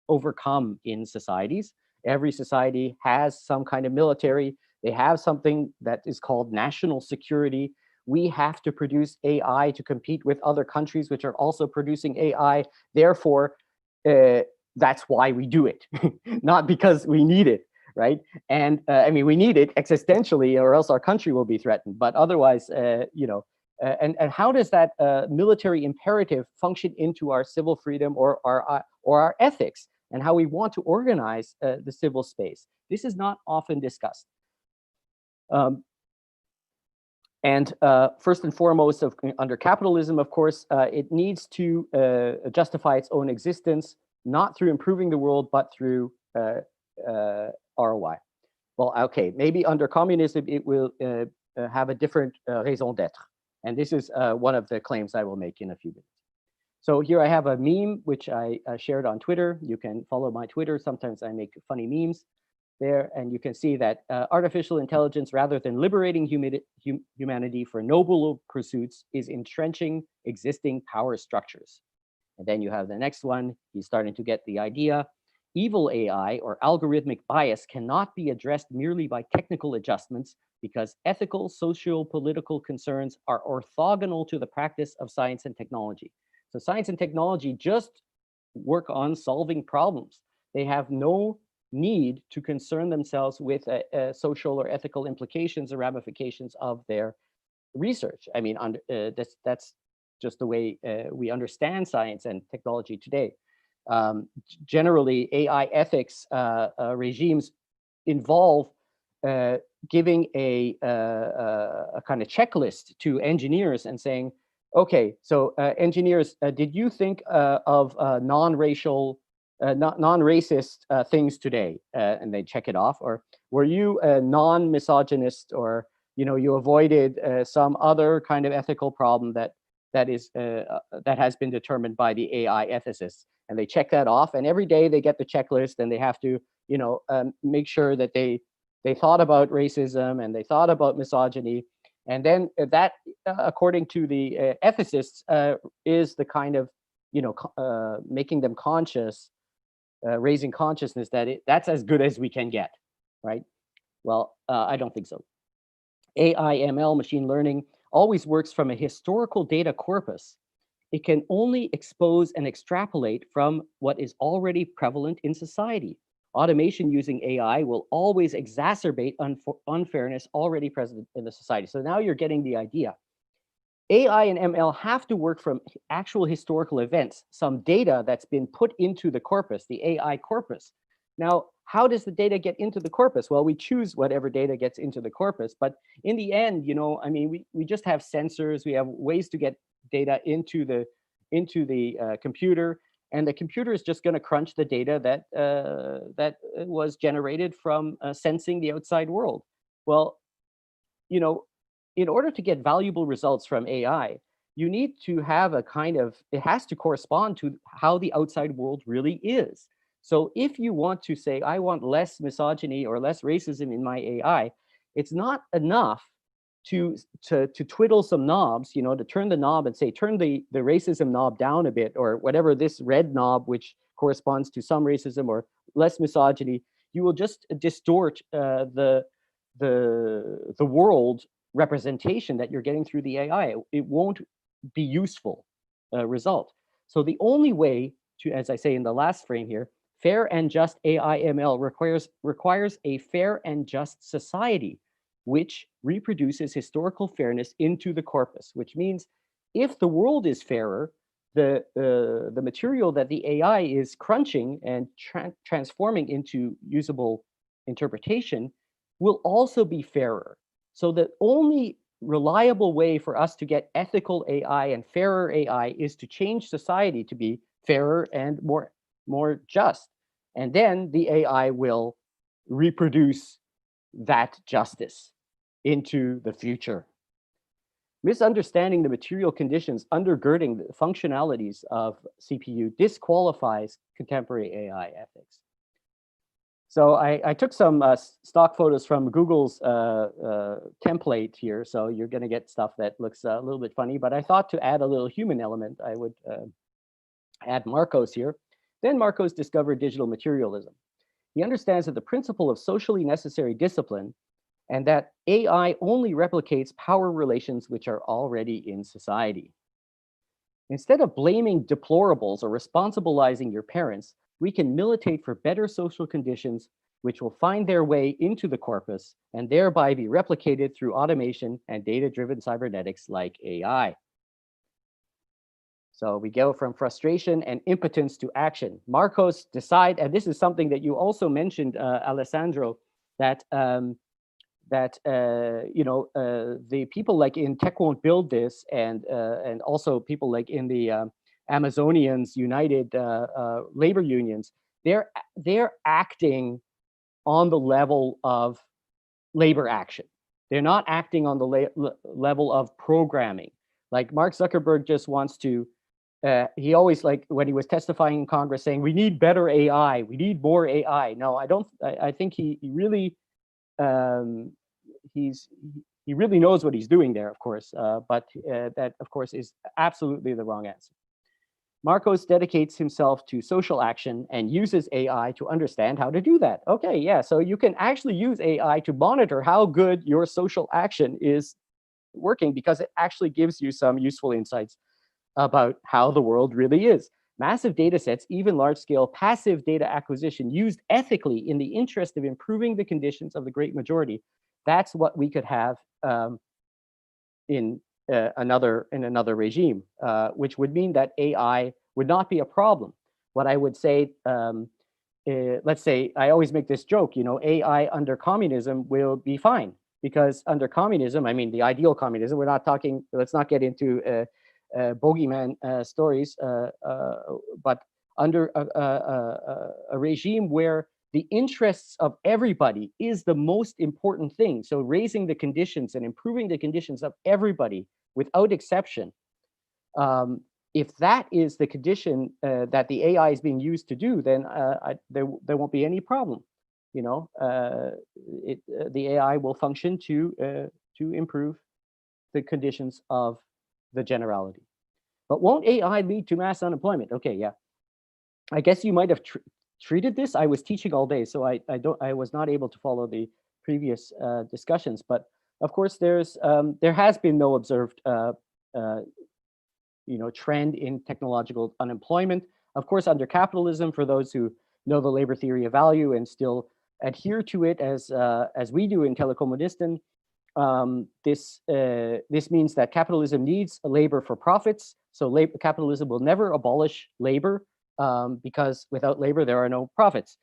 overcome in societies. Every society has some kind of military. They have something that is called national security. We have to produce AI to compete with other countries which are also producing AI. Therefore, that's why we do it, not because we need it, right? And I mean, we need it existentially, or else our country will be threatened. But otherwise, you know, and how does that military imperative function into our civil freedom or our ethics and how we want to organize the civil space? This is not often discussed. And first and foremost, under capitalism, of course, it needs to justify its own existence, not through improving the world, but through ROI. Well, okay, maybe under communism, it will have a different raison d'etre. And this is one of the claims I will make in a few minutes. So here I have a meme, which I shared on Twitter. You can follow my Twitter. Sometimes I make funny memes there, and you can see that artificial intelligence, rather than liberating humanity for noble pursuits, is entrenching existing power structures. And then you have the next one. He's starting to get the idea. Evil AI or algorithmic bias cannot be addressed merely by technical adjustments, because ethical, social, political concerns are orthogonal to the practice of science and technology. So science and technology just work on solving problems. They have no need to concern themselves with social or ethical implications or ramifications of their research. I mean, that's just the way we understand science and technology today. Generally, AI ethics regimes involve giving a kind of checklist to engineers and saying, okay, so engineers, did you think of non-racial, non-racist things today? And they check it off. Or were you a non-misogynist, or you avoided some other kind of ethical problem that has been determined by the AI ethicists? And they check that off. And every day they get the checklist, and they have to make sure that they thought about racism and they thought about misogyny. And then that, according to the ethicists, is the kind of, making them conscious, raising consciousness that that's as good as we can get, right? Well, I don't think so. AI, ML, machine learning, always works from a historical data corpus. It can only expose and extrapolate from what is already prevalent in society. Automation using AI will always exacerbate unfairness already present in the society. So now you're getting the idea. AI and ML have to work from actual historical events, some data that's been put into the corpus, the AI corpus. Now, how does the data get into the corpus? Well, we choose whatever data gets into the corpus, but in the end, I mean, we just have sensors, we have ways to get data into the computer. And the computer is just going to crunch the data that was generated from sensing the outside world. Well, in order to get valuable results from AI, you need to have a kind of, it has to correspond to how the outside world really is. So if you want to say, I want less misogyny or less racism in my AI, it's not enough to twiddle some knobs, to turn the knob and say, turn the racism knob down a bit, or whatever, this red knob, which corresponds to some racism or less misogyny. You will just distort the world representation that you're getting through the AI. It won't be useful result. So the only way to, as I say in the last frame here, fair and just AI ML requires a fair and just society, which reproduces historical fairness into the corpus, which means if the world is fairer, the material that the AI is crunching and transforming into usable interpretation will also be fairer. So the only reliable way for us to get ethical AI and fairer AI is to change society to be fairer and more just. And then the AI will reproduce that justice into the future. Misunderstanding the material conditions undergirding the functionalities of CPU disqualifies contemporary AI ethics. So I took some stock photos from Google's template here. So you're going to get stuff that looks a little bit funny, but I thought to add a little human element, I would add Marcos here. Then Marcos discovered digital materialism. He understands that the principle of socially necessary discipline and that AI only replicates power relations which are already in society. Instead of blaming deplorables or responsibilizing your parents, we can militate for better social conditions which will find their way into the corpus and thereby be replicated through automation and data-driven cybernetics like AI. So we go from frustration and impotence to action. Marcos decide, and this is something that you also mentioned, Alessandro, that the people like in Tech Won't Build This, and also people like in the Amazonians United labor unions, they're acting on the level of labor action. They're not acting on the level of programming. Like Mark Zuckerberg just wants to. He always, like when he was testifying in Congress, saying we need better AI, we need more AI. No, I don't. I think he really he really knows what he's doing there, of course. But that, of course, is absolutely the wrong answer. Marcos dedicates himself to social action and uses AI to understand how to do that. Okay, yeah, so you can actually use AI to monitor how good your social action is working, because it actually gives you some useful insights about how the world really is. massive data sets, even large-scale passive data acquisition used ethically in the interest of improving the conditions of the great majority, that's what we could have in another regime, which would mean that AI would not be a problem. What I would say, let's say, I always make this joke, you know, AI under communism will be fine, because under communism, I mean the ideal communism, we're not talking, let's not get into bogeyman stories, but under a regime where the interests of everybody is the most important thing. So raising the conditions and improving the conditions of everybody without exception. If that is the condition that the AI is being used to do, then there won't be any problem. You know, the AI will function to improve the conditions of the generality. But won't AI lead to mass unemployment? Okay, yeah. I guess you might have treated this. I was teaching all day, so I was not able to follow the previous discussions. But of course, there has been no observed trend in technological unemployment. Of course, under capitalism, for those who know the labor theory of value and still adhere to it as we do in Telekommunisten, this means that capitalism needs labor for profits. So capitalism will never abolish labor because without labor, there are no profits.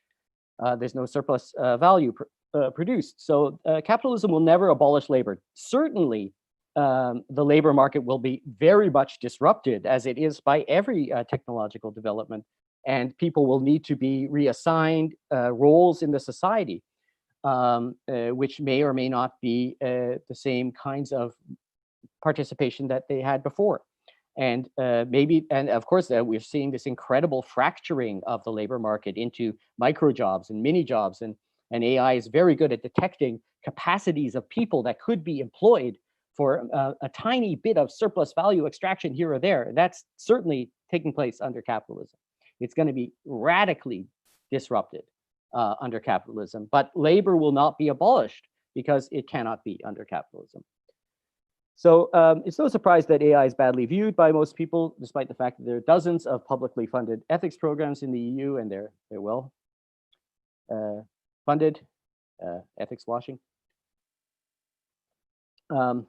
There's no surplus value produced. So capitalism will never abolish labor. Certainly, the labor market will be very much disrupted, as it is by every technological development, and people will need to be reassigned roles in the society, which may or may not be the same kinds of participation that they had before. And and of course, we're seeing this incredible fracturing of the labor market into micro jobs and mini jobs, and AI is very good at detecting capacities of people that could be employed for a tiny bit of surplus value extraction here or there. That's certainly taking place under capitalism. It's going to be radically disrupted under capitalism, but labor will not be abolished because it cannot be under capitalism. So it's no surprise that AI is badly viewed by most people, despite the fact that there are dozens of publicly funded ethics programs in the EU, and they're well funded, ethics washing.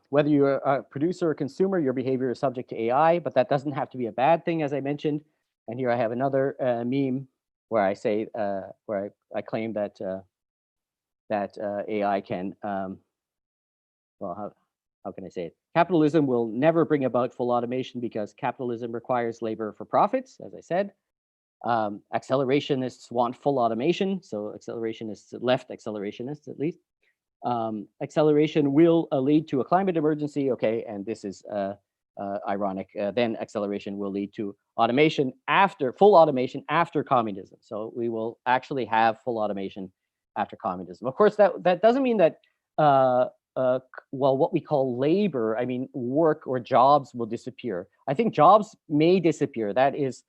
Whether you're a producer or consumer, your behavior is subject to AI, but that doesn't have to be a bad thing, as I mentioned. And here I have another meme where I say, where I claim that AI can, well, how can I say it? Capitalism will never bring about full automation because capitalism requires labor for profits, as I said. Accelerationists want full automation, so accelerationists, left accelerationists at least. Acceleration will lead to a climate emergency, okay, and this is ironic. Then acceleration will lead to automation full automation after communism. So we will actually have full automation after communism. Of course, that doesn't mean that well, what we call labor, I mean, work or jobs will disappear. I think jobs may disappear. That is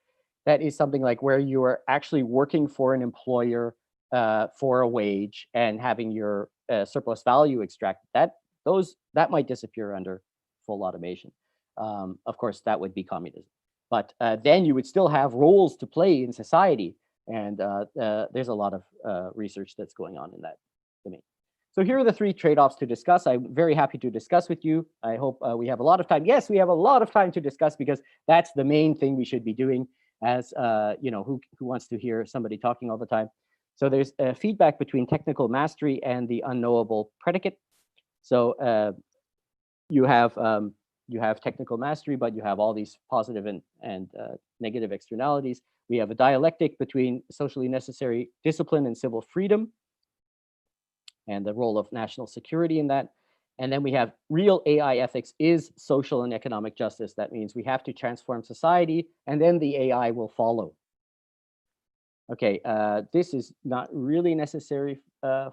something like where you are actually working for an employer for a wage and having your surplus value extracted. That might disappear under full automation. Of course, that would be communism. But then you would still have roles to play in society. And there's a lot of research that's going on in that domain. So here are the three trade-offs to discuss. I'm very happy to discuss with you. I hope we have a lot of time. Yes, we have a lot of time to discuss because that's the main thing we should be doing as, who wants to hear somebody talking all the time? So there's feedback between technical mastery and the unknowable predicate. So you have technical mastery, but you have all these positive and negative externalities. We have a dialectic between socially necessary discipline and civil freedom, and the role of national security in that. And then we have real AI ethics is social and economic justice. That means we have to transform society, and then the AI will follow. Okay, this is not really necessary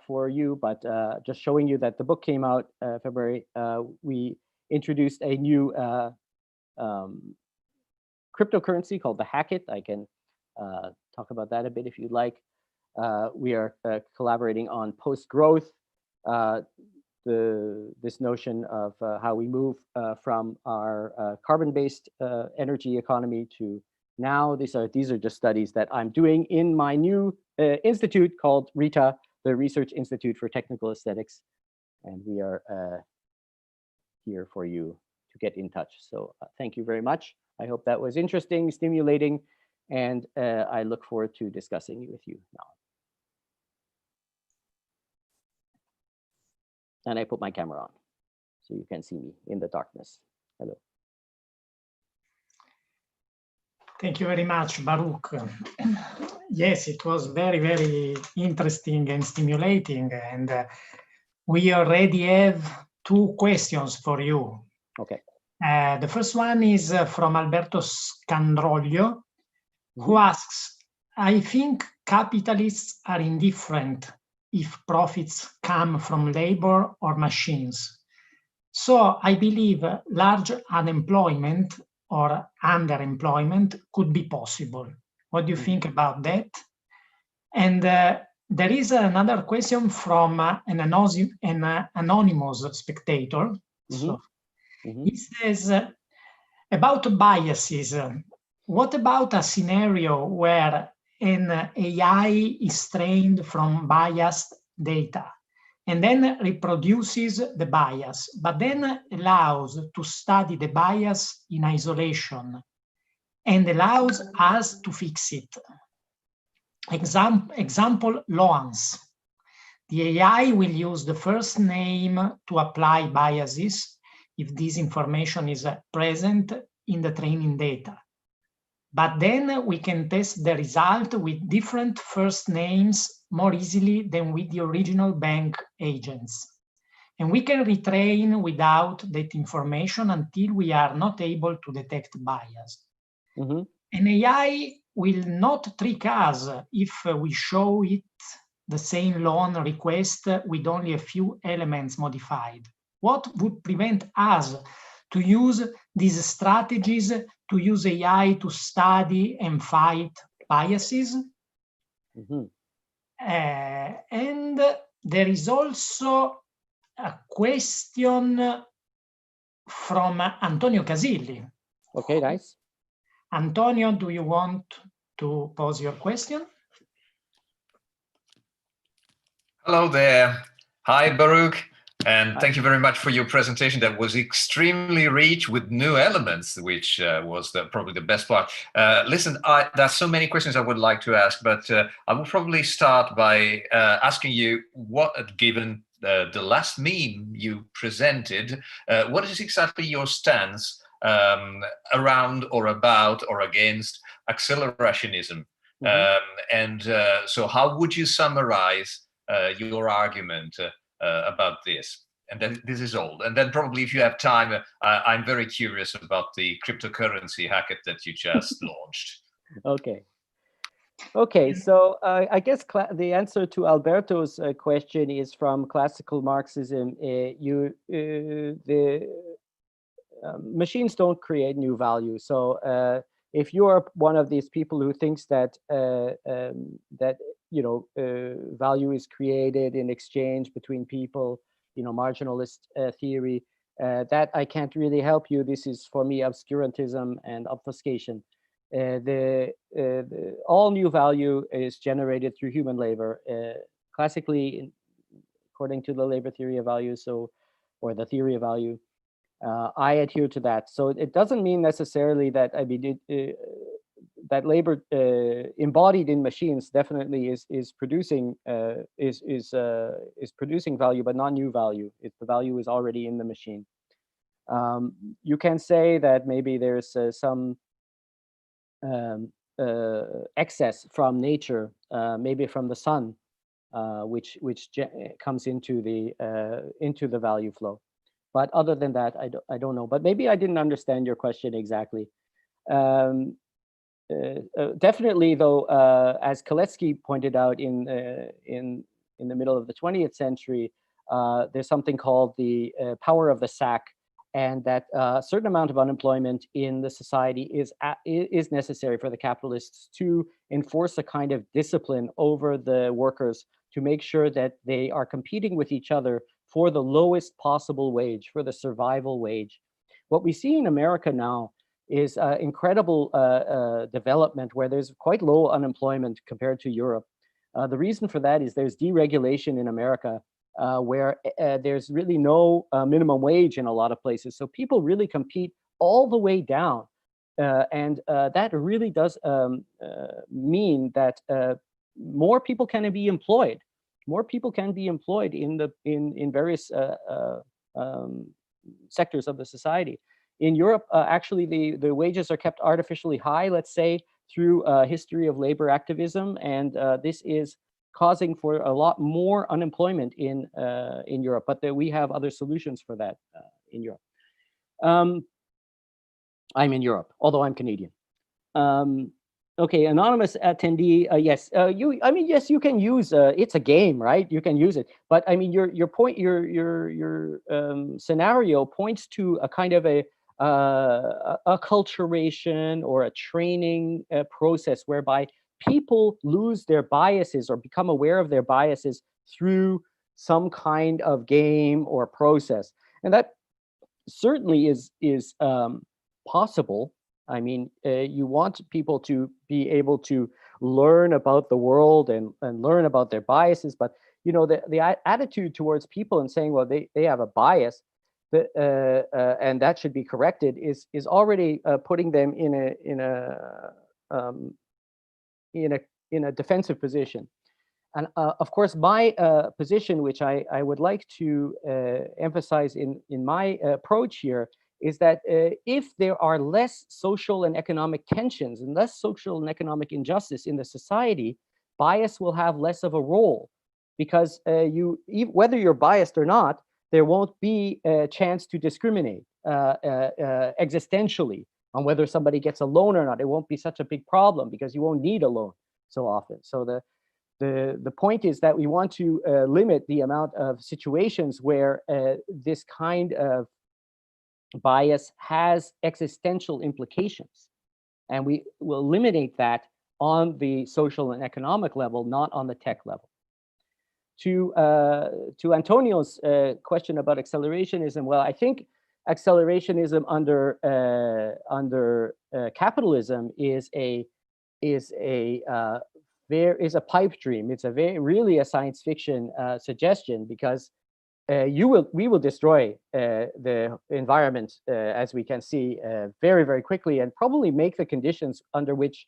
for you, but just showing you that the book came out February. We introduced a new cryptocurrency called the Hackett. I can talk about that a bit if you'd like. We are collaborating on post-growth, this notion of how we move from our carbon-based energy economy to now these are just studies that I'm doing in my new institute called RITA, the Research Institute for Technical Aesthetics. And we are here for you to get in touch. So thank you very much. I hope that was interesting, stimulating, and I look forward to discussing with you now. And I put my camera on so you can see me in the darkness. Hello. Thank you very much, Baruch. Yes, it was very, very interesting and stimulating. And we already have 2 questions for you. Okay. The first one is from Alberto Scandroglio, who asks, I think capitalists are indifferent if profits come from labor or machines. So I believe large unemployment or underemployment could be possible. What do you think about that? And there is another question from an anonymous spectator. So he says, about biases, what about a scenario where an AI is trained from biased data and then reproduces the bias, but then allows to study the bias in isolation and allows us to fix it? Example, Loans. The AI will use the first name to apply biases if this information is present in the training data. But then we can test the result with different first names more easily than with the original bank agents. And we can retrain without that information until we are not able to detect bias. An AI will not trick us if we show it the same loan request with only a few elements modified. What would prevent us to use these strategies to use AI to study and fight biases? And there is also a question from Antonio Casilli. Okay, nice. Antonio, do you want to pose your question? Hello there. Hi, Baruch. And thank you very much for your presentation. That was extremely rich with new elements, which was probably the best part. Listen, there's so many questions I would like to ask, but I will probably start by asking you what, given the last meme you presented, what is exactly your stance around or about or against accelerationism? So how would you summarize your argument about this? And then this is all. And then probably if you have time, I'm very curious about the cryptocurrency hacket that you just launched. Okay, so I guess the answer to Alberto's question is from classical Marxism. Machines don't create new value. So if you are one of these people who thinks that value is created in exchange between people, marginalist theory, that I can't really help you. This is for me obscurantism and obfuscation. All new value is generated through human labor. Classically, according to the labor theory of value, or the theory of value, I adhere to that. So it doesn't mean necessarily that that labor embodied in machines definitely is producing producing value, but not new value. The value is already in the machine. You can say that maybe there's some excess from nature, maybe from the sun, which comes into the value flow. But other than that, I don't know. But maybe I didn't understand your question exactly. Definitely, though, as Kalecki pointed out in the middle of the 20th century, there's something called the power of the sack, and that a certain amount of unemployment in the society is necessary for the capitalists to enforce a kind of discipline over the workers to make sure that they are competing with each other for the lowest possible wage, for the survival wage. What we see in America now is incredible development where there's quite low unemployment compared to Europe. The reason for that is there's deregulation in America, where there's really no minimum wage in a lot of places. So people really compete all the way down. And that really does mean that more people can be employed. More people can be employed in various sectors of the society. In Europe, actually, the wages are kept artificially high, let's say, through a history of labor activism, and this is causing for a lot more unemployment in Europe. But we have other solutions for that in Europe. I'm in Europe, although I'm Canadian. Okay, anonymous attendee. Yes, yes, you can use. It's a game, right? You can use it, but I mean, your point, your scenario points to a kind of a acculturation or a training process whereby people lose their biases or become aware of their biases through some kind of game or process, and that certainly is possible. I mean, you want people to be able to learn about the world and learn about their biases, but you know, the attitude towards people and saying, well, they have a bias, and that should be corrected is already putting them in a defensive position. And of course, my position, which I would like to emphasize in my approach here, is that if there are less social and economic tensions and less social and economic injustice in the society, bias will have less of a role, because whether you're biased or not, there won't be a chance to discriminate existentially on whether somebody gets a loan or not. It won't be such a big problem because you won't need a loan so often. So the point is that we want to limit the amount of situations where this kind of bias has existential implications, and we will eliminate that on the social and economic level, not on the tech level. To Antonio's question about accelerationism, well, I think accelerationism under capitalism is a pipe dream. It's really a science fiction suggestion, because we will destroy the environment, as we can see, very, very quickly, and probably make the conditions under which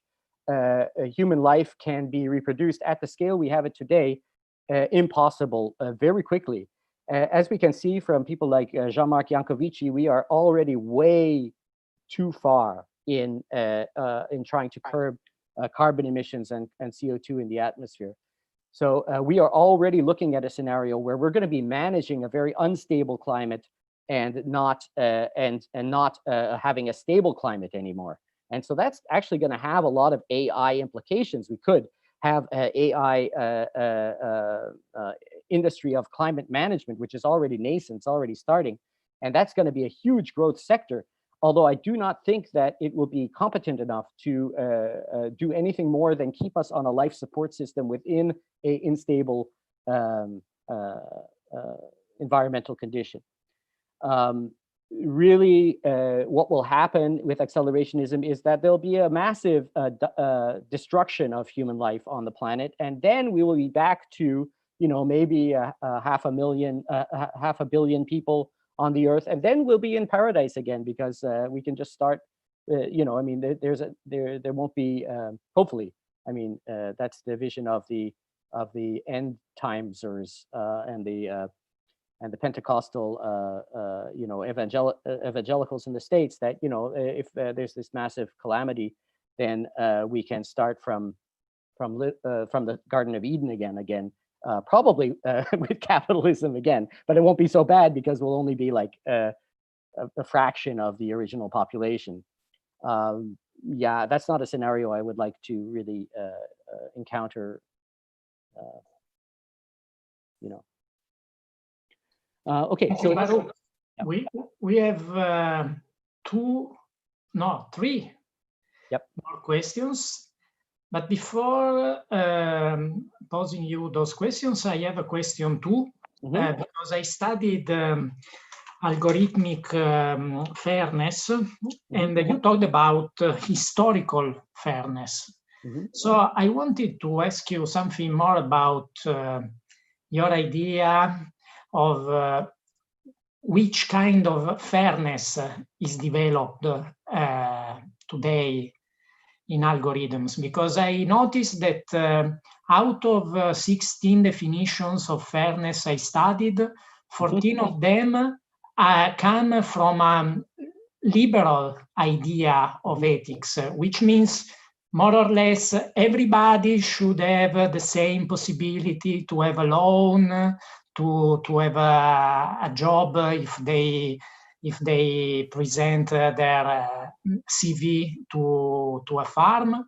human life can be reproduced at the scale we have it today impossible very quickly. As we can see from people like Jean-Marc Jancovici, we are already way too far in trying to curb carbon emissions and CO2 in the atmosphere. So we are already looking at a scenario where we're going to be managing a very unstable climate and not having a stable climate anymore. And so that's actually going to have a lot of AI implications. We could have AI industry of climate management, which is already nascent, it's already starting, and that's going to be a huge growth sector. Although I do not think that it will be competent enough to do anything more than keep us on a life support system within an unstable environmental condition. Really, what will happen with accelerationism is that there'll be a massive destruction of human life on the planet, and then we will be back to, you know, maybe half a billion people on the earth, and then we'll be in paradise again, because we can just start, you know, I mean, there won't be, hopefully, I mean, that's the vision of the end timesers and the Pentecostal, you know, evangelicals in the States, that, you know, if there's this massive calamity, then we can start from the Garden of Eden again. Probably with capitalism again, but it won't be so bad because we'll only be like a fraction of the original population. Yeah, that's not a scenario I would like to really encounter, you know. Okay, so we have three more questions. But before posing you those questions, I have a question too, because I studied algorithmic fairness, and you talked about historical fairness. So I wanted to ask you something more about your idea of which kind of fairness is developed today in algorithms, because I noticed that out of 16 definitions of fairness I studied, 14 of them come from a liberal idea of ethics, which means more or less everybody should have the same possibility to have a loan, to have a job if they present their CV to a farm.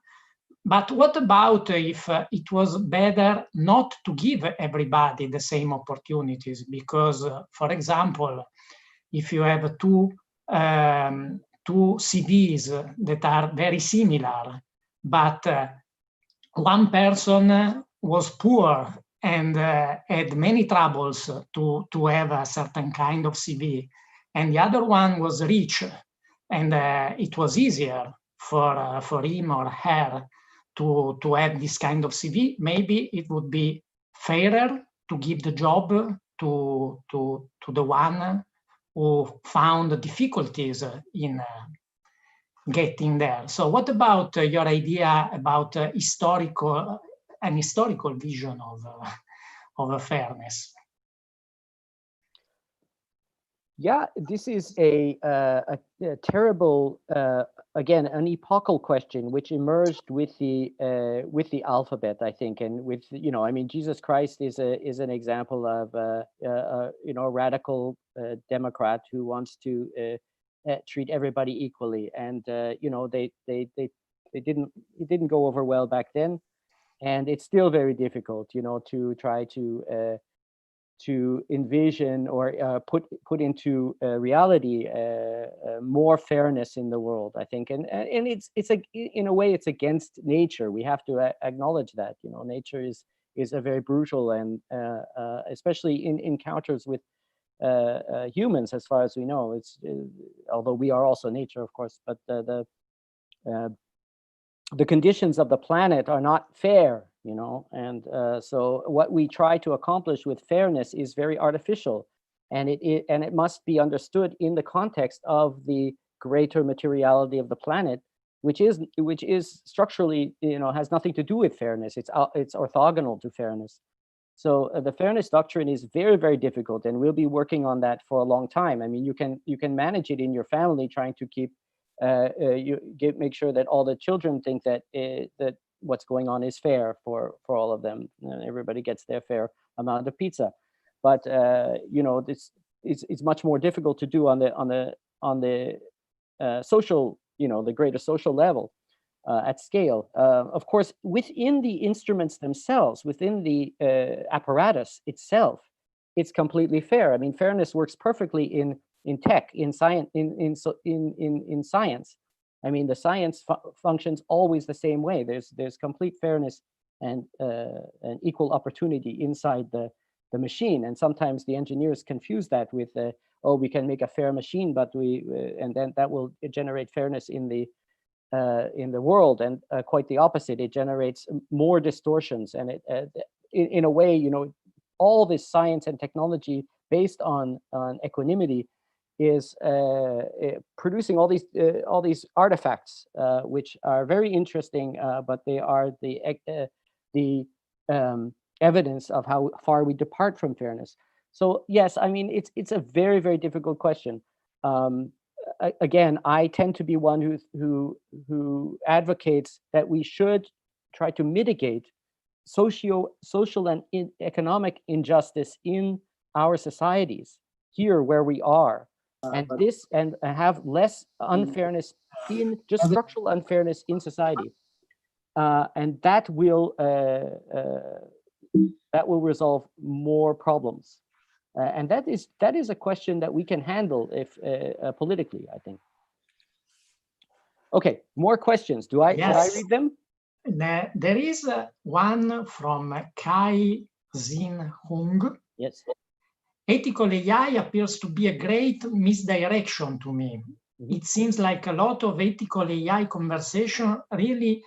But what about if it was better not to give everybody the same opportunities? Because, for example, if you have two CVs that are very similar, but one person was poor and had many troubles to have a certain kind of CV, and the other one was rich, and it was easier for him or her to have this kind of CV, maybe it would be fairer to give the job to the one who found difficulties in getting there. So what about your idea about an historical vision of fairness? Yeah, this is a terrible, again, an epochal question which emerged with the alphabet, I think, and with, you know, I mean, Jesus Christ is an example of you know, a radical Democrat who wants to treat everybody equally, and you know, it didn't go over well back then, and it's still very difficult, you know, to try to envision or put into reality more fairness in the world, I think, and it's in a way it's against nature. We have to acknowledge that, you know, nature is a very brutal, and especially in encounters with humans, as far as we know. It's although we are also nature, of course, but the conditions of the planet are not fair, you know, and so what we try to accomplish with fairness is very artificial, and it must be understood in the context of the greater materiality of the planet, which is structurally, you know, has nothing to do with fairness. It's orthogonal to fairness. So the fairness doctrine is very, very difficult, and we'll be working on that for a long time. I mean, you can manage it in your family, trying to keep make sure that all the children think that that what's going on is fair for all of them, and everybody gets their fair amount of pizza. But you know, this it's much more difficult to do on the social, you know, the greater social level at scale. Of course, within the instruments themselves, within the apparatus itself, it's completely fair. I mean, fairness works perfectly in tech, in science, in science. I mean, the science functions always the same way. There's complete fairness and equal opportunity inside the machine. And sometimes the engineers confuse that with, oh, we can make a fair machine, but and then that will generate fairness in the world. And quite the opposite. It generates more distortions, and it in a way, you know, all this science and technology based on equanimity is producing all these artifacts, which are very interesting, but they are the evidence of how far we depart from fairness. So yes, I mean, it's a very, very difficult question. Again, I tend to be one who advocates that we should try to mitigate social and economic injustice in our societies here where we are. And have less unfairness in just structural unfairness in society, and that will resolve more problems, and that is a question that we can handle if politically, I think. Okay, more questions. Should I read them? There is one from Kai Zin Hung. Yes. ethical AI appears to be a great misdirection to me. It seems like a lot of ethical AI conversation really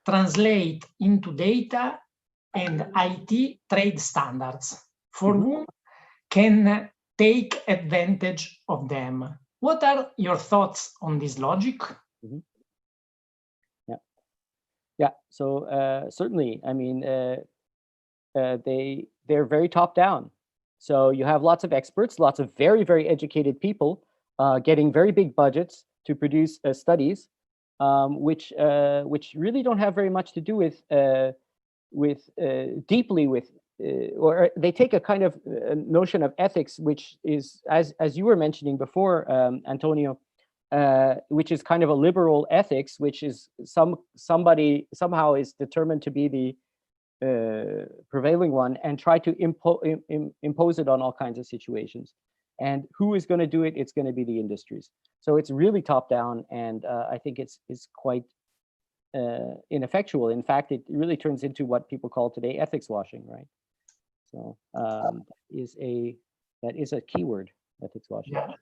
translate into data and IT trade standards for whom can take advantage of them. What are your thoughts on this logic? Yeah, so certainly, I mean, they're very top down. So you have lots of experts, lots of very, very educated people getting very big budgets to produce studies, which really don't have very much to do with deeply with, or they take a kind of notion of ethics, which is, as you were mentioning before, Antonio, which is kind of a liberal ethics, which is somebody somehow is determined to be the prevailing one and try to impose it on all kinds of situations. And who is going to do it? It's going to be the industries. So it's really top down, and I think it's quite ineffectual. In fact, it really turns into what people call today ethics washing, right? So that is a keyword, ethics washing. Yeah.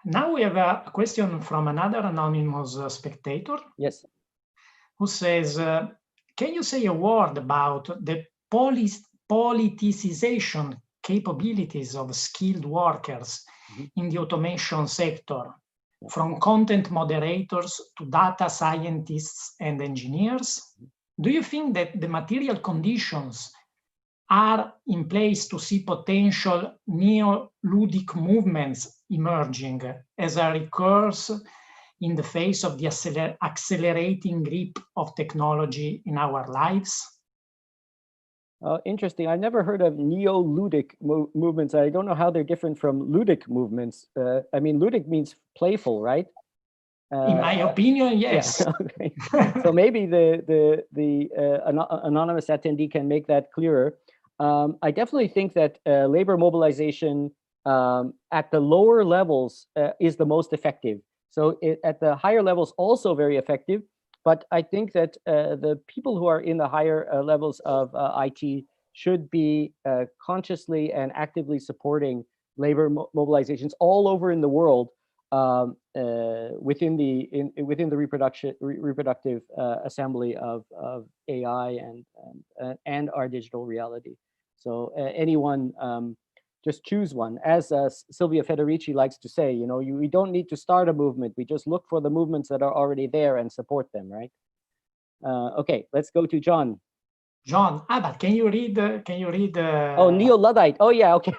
Now we have a question from another anonymous spectator. Yes. Who says, can you say a word about the politicization capabilities of skilled workers in the automation sector, from content moderators to data scientists and engineers? Do you think that the material conditions are in place to see potential neo-ludic movements emerging as a recourse in the face of the accelerating grip of technology in our lives? Interesting. I've never heard of neo-ludic movements. I don't know how they're different from ludic movements. I mean, ludic means playful, right? In my opinion, yes. Yeah, okay. So maybe the anonymous attendee can make that clearer. I definitely think that labor mobilization at the lower levels is the most effective. So at the higher levels, also very effective. But I think that the people who are in the higher levels of IT should be consciously and actively supporting labor mobilizations all over in the world within the reproductive assembly of AI and our digital reality. So anyone, just choose one. As Silvia Federici likes to say, you know, we don't need to start a movement. We just look for the movements that are already there and support them, right? Okay, let's go to John. John, but can you read? Oh, neo-Luddite. Oh, yeah. Okay.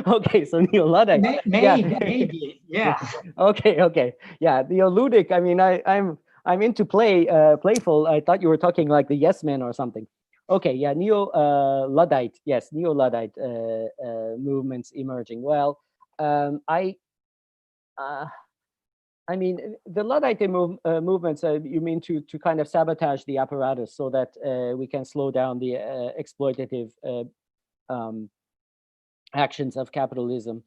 Okay, so neo-Luddite. Maybe, yeah. Okay. Yeah, neo-ludic. I mean, I'm into playful. I thought you were talking like the Yes Men or something. Okay, yeah, neo-Luddite. Yes, neo-Luddite movements emerging. Well, I mean, the Luddite movements, you mean to kind of sabotage the apparatus so that we can slow down the exploitative actions of capitalism.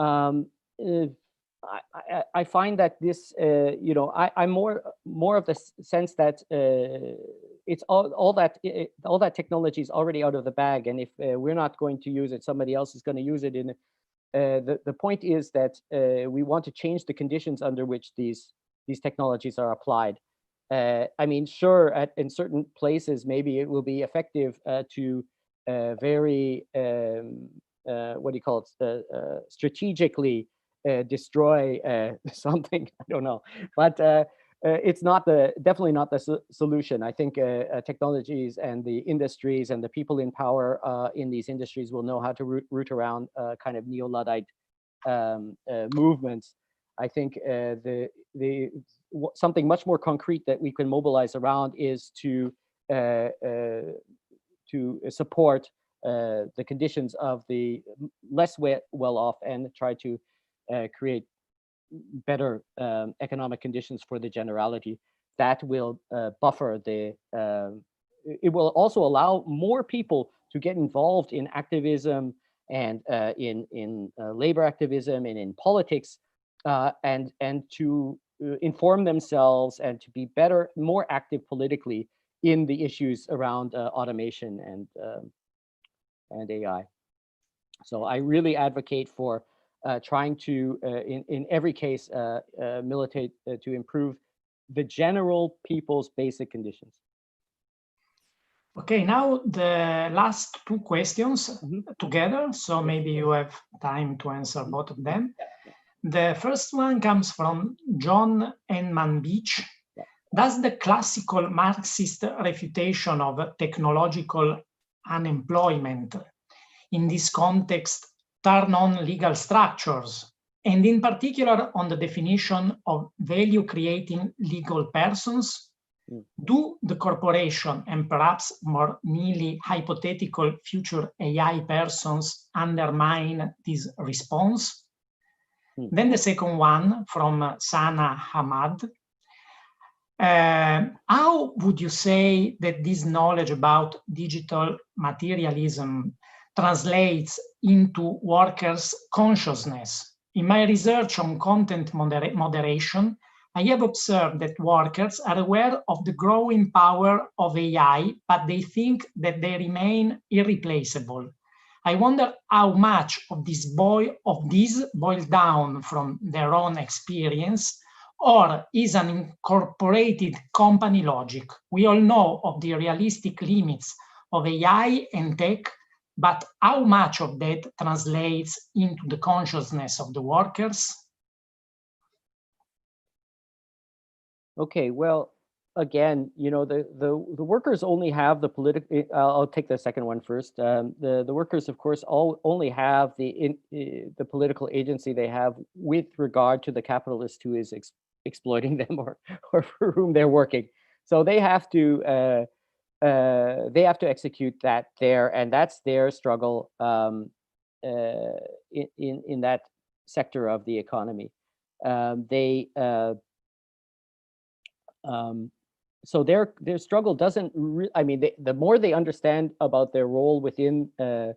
I find that this, you know, I'm more of the sense that it's all that technology is already out of the bag, and if we're not going to use it, somebody else is going to use it. In the point is that we want to change the conditions under which these technologies are applied. I mean, sure, in certain places maybe it will be effective to very what do you call it? Strategically destroy something. I don't know, but it's not definitely not the solution. I think technologies and the industries and the people in power in these industries will know how to root around kind of neo-Luddite movements. I think something much more concrete that we can mobilize around is to support the conditions of the less well-off and try to create better economic conditions for the generality. That will buffer the, it will also allow more people to get involved in activism and in labor activism and in politics, and to inform themselves and to be more active politically in the issues around automation and AI. So I really advocate for trying to, in every case, militate to improve the general people's basic conditions. Okay, now the last two questions together, so maybe you have time to answer both of them. The first one comes from John Enman Beach. Does the classical Marxist refutation of technological unemployment in this context turn on legal structures, and in particular on the definition of value-creating legal persons? Do the corporation and perhaps more nearly hypothetical future AI persons undermine this response? Then the second one from Sana Hamad. How would you say that this knowledge about digital materialism translates into workers' consciousness? In my research on content moderation, I have observed that workers are aware of the growing power of AI, but they think that they remain irreplaceable. I wonder how much of this boils down from their own experience, or is an incorporated company logic. We all know of the realistic limits of AI and tech, but how much of that translates into the consciousness of the workers? Okay, well, again, you know, the workers only have the political. I'll take the second one first. The workers, of course, only have the political agency they have with regard to the capitalist who is exploiting them or for whom they're working. So they have to execute that there, and that's their struggle in that sector of the economy. So their struggle doesn't. I mean, the more they understand about their role within the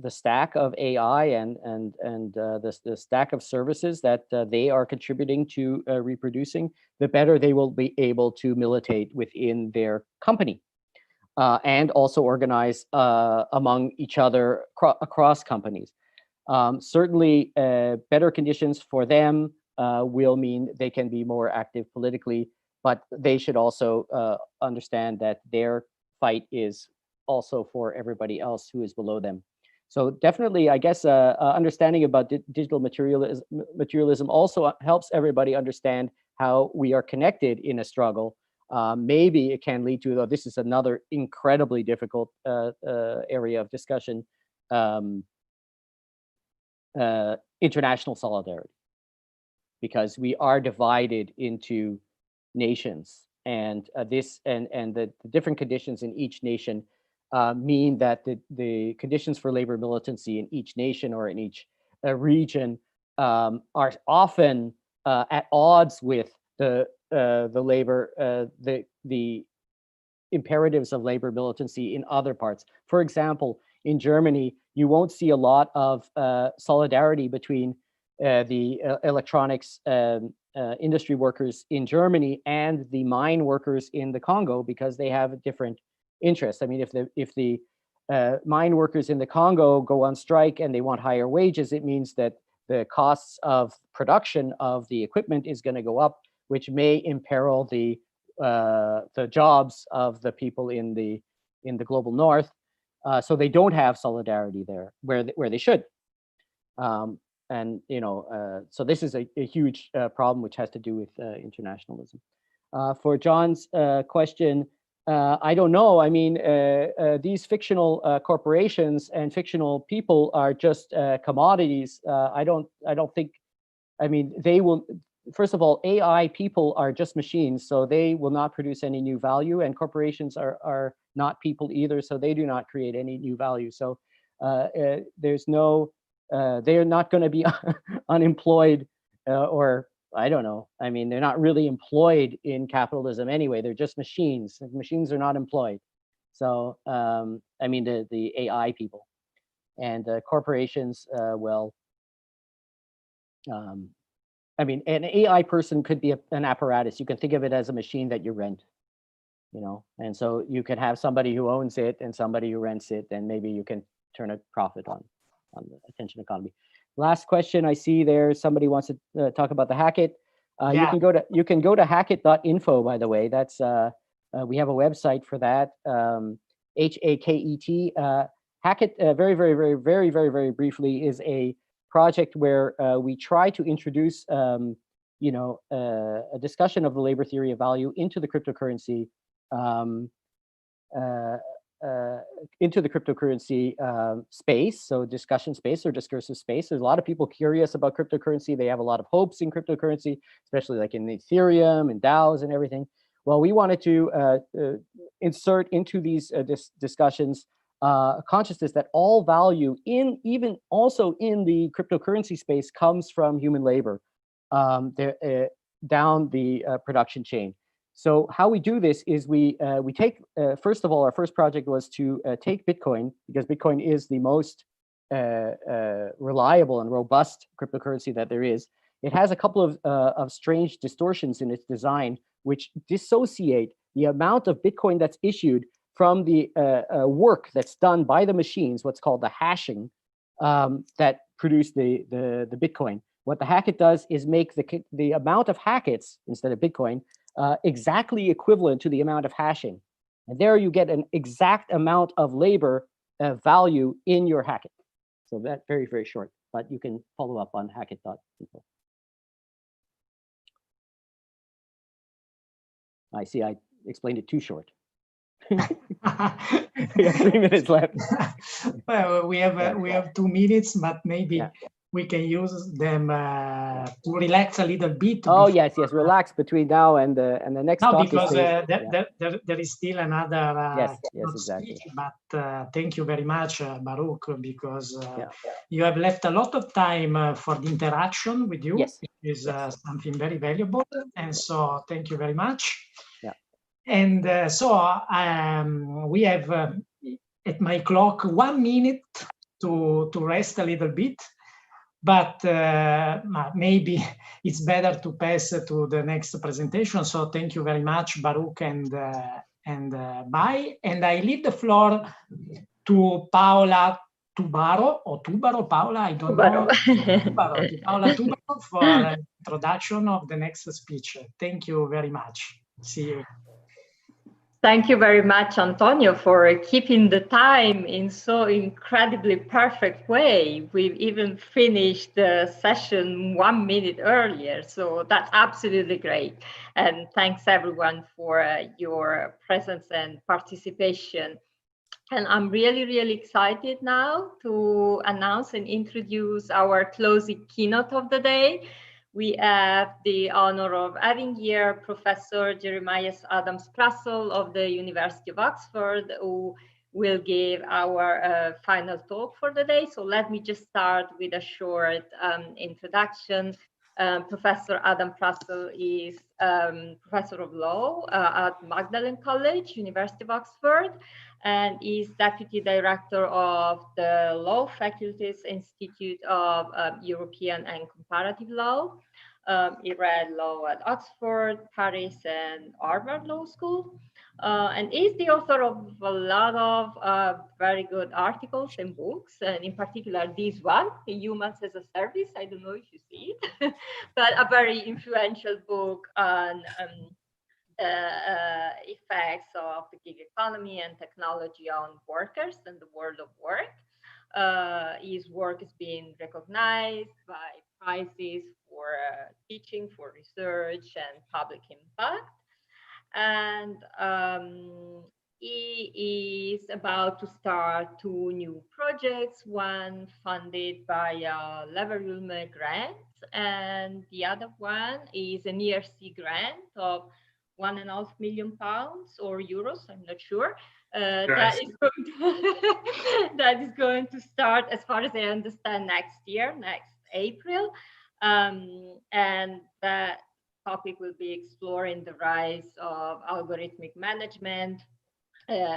stack of AI and the stack of services that they are contributing to reproducing, the better they will be able to militate within their company and also organize among each other across companies. Certainly, better conditions for them will mean they can be more active politically, but they should also understand that their fight is also for everybody else who is below them. So definitely, I guess, understanding about digital materialism also helps everybody understand how we are connected in a struggle. Maybe it can lead to, though this is another incredibly difficult area of discussion, international solidarity. Because we are divided into nations, and the different conditions in each nation mean that the conditions for labor militancy in each nation or in each region are often at odds with the imperatives of labor militancy in other parts. For example, in Germany, you won't see a lot of solidarity between the electronics industry workers in Germany and the mine workers in the Congo, because they have different interests. I mean, if the mine workers in the Congo go on strike and they want higher wages, it means that the costs of production of the equipment is going to go up, which may imperil the jobs of the people in the global north. So they don't have solidarity there where they should. And you know, so this is a huge problem which has to do with internationalism. For John's question, I don't know. I mean, these fictional corporations and fictional people are just commodities. I don't think. I mean, they will. First of all, AI people are just machines, so they will not produce any new value, and corporations are not people either, so they do not create any new value. So there's no. They're not going to be unemployed or I don't know. I mean, they're not really employed in capitalism anyway. They're just machines. Machines are not employed. So, I mean, the AI people and corporations, well, I mean, an AI person could be an apparatus. You can think of it as a machine that you rent. you know, and so you can have somebody who owns it and somebody who rents it, and maybe you can turn a profit on the attention economy. Last question I see there, somebody wants to talk about the Hackett. Yeah. You can go to hackett.info, by the way. That's we have a website for that. HAKET. Hackett, very briefly, is a project where we try to introduce you know, a discussion of the labor theory of value into the cryptocurrency space, so discussion space or discursive space. There's a lot of people curious about cryptocurrency. They have a lot of hopes in cryptocurrency, especially like in Ethereum and DAOs and everything. Well, we wanted to insert into these discussions a consciousness that all value, even also in the cryptocurrency space, comes from human labor down the production chain. So how we do this is we take, first of all, our first project was to take Bitcoin, because Bitcoin is the most reliable and robust cryptocurrency that there is. It has a couple of strange distortions in its design, which dissociate the amount of Bitcoin that's issued from the work that's done by the machines, what's called the hashing, that produce the Bitcoin. What the Hackett does is make the amount of Hacketts, instead of Bitcoin, exactly equivalent to the amount of hashing. And there you get an exact amount of labor value in your Hackett. So that's very short, but you can follow up on hackett.info. I see I explained it too short. We have 3 minutes left. Well, we have 2 minutes, but maybe we can use them to relax a little bit. Oh, yes, relax between now and the next talk. No, because there is still another yes, exactly. speech, but thank you very much, Baruch, because you have left a lot of time for the interaction with you. Yes. It is something very valuable, and so thank you very much. Yeah. And so we have at my clock 1 minute to rest a little bit. But maybe it's better to pass to the next presentation. So thank you very much, Baruch, and bye. And I leave the floor to Paola Tubaro, or Tubaro, Paola, I don't know. Tubaro, to Paola Tubaro for introduction of the next speech. Thank you very much. See you. Thank you very much, Antonio, for keeping the time in so incredibly perfect way. We've even finished the session 1 minute earlier, so that's absolutely great. And thanks everyone for your presence and participation. And I'm really excited now to announce and introduce our closing keynote of the day. We have the honor of having here Professor Jeremias Adams-Prassel of the University of Oxford, who will give our final talk for the day. So let me just start with a short introduction. Professor Adams-Prassel is Professor of Law at Magdalen College, University of Oxford, and is Deputy Director of the Law Faculty's Institute of European and Comparative Law. He read law at Oxford, Paris, and Harvard Law School, and is the author of a lot of very good articles and books, and in particular this one, Humans as a Service. I don't know if you see it, but a very influential book on effects of the gig economy and technology on workers and the world of work. His work is being recognized by prizes for teaching, for research, and public impact. And he is about to start 2 new projects, one funded by a Lever-Ulmer grant, and the other one is an ERC grant of £1.5 million or euros, I'm not sure. That is going to start, as far as I understand, next year, next April. And that topic will be exploring the rise of algorithmic management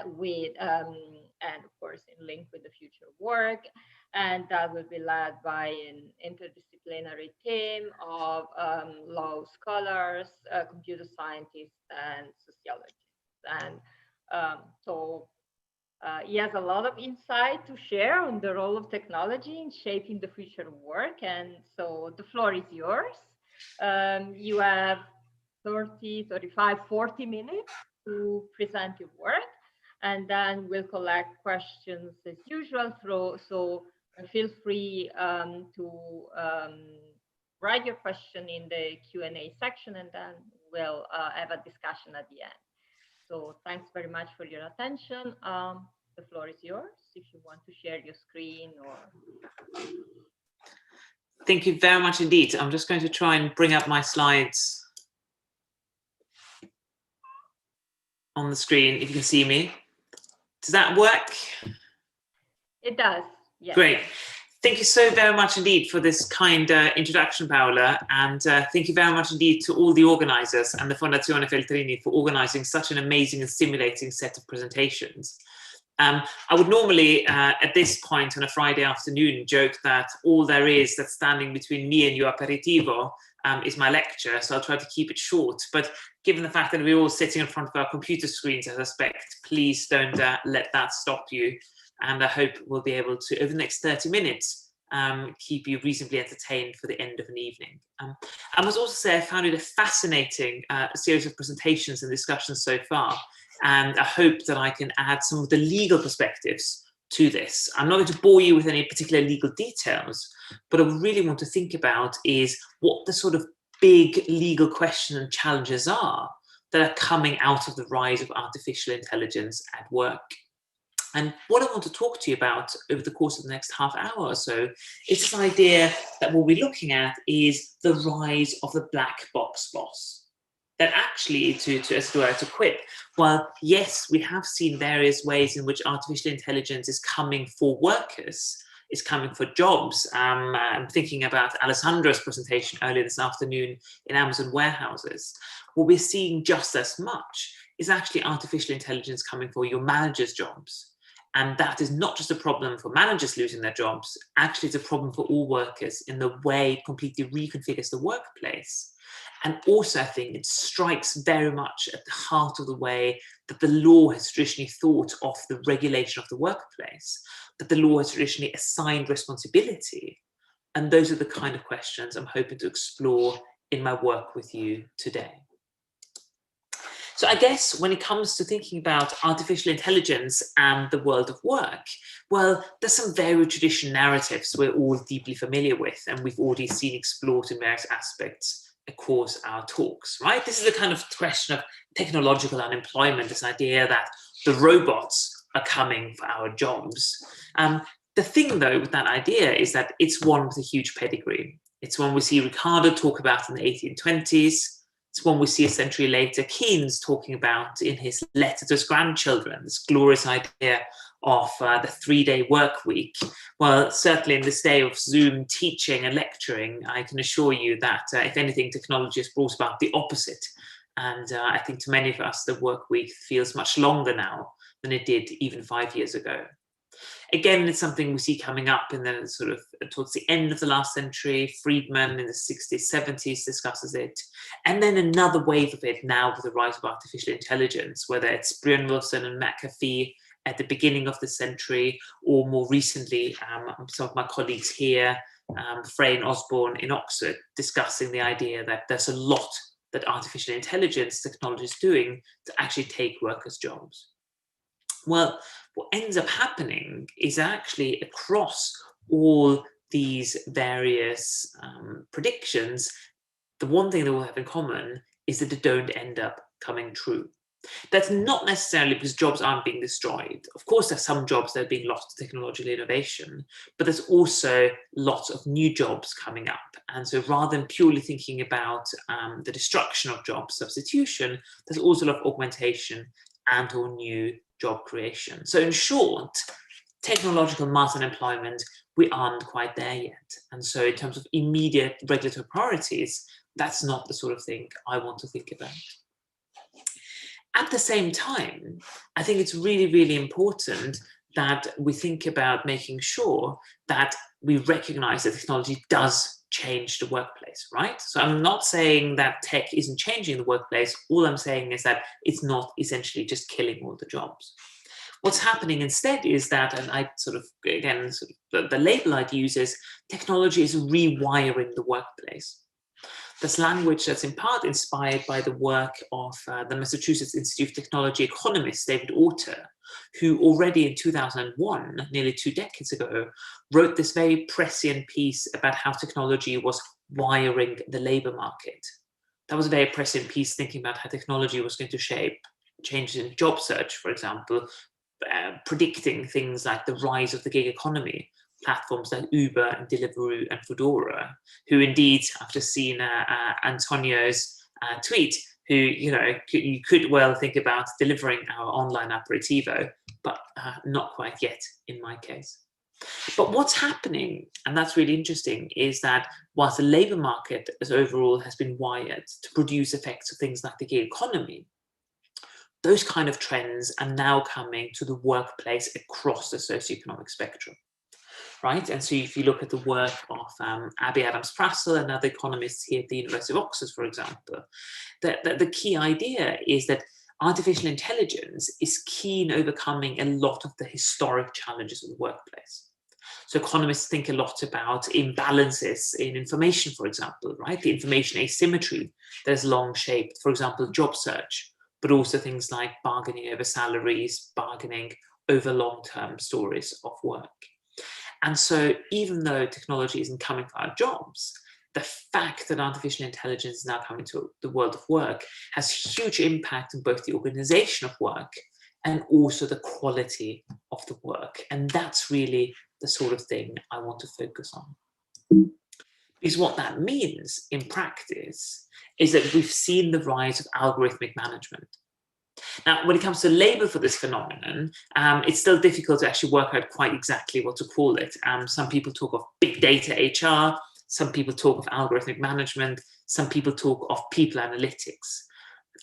with, and of course, in link with the future of work. And that will be led by an interdisciplinary team of law scholars, computer scientists, and sociologists. And so he has a lot of insight to share on the role of technology in shaping the future of work. And so the floor is yours. You have 30, 35, 40 minutes to present your work. And then we'll collect questions as usual. So feel free to write your question in the Q&A section, and then we'll have a discussion at the end. So thanks very much for your attention. The floor is yours if you want to share your screen or. Thank you very much indeed. I'm just going to try and bring up my slides on the screen, if you can see me. Does that work? It does, yes. Great. Thank you so very much indeed for this kind introduction, Paola, and thank you very much indeed to all the organizers and the Fondazione Feltrini for organizing such an amazing and stimulating set of presentations. I would normally, at this point on a Friday afternoon, joke that all there is that's standing between me and your aperitivo is my lecture, so I'll try to keep it short. But given the fact that we're all sitting in front of our computer screens, I suspect, please don't let that stop you. And I hope we'll be able to, over the next 30 minutes, keep you reasonably entertained for the end of an evening. I must also say I found it a fascinating series of presentations and discussions so far. And I hope that I can add some of the legal perspectives to this. I'm not going to bore you with any particular legal details, but what I really want to think about is what the sort of big legal questions and challenges are that are coming out of the rise of artificial intelligence at work. And what I want to talk to you about over the course of the next half hour or so is this idea that what we're looking at is the rise of the black box boss. That actually, to quip, while yes, we have seen various ways in which artificial intelligence is coming for workers, is coming for jobs. I'm thinking about Alessandro's presentation earlier this afternoon in Amazon warehouses. What we're seeing just as much is actually artificial intelligence coming for your managers' jobs. And that is not just a problem for managers losing their jobs, actually it's a problem for all workers in the way it completely reconfigures the workplace. And also I think it strikes very much at the heart of the way that the law has traditionally thought of the regulation of the workplace, that the law has traditionally assigned responsibility. And those are the kind of questions I'm hoping to explore in my work with you today. So I guess when it comes to thinking about artificial intelligence and the world of work, well, there's some very traditional narratives we're all deeply familiar with, and we've already seen explored in various aspects across our talks, right? This is a kind of question of technological unemployment, this idea that the robots are coming for our jobs. The thing, though, with that idea is that it's one with a huge pedigree. It's one we see Ricardo talk about in the 1820s. It's one we see a century later Keynes talking about in his letter to his grandchildren, this glorious idea of the 3-day work week. Well, certainly in this day of Zoom teaching and lecturing, I can assure you that if anything, technology has brought about the opposite. And I think to many of us, the work week feels much longer now than it did even 5 years ago. Again, it's something we see coming up in the sort of towards the end of the last century. Friedman in the 60s, 70s discusses it. And then another wave of it now with the rise of artificial intelligence, whether it's Brynjolfsson and McAfee at the beginning of the century, or more recently, some of my colleagues here, Frey and Osborne in Oxford, discussing the idea that there's a lot that artificial intelligence technology is doing to actually take workers' jobs. Well, what ends up happening is actually across all these various predictions, the one thing they all have in common is that they don't end up coming true. That's not necessarily because jobs aren't being destroyed. Of course, there's some jobs that are being lost to technological innovation, but there's also lots of new jobs coming up. And so rather than purely thinking about the destruction of job substitution, there's also a lot of augmentation and or new job creation. So in short, technological mass unemployment, we aren't quite there yet. And so in terms of immediate regulatory priorities, that's not the sort of thing I want to think about. At the same time, I think it's really, really important that we think about making sure that we recognize that technology does change the workplace, right? So I'm not saying that tech isn't changing the workplace. All I'm saying is that it's not essentially just killing all the jobs. What's happening instead is that, and I sort of, again, sort of the label I'd use is technology is rewiring the workplace. This language that's in part inspired by the work of the Massachusetts Institute of Technology economist David Autor, who already in 2001, nearly 2 decades ago, wrote this very prescient piece about how technology was wiring the labor market. That was a very prescient piece thinking about how technology was going to shape changes in job search, for example, predicting things like the rise of the gig economy, platforms like Uber and Deliveroo and Foodora, who indeed, after seeing Antonio's tweet, who, you could well think about delivering our online aperitivo, but not quite yet in my case. But what's happening, and that's really interesting, is that whilst the labor market as overall has been wired to produce effects of things like the gig economy, those kind of trends are now coming to the workplace across the socioeconomic spectrum, right? And so if you look at the work of Abby Adams-Prassel and other economists here at the University of Oxford, for example, the key idea is that artificial intelligence is key in overcoming a lot of the historic challenges of the workplace. So economists think a lot about imbalances in information, for example, right? The information asymmetry that has long shaped, for example, job search, but also things like bargaining over salaries, bargaining over long-term stories of work. And so even though technology isn't coming for our jobs, the fact that artificial intelligence is now coming to the world of work has huge impact on both the organization of work and also the quality of the work. And that's really the sort of thing I want to focus on. Because what that means in practice is that we've seen the rise of algorithmic management. Now, when it comes to label for this phenomenon, it's still difficult to actually work out quite exactly what to call it. Some people talk of big data HR, some people talk of algorithmic management, some people talk of people analytics.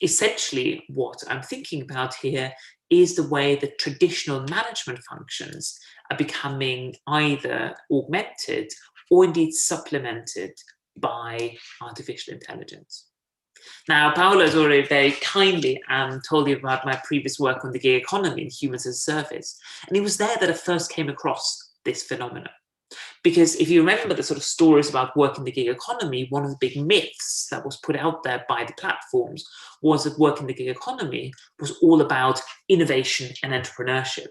Essentially, what I'm thinking about here is the way that traditional management functions are becoming either augmented or indeed supplemented by artificial intelligence. Now, Paolo has already very kindly told you about my previous work on the gig economy and humans as a service. And it was there that I first came across this phenomenon. Because if you remember the sort of stories about work in the gig economy, one of the big myths that was put out there by the platforms was that work in the gig economy was all about innovation and entrepreneurship.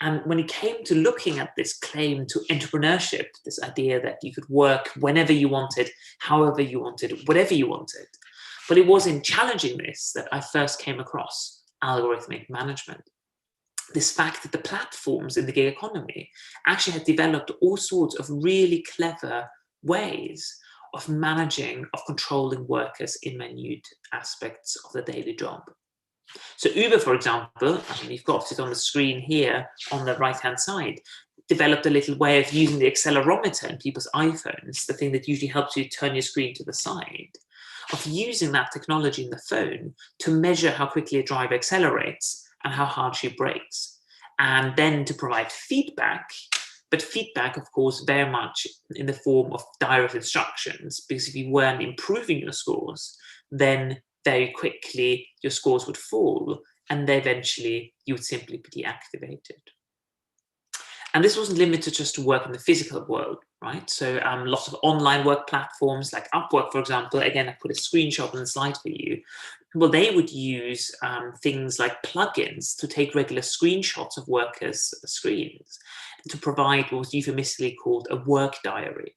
And when it came to looking at this claim to entrepreneurship, this idea that you could work whenever you wanted, however you wanted, whatever you wanted, but it was in challenging this that I first came across algorithmic management. This fact that the platforms in the gig economy actually had developed all sorts of really clever ways of managing, of controlling workers in minute aspects of the daily job. So Uber, for example, and you've got it on the screen here on the right-hand side, developed a little way of using the accelerometer in people's iPhones, the thing that usually helps you turn your screen to the side, of using that technology in the phone to measure how quickly a driver accelerates and how hard she brakes, and then to provide feedback, but feedback, of course, very much in the form of direct instructions, because if you weren't improving your scores, then very quickly your scores would fall, and then eventually you would simply be deactivated. And this wasn't limited just to work in the physical world, right? So lots of online work platforms like Upwork, for example, again, I put a screenshot on the slide for you. Well, they would use things like plugins to take regular screenshots of workers' screens to provide what was euphemistically called a work diary.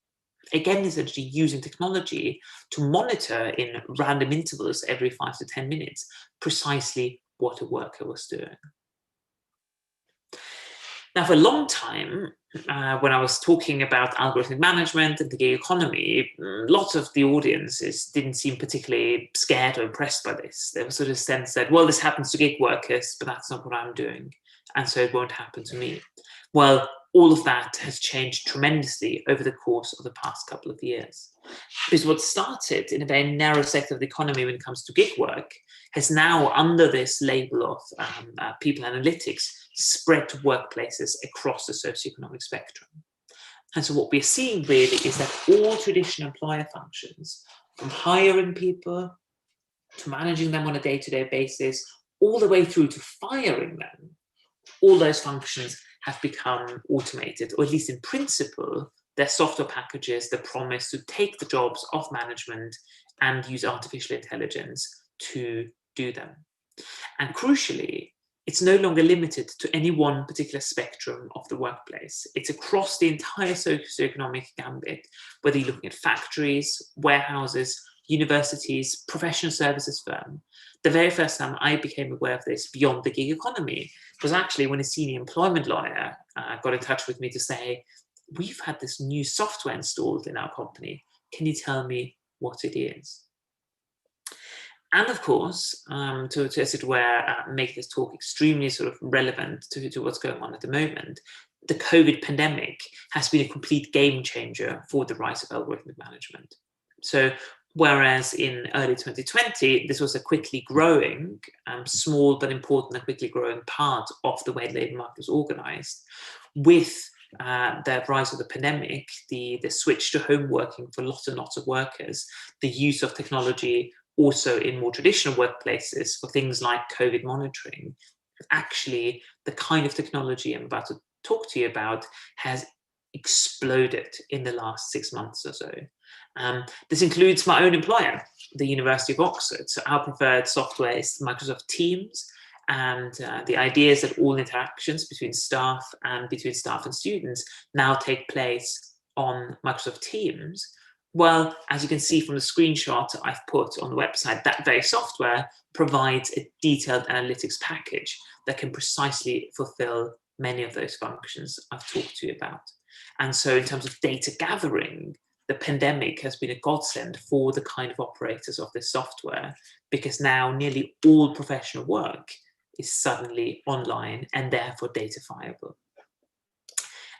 Again, essentially using technology to monitor in random intervals every 5 to 10 minutes precisely what a worker was doing. Now, for a long time, when I was talking about algorithmic management and the gig economy, lots of the audiences didn't seem particularly scared or impressed by this. There was sort of a sense that, well, this happens to gig workers, but that's not what I'm doing, and so it won't happen to me. Well, all of that has changed tremendously over the course of the past couple of years. Because what started in a very narrow sector of the economy when it comes to gig work has now, under this label of people analytics, spread to workplaces across the socioeconomic spectrum. And so what we're seeing really is that all traditional employer functions, from hiring people to managing them on a day-to-day basis, all the way through to firing them, all those functions have become automated, or at least in principle, their software packages that promise to take the jobs of management and use artificial intelligence to do them. And crucially, it's no longer limited to any one particular spectrum of the workplace. It's across the entire socioeconomic gambit, whether you're looking at factories, warehouses, universities, professional services firm. The very first time I became aware of this beyond the gig economy was actually when a senior employment lawyer got in touch with me to say, we've had this new software installed in our company. Can you tell me what it is? And of course, to as it were, make this talk extremely sort of relevant to what's going on at the moment, the COVID pandemic has been a complete game changer for the rise of algorithmic management. So whereas in early 2020, this was a quickly growing, small but important and quickly growing part of the way the labour market was organised, with the rise of the pandemic, the switch to home working for lots and lots of workers, the use of technology also in more traditional workplaces for things like COVID monitoring, actually the kind of technology I'm about to talk to you about has exploded in the last 6 months or so. This includes my own employer, the University of Oxford. So our preferred software is Microsoft Teams, and the idea is that all interactions between staff and students now take place on Microsoft Teams. Well, as you can see from the screenshot I've put on the website, that very software provides a detailed analytics package that can precisely fulfill many of those functions I've talked to you about. And so in terms of data gathering, the pandemic has been a godsend for the kind of operators of this software, because now nearly all professional work is suddenly online and therefore datafiable.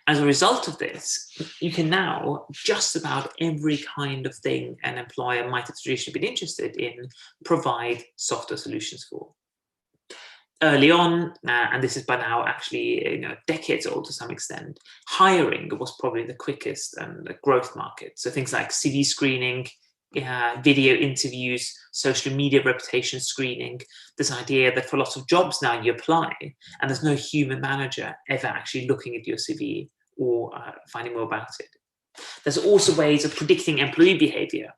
As a result of this, you can now just about every kind of thing an employer might have traditionally been interested in provide software solutions for. Early on, and this is by now actually decades old to some extent, hiring was probably the quickest growth market. So things like CV screening, video interviews, social media reputation screening, this idea that for lots of jobs now you apply and there's no human manager ever actually looking at your CV or finding more about it. There's also ways of predicting employee behavior,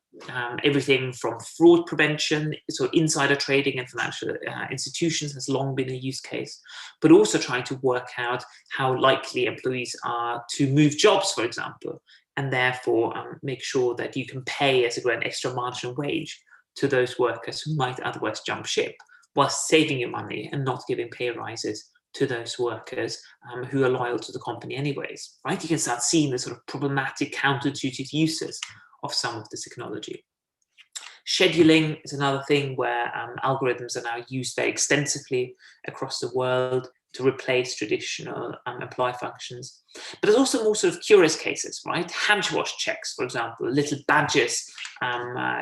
everything from fraud prevention, so insider trading in financial institutions has long been a use case, but also trying to work out how likely employees are to move jobs, for example, and therefore make sure that you can pay, as it were, an extra marginal wage to those workers who might otherwise jump ship, whilst saving you money and not giving pay rises to those workers who are loyal to the company anyways, right? You can start seeing the sort of problematic counterintuitive uses of some of this technology. Scheduling is another thing where algorithms are now used very extensively across the world to replace traditional employee functions. But there's also more sort of curious cases, right? Hand wash checks, for example, little badges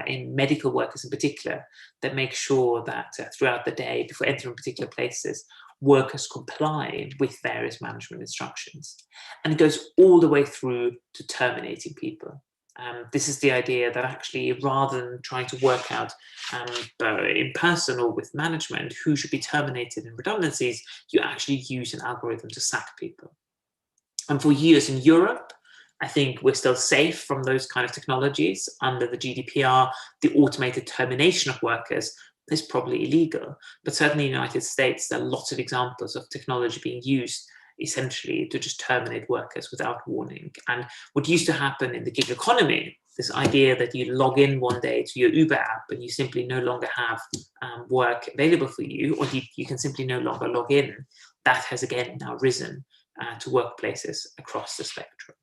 in medical workers in particular that make sure that throughout the day, before entering particular places, workers comply with various management instructions. And it goes all the way through to terminating people. This is the idea that actually, rather than trying to work out in person or with management who should be terminated in redundancies, you actually use an algorithm to sack people. And for years in Europe, I think we're still safe from those kind of technologies. Under the GDPR, the automated termination of workers is probably illegal. But certainly in the United States, there are lots of examples of technology being used essentially to just terminate workers without warning. And what used to happen in the gig economy, this idea that you log in one day to your Uber app and you simply no longer have work available for you, or you can simply no longer log in, that has again now risen to workplaces across the spectrum.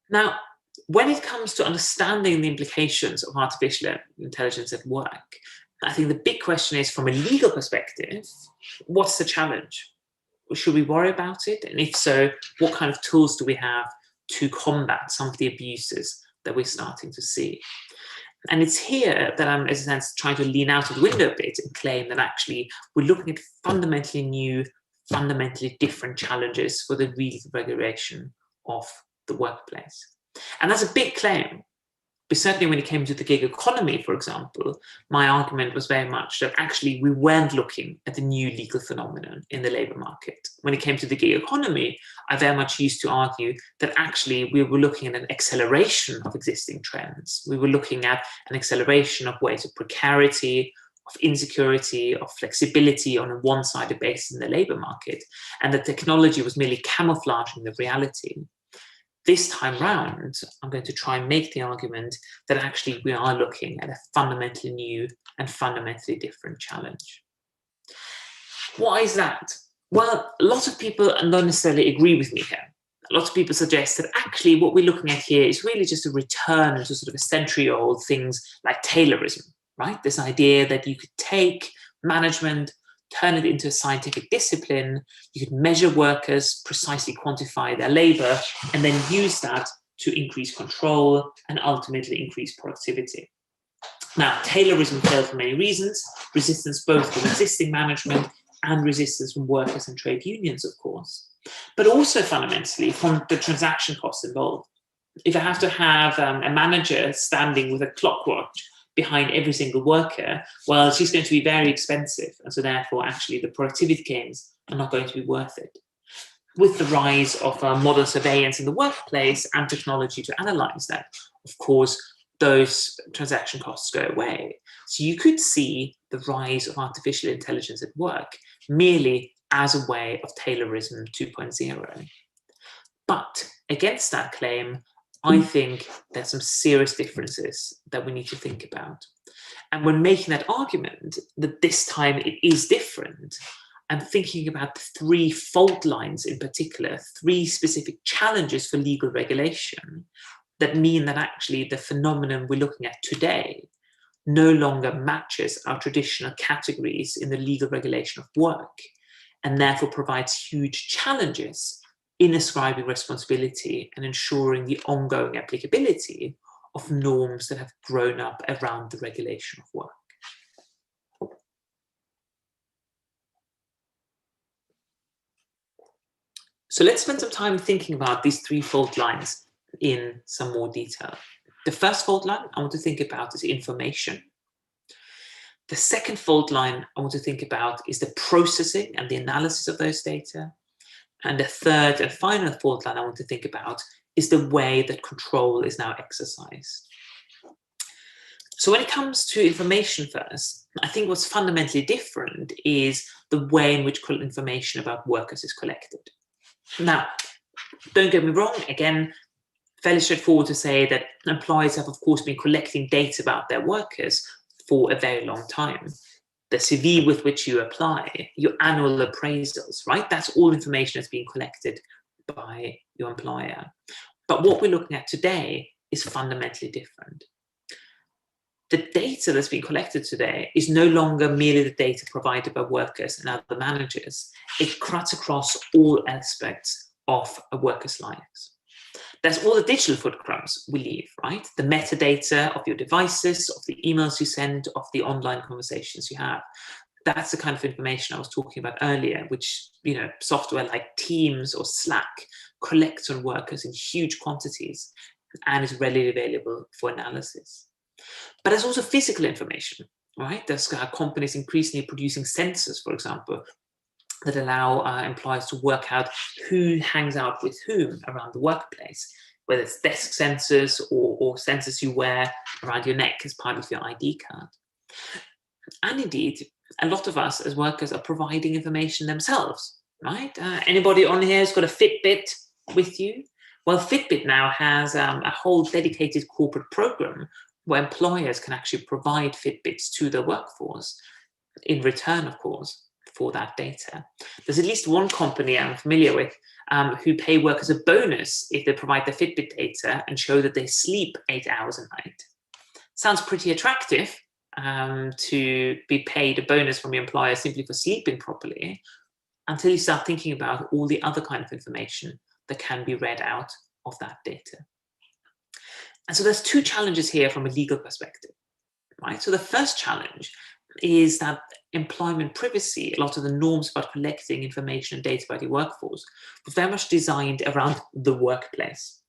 Now, when it comes to understanding the implications of artificial intelligence at work, I think the big question is, from a legal perspective, what's the challenge? Should we worry about it? And if so, what kind of tools do we have to combat some of the abuses that we're starting to see? And it's here that I'm, in a sense, trying to lean out of the window a bit and claim that actually we're looking at fundamentally new fundamentally different challenges for the legal regulation of the workplace. And that's a big claim. But certainly when it came to the gig economy, for example, my argument was very much that actually we weren't looking at the new legal phenomenon in the labor market. When it came to the gig economy, I very much used to argue that actually we were looking at an acceleration of existing trends. We were looking at an acceleration of ways of precarity, of insecurity, of flexibility on a one-sided basis in the labor market, and that technology was merely camouflaging the reality. This time round, I'm going to try and make the argument that actually we are looking at a fundamentally new and fundamentally different challenge. Why is that? Well, a lot of people don't necessarily agree with me here. A lot of people suggest that actually what we're looking at here is really just a return to sort of a century-old things like Taylorism, right? This idea that you could take management, turn it into a scientific discipline, you could measure workers, precisely quantify their labor, and then use that to increase control and ultimately increase productivity. Now, Taylorism failed for many reasons, resistance both from existing management and resistance from workers and trade unions, of course, but also fundamentally from the transaction costs involved. If I have to have a manager standing with a clockwork behind every single worker, well, she's going to be very expensive. And so therefore, actually, the productivity gains are not going to be worth it. With the rise of modern surveillance in the workplace and technology to analyze that, of course, those transaction costs go away. So you could see the rise of artificial intelligence at work merely as a way of Taylorism 2.0. But against that claim, I think there's some serious differences that we need to think about. And when making that argument that this time it is different, I'm thinking about three fault lines in particular, three specific challenges for legal regulation that mean that actually the phenomenon we're looking at today no longer matches our traditional categories in the legal regulation of work, and therefore provides huge challenges in ascribing responsibility and ensuring the ongoing applicability of norms that have grown up around the regulation of work. So let's spend some time thinking about these three fault lines in some more detail. The first fault line I want to think about is information. The second fault line I want to think about is the processing and the analysis of those data. And the third and final fault line I want to think about is the way that control is now exercised. So when it comes to information first, I think what's fundamentally different is the way in which information about workers is collected. Now, don't get me wrong, again, fairly straightforward to say that employers have, of course, been collecting data about their workers for a very long time. The CV with which you apply, your annual appraisals, right? That's all information that's being collected by your employer. But what we're looking at today is fundamentally different. The data that's being collected today is no longer merely the data provided by workers and other managers. It cuts across all aspects of a worker's lives. There's all the digital footprints we leave, right? The metadata of your devices, of the emails you send, of the online conversations you have. That's the kind of information I was talking about earlier, which, you know, software like Teams or Slack collects on workers in huge quantities and is readily available for analysis. But there's also physical information, right? There's companies increasingly producing sensors, for example, that allow employees to work out who hangs out with whom around the workplace, whether it's desk sensors or sensors you wear around your neck as part of your ID card. And indeed, a lot of us as workers are providing information themselves, right? Anybody on here has got a Fitbit with you? Well, Fitbit now has a whole dedicated corporate program where employers can actually provide Fitbits to their workforce in return, of course, for that data. There's at least one company I'm familiar with who pay workers a bonus if they provide their Fitbit data and show that they sleep 8 hours a night. Sounds pretty attractive to be paid a bonus from your employer simply for sleeping properly, until you start thinking about all the other kind of information that can be read out of that data. And so there's two challenges here from a legal perspective, right? So the first challenge is that employment privacy, a lot of the norms about collecting information and data about your workforce, were very much designed around the workplace.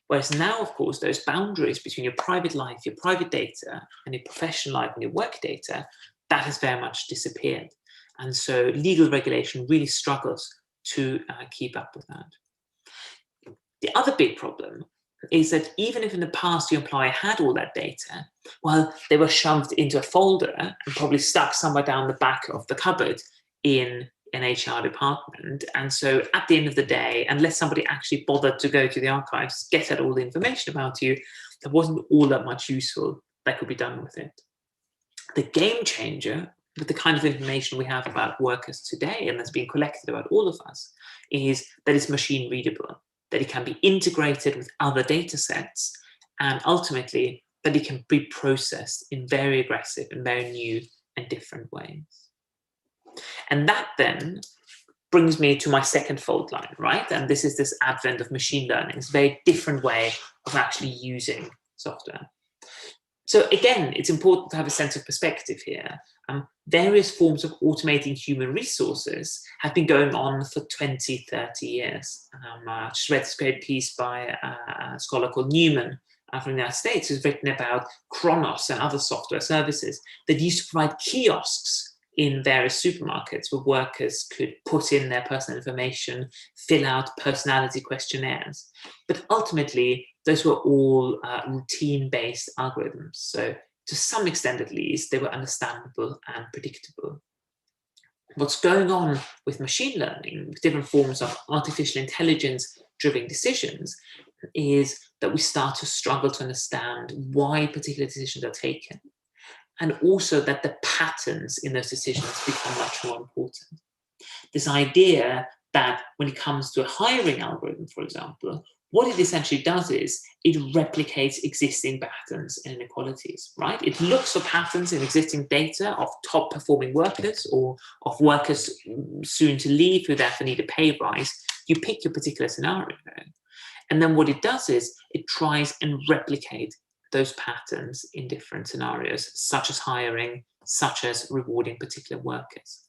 Whereas now, of course, those boundaries between your private life, your private data, and your professional life and your work data, that has very much disappeared. And so legal regulation really struggles to keep up with that. The other big problem is that even if in the past your employer had all that data, well, they were shoved into a folder and probably stuck somewhere down the back of the cupboard in an HR department. And so at the end of the day, unless somebody actually bothered to go to the archives, get at all the information about you, there wasn't all that much useful that could be done with it. The game changer with the kind of information we have about workers today and that's being collected about all of us is that it's machine readable, that it can be integrated with other data sets, and ultimately that it can be processed in very aggressive and very new and different ways. And that then brings me to my second fault line, right? And this is this advent of machine learning. It's a very different way of actually using software. So again, it's important to have a sense of perspective here. Various forms of automating human resources have been going on for 20, 30 years. I just read this great piece by a scholar called Newman from the United States, who's written about Kronos and other software services that used to provide kiosks in various supermarkets where workers could put in their personal information, fill out personality questionnaires. But ultimately, those were all routine-based algorithms. So to some extent, at least, they were understandable and predictable. What's going on with machine learning, different forms of artificial intelligence-driven decisions, is that we start to struggle to understand why particular decisions are taken, and also that the patterns in those decisions become much more important. This idea that when it comes to a hiring algorithm, for example, what it essentially does is it replicates existing patterns and inequalities, right? It looks for patterns in existing data of top performing workers or of workers soon to leave who therefore need a pay rise. You pick your particular scenario. And then what it does is it tries and replicate those patterns in different scenarios, such as hiring, such as rewarding particular workers.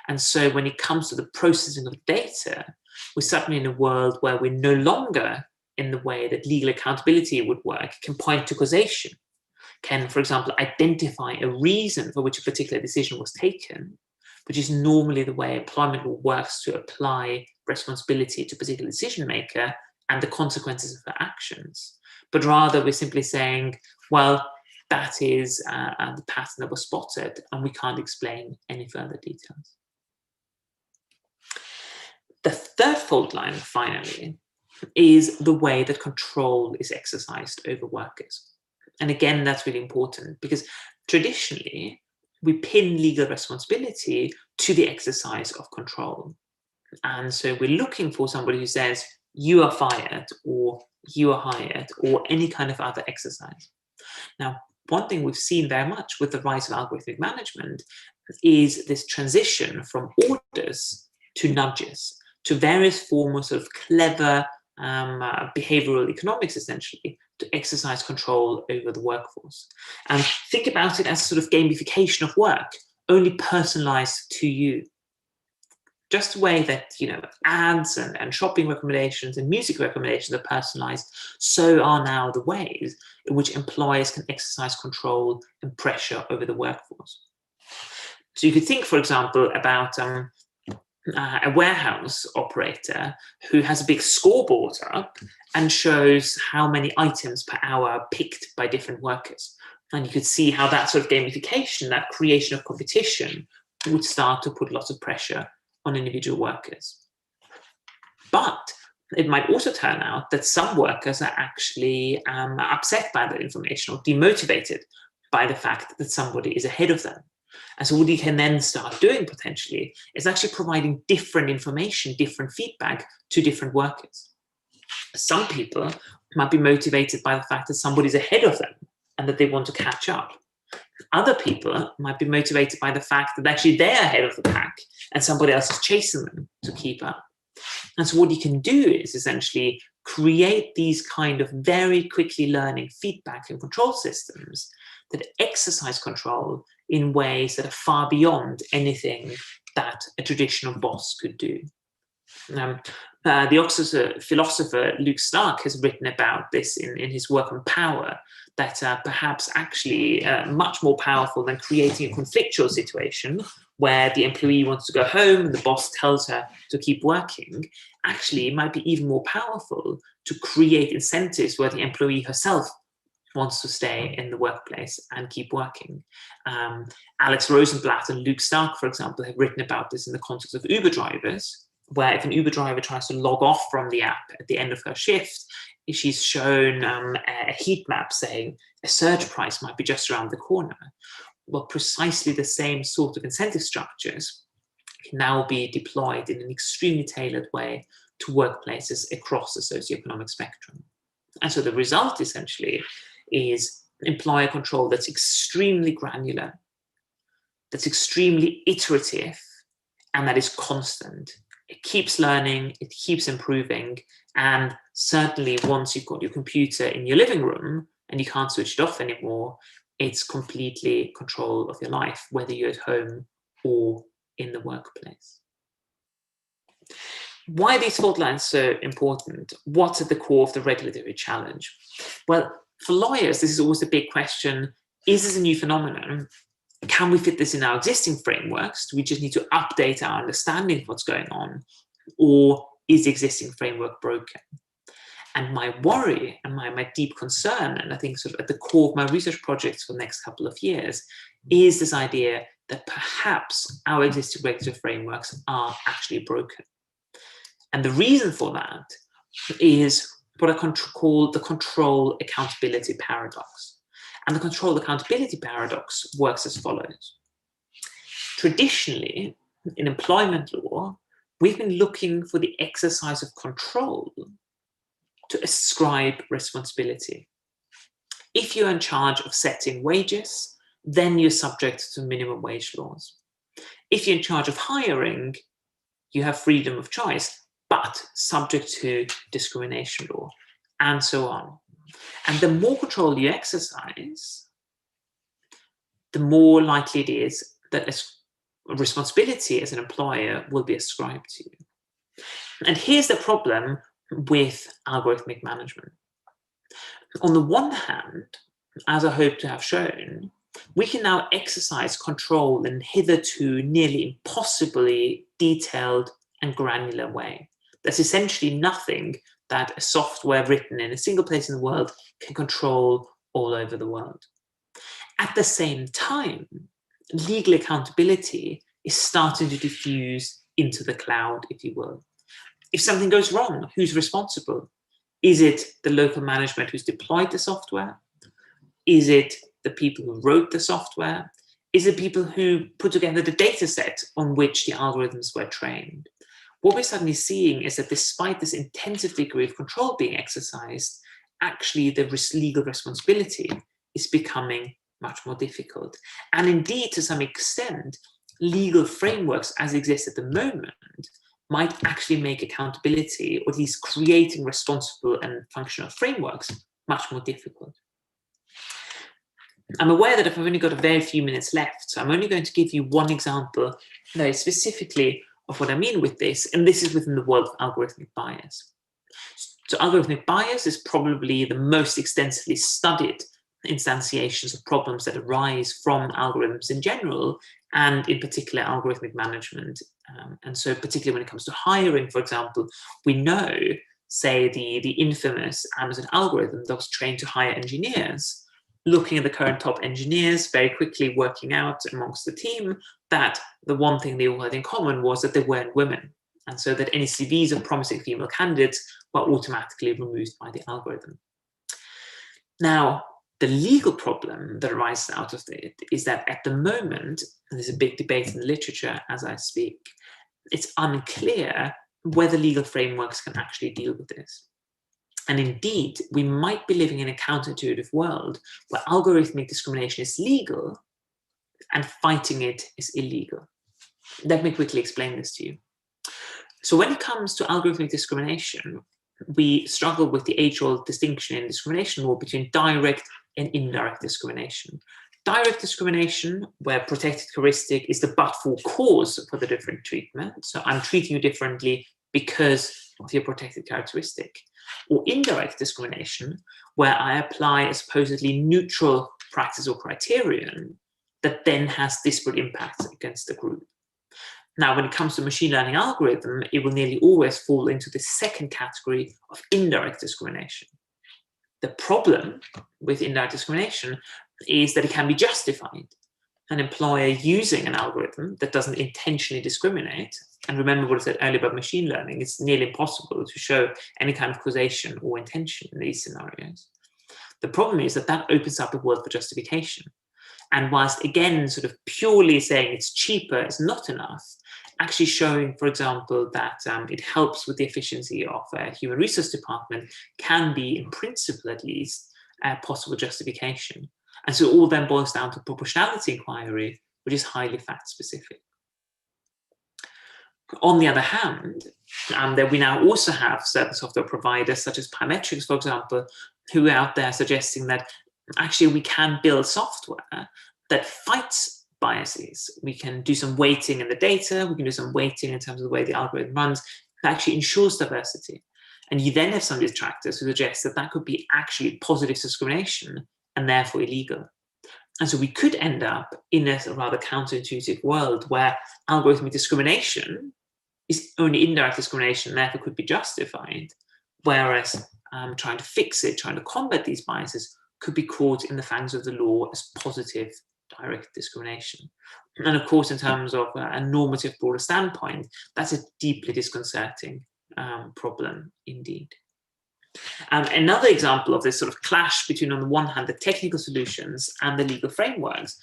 And so when it comes to the processing of data, we're suddenly in a world where we're no longer in the way that legal accountability would work, can point to causation, can, for example, identify a reason for which a particular decision was taken, which is normally the way employment law works to apply responsibility to a particular decision maker and the consequences of their actions. But rather we're simply saying, well, that is the pattern that was spotted and we can't explain any further details. The third fault line, finally, is the way that control is exercised over workers. And again, that's really important because traditionally we pin legal responsibility to the exercise of control. And so we're looking for somebody who says, you are fired or you are hired or any kind of other exercise. Now, one thing we've seen very much with the rise of algorithmic management is this transition from orders to nudges, to various forms of clever behavioral economics, essentially, to exercise control over the workforce. And think about it as sort of gamification of work, only personalized to you. Just the way that, you know, ads and shopping recommendations and music recommendations are personalized, so are now the ways in which employers can exercise control and pressure over the workforce. So you could think, for example, about a warehouse operator who has a big scoreboard up and shows how many items per hour are picked by different workers. And you could see how that sort of gamification, that creation of competition, would start to put lots of pressure on individual workers. But it might also turn out that some workers are actually upset by that information or demotivated by the fact that somebody is ahead of them. And so what you can then start doing potentially is actually providing different information, different feedback to different workers. Some people might be motivated by the fact that somebody's ahead of them and that they want to catch up. Other people might be motivated by the fact that actually they're ahead of the pack and somebody else is chasing them to keep up. And so what you can do is essentially create these kind of very quickly learning feedback and control systems that exercise control in ways that are far beyond anything that a traditional boss could do. The Oxford philosopher Luke Stark has written about this in his work on power, that perhaps actually much more powerful than creating a conflictual situation where the employee wants to go home and the boss tells her to keep working. Actually, it might be even more powerful to create incentives where the employee herself wants to stay in the workplace and keep working. Alex Rosenblatt and Luke Stark, for example, have written about this in the context of Uber drivers, where if an Uber driver tries to log off from the app at the end of her shift, she's shown a heat map saying a surge price might be just around the corner. Well, precisely the same sort of incentive structures can now be deployed in an extremely tailored way to workplaces across the socioeconomic spectrum. And so the result essentially is employer control that's extremely granular, that's extremely iterative, and that is constant. It keeps learning, it keeps improving, and certainly once you've got your computer in your living room and you can't switch it off anymore, it's completely control of your life, whether you're at home or in the workplace. Why are these fault lines so important? What's at the core of the regulatory challenge? Well, for lawyers, this is always the big question: is this a new phenomenon? Can we fit this in our existing frameworks? Do we just need to update our understanding of what's going on? Or is the existing framework broken? And my worry and my deep concern, and I think sort of at the core of my research projects for the next couple of years, is this idea that perhaps our existing regulatory frameworks are actually broken. And the reason for that is what I call the control accountability paradox. And the control accountability paradox works as follows. Traditionally, in employment law, we've been looking for the exercise of control to ascribe responsibility. If you're in charge of setting wages, then you're subject to minimum wage laws. If you're in charge of hiring, you have freedom of choice, but subject to discrimination law, and so on. And the more control you exercise, the more likely it is that a responsibility as an employer will be ascribed to you. And here's the problem with algorithmic management. On the one hand, as I hope to have shown, we can now exercise control in hitherto nearly impossibly detailed and granular way. There's essentially nothing that a software written in a single place in the world can control all over the world. At the same time, legal accountability is starting to diffuse into the cloud, if you will. If something goes wrong, who's responsible? Is it the local management who's deployed the software? Is it the people who wrote the software? Is it people who put together the data set on which the algorithms were trained? What we're suddenly seeing is that despite this intensive degree of control being exercised, actually the legal responsibility is becoming much more difficult. And indeed, to some extent, legal frameworks as exist at the moment might actually make accountability, or at least creating responsible and functional frameworks, much more difficult. I'm aware that I've only got a very few minutes left, so I'm only going to give you one example very specifically of what I mean with this, and this is within the world of algorithmic bias. So algorithmic bias is probably the most extensively studied instantiations of problems that arise from algorithms in general, and in particular algorithmic management. And so particularly when it comes to hiring, for example, we know, say, the infamous Amazon algorithm that was trained to hire engineers, looking at the current top engineers, very quickly working out amongst the team that the one thing they all had in common was that they weren't women. And so that any CVs of promising female candidates were automatically removed by the algorithm. Now, the legal problem that arises out of it is that at the moment, and there's a big debate in the literature as I speak, it's unclear whether legal frameworks can actually deal with this. And indeed, we might be living in a counterintuitive world where algorithmic discrimination is legal and fighting it is illegal. Let me quickly explain this to you. So when it comes to algorithmic discrimination, we struggle with the age-old distinction in discrimination law between direct and indirect discrimination. Direct discrimination, where protected heuristic is the but-for cause for the different treatment. So I'm treating you differently because of your protected characteristic. Or indirect discrimination, where I apply a supposedly neutral practice or criterion that then has disparate impacts against the group. Now, when it comes to machine learning algorithm, it will nearly always fall into the second category of indirect discrimination. The problem with indirect discrimination is that it can be justified. An employer using an algorithm that doesn't intentionally discriminate, and remember what I said earlier about machine learning, it's nearly impossible to show any kind of causation or intention in these scenarios. The problem is that that opens up a world for justification. And whilst, again, sort of purely saying it's cheaper is not enough, actually showing, for example, that it helps with the efficiency of a human resource department can be, in principle at least, a possible justification. And so it all then boils down to proportionality inquiry, which is highly fact-specific. On the other hand, that we now also have certain software providers, such as Parametrics, for example, who are out there suggesting that actually we can build software that fights biases. We can do some weighting in the data, we can do some weighting in terms of the way the algorithm runs, that actually ensures diversity. And you then have some detractors who suggest that that could be actually positive discrimination and therefore illegal. And so we could end up in a rather counterintuitive world where algorithmic discrimination is only indirect discrimination, and therefore could be justified, whereas trying to fix it, trying to combat these biases could be caught in the fangs of the law as positive direct discrimination. And of course, in terms of a normative broader standpoint, that's a deeply disconcerting problem indeed. Another example of this sort of clash between, on the one hand, the technical solutions and the legal frameworks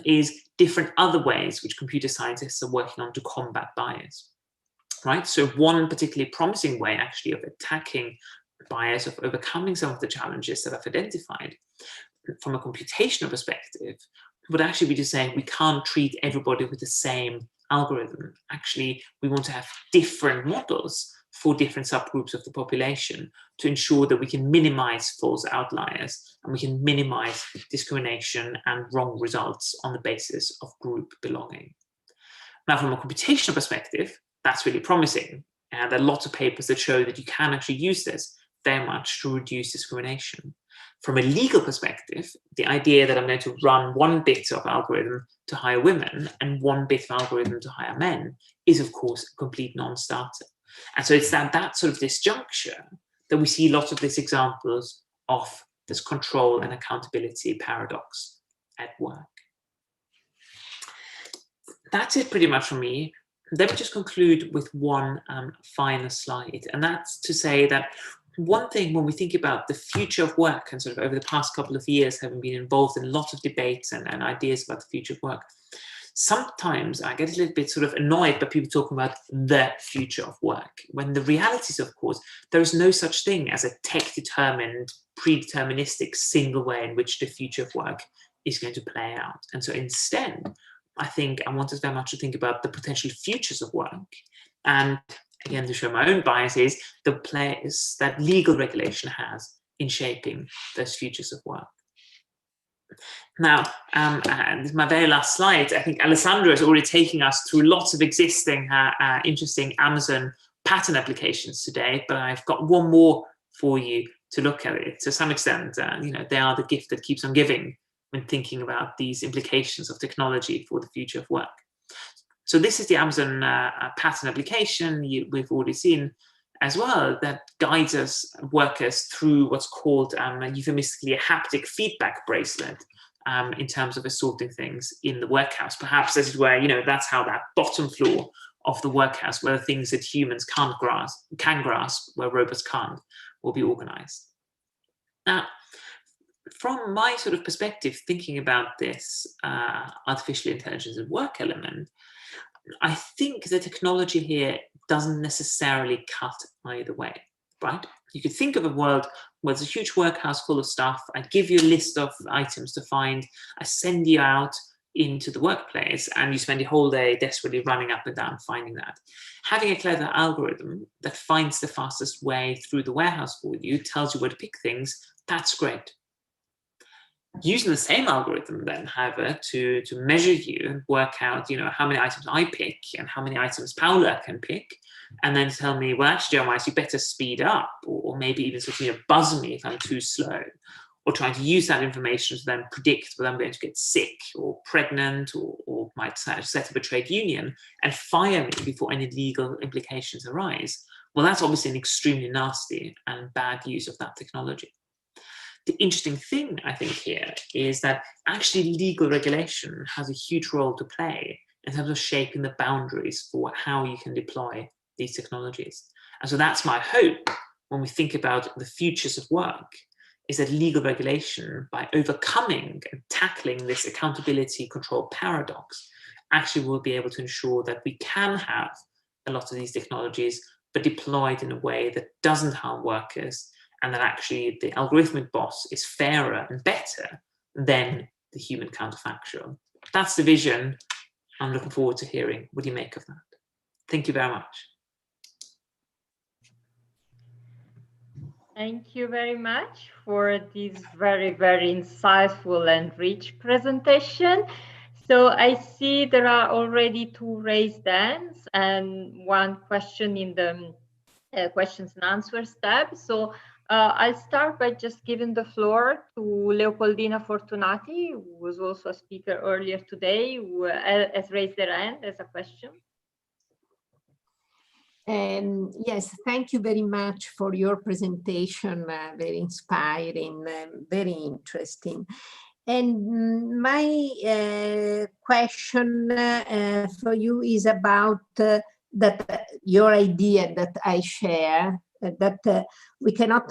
is different other ways which computer scientists are working on to combat bias, right? So one particularly promising way actually of attacking bias, of overcoming some of the challenges that I've identified from a computational perspective would actually be to say we can't treat everybody with the same algorithm. Actually, we want to have different models for different subgroups of the population to ensure that we can minimize false outliers and we can minimize discrimination and wrong results on the basis of group belonging. Now, from a computational perspective, that's really promising. There are lots of papers that show that you can actually use this very much to reduce discrimination. From a legal perspective, the idea that I'm going to run one bit of algorithm to hire women and one bit of algorithm to hire men is, of course, a complete non-starter. And so it's that sort of disjuncture that we see lots of these examples of this control and accountability paradox at work. That's it pretty much from me. Let me just conclude with one final slide, and that's to say that one thing when we think about the future of work, and sort of over the past couple of years having been involved in lots of debates and ideas about the future of work, sometimes I get a little bit sort of annoyed by people talking about the future of work, when the reality is, of course, there is no such thing as a tech-determined, predeterministic single way in which the future of work is going to play out. And so instead, I think I want us very much to think about the potential futures of work. And again, to show my own biases, the place that legal regulation has in shaping those futures of work. Now, and this is my very last slide. I think Alessandro is already taking us through lots of existing interesting Amazon pattern applications today, but I've got one more for you to look at it. To some extent, you know, they are the gift that keeps on giving when thinking about these implications of technology for the future of work. So this is the Amazon pattern application we've already seen as well, that guides us workers through what's called euphemistically a haptic feedback bracelet in terms of assorting things in the workhouse. Perhaps as it were, you know, that's how that bottom floor of the workhouse, where the things that humans can grasp, where robots can't, will be organized. Now, from my sort of perspective, thinking about this artificial intelligence at work element, I think the technology here doesn't necessarily cut either way, right? You could think of a world where there's a huge workhouse full of stuff. I give you a list of items to find. I send you out into the workplace, and you spend your whole day desperately running up and down finding that. Having a clever algorithm that finds the fastest way through the warehouse for you, tells you where to pick things, that's great. Using the same algorithm then, however, to measure you and work out, how many items I pick and how many items Paula can pick, and then tell me, well, actually, Jeremiah, you better speed up, or maybe even sort of buzz me if I'm too slow, or trying to use that information to then predict whether I'm going to get sick or pregnant, or might set up a trade union and fire me before any legal implications arise. Well, that's obviously an extremely nasty and bad use of that technology. The interesting thing, I think, here is that actually legal regulation has a huge role to play in terms of shaping the boundaries for how you can deploy these technologies. And so that's my hope when we think about the futures of work, is that legal regulation, by overcoming and tackling this accountability control paradox, actually will be able to ensure that we can have a lot of these technologies, but deployed in a way that doesn't harm workers, and that actually the algorithmic boss is fairer and better than the human counterfactual. That's the vision. I'm looking forward to hearing what you make of that. Thank you very much. Thank you very much for this very, very insightful and rich presentation. So I see there are already 2 raised hands and 1 question in the questions and answers tab. So I'll start by just giving the floor to Leopoldina Fortunati, who was also a speaker earlier today, who has raised their hand as a question. Yes, thank you very much for your presentation, very inspiring, very interesting. And my question for you is about your idea that I share, that we cannot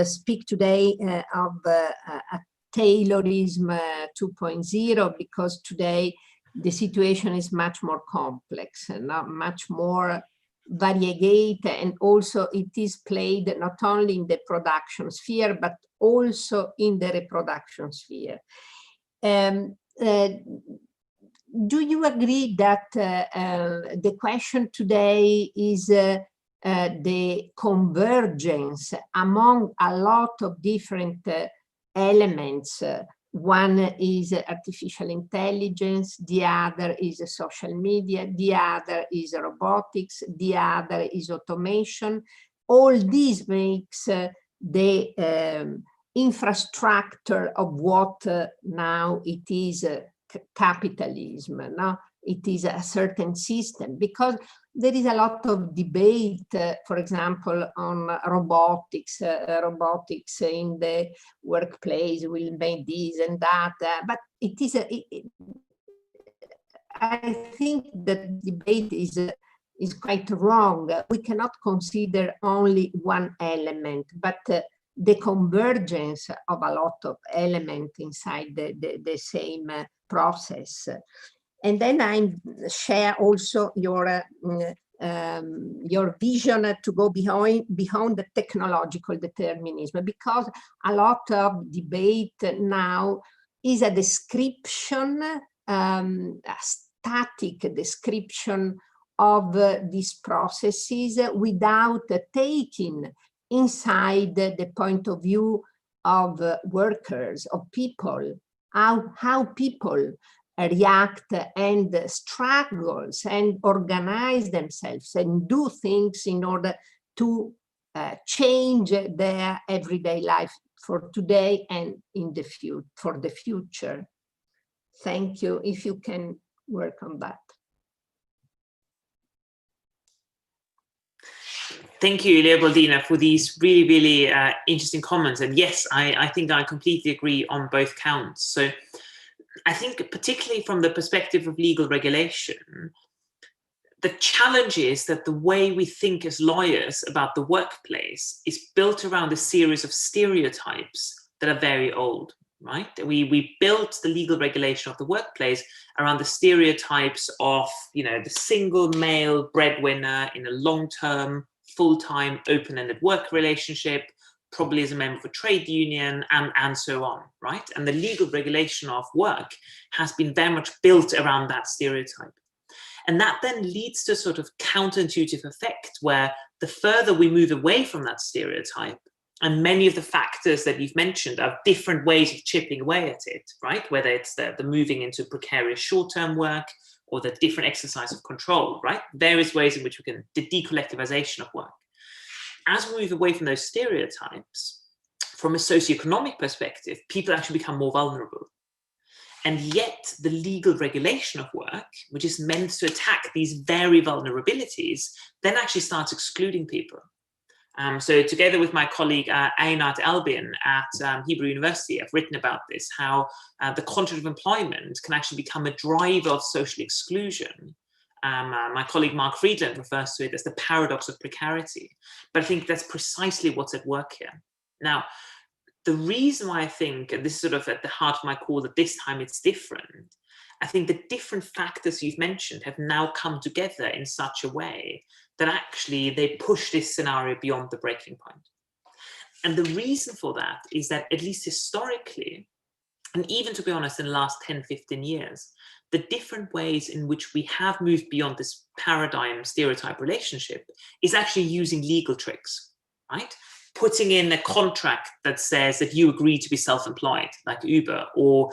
speak today of a Taylorism 2.0, because today the situation is much more complex and much more variegate, and also it is played not only in the production sphere but also in the reproduction sphere. Do you agree that the question today is the convergence among a lot of different elements? One is artificial intelligence, the other is social media, the other is robotics, the other is automation. All this makes the infrastructure of what now it is capitalism. No? It is a certain system, because there is a lot of debate, for example, on robotics. Robotics in the workplace will make this and that, but it is I think that debate is quite wrong. We cannot consider only one element, but the convergence of a lot of elements inside the same process. And then I share also your vision to go beyond the technological determinism, because a lot of debate now is a description, a static description of these processes without taking inside the point of view of workers, of people, how people react and struggles and organize themselves and do things in order to change their everyday life for today and in the for the future. Thank you. If you can work on that. Thank you, Leopoldina, for these really, really interesting comments. And yes, I think I completely agree on both counts. So I think particularly from the perspective of legal regulation, the challenge is that the way we think as lawyers about the workplace is built around a series of stereotypes that are very old, right? We built the legal regulation of the workplace around the stereotypes of, the single male breadwinner in a long-term, full-time, open-ended work relationship, probably as a member of a trade union, and so on, right? And the legal regulation of work has been very much built around that stereotype. And that then leads to sort of counterintuitive effect where the further we move away from that stereotype, and many of the factors that you've mentioned are different ways of chipping away at it, right? Whether it's the moving into precarious short-term work or the different exercise of control, right? Various ways in which we can, the decollectivization of work. As we move away from those stereotypes, from a socioeconomic perspective, people actually become more vulnerable. And yet the legal regulation of work, which is meant to attack these very vulnerabilities, then actually starts excluding people. So together with my colleague Einat Elbin at Hebrew University, I've written about this, how the contract of employment can actually become a driver of social exclusion. My colleague Mark Friedland refers to it as the paradox of precarity. But I think that's precisely what's at work here. Now, the reason why I think, and this is sort of at the heart of my call, that this time it's different, I think the different factors you've mentioned have now come together in such a way that actually they push this scenario beyond the breaking point. And the reason for that is that, at least historically, and even to be honest, in the last 10, 15 years, the different ways in which we have moved beyond this paradigm stereotype relationship is actually using legal tricks, right? Putting in a contract that says that you agree to be self-employed, like Uber, or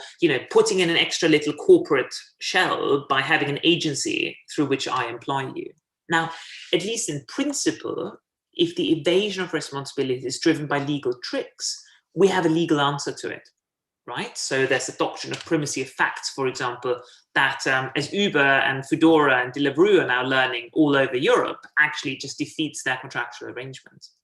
putting in an extra little corporate shell by having an agency through which I employ you. Now, at least in principle, if the evasion of responsibility is driven by legal tricks, we have a legal answer to it, right? So there's a doctrine of primacy of facts, for example, that as Uber and Foodora and Deliveroo are now learning all over Europe, actually just defeats their contractual arrangements.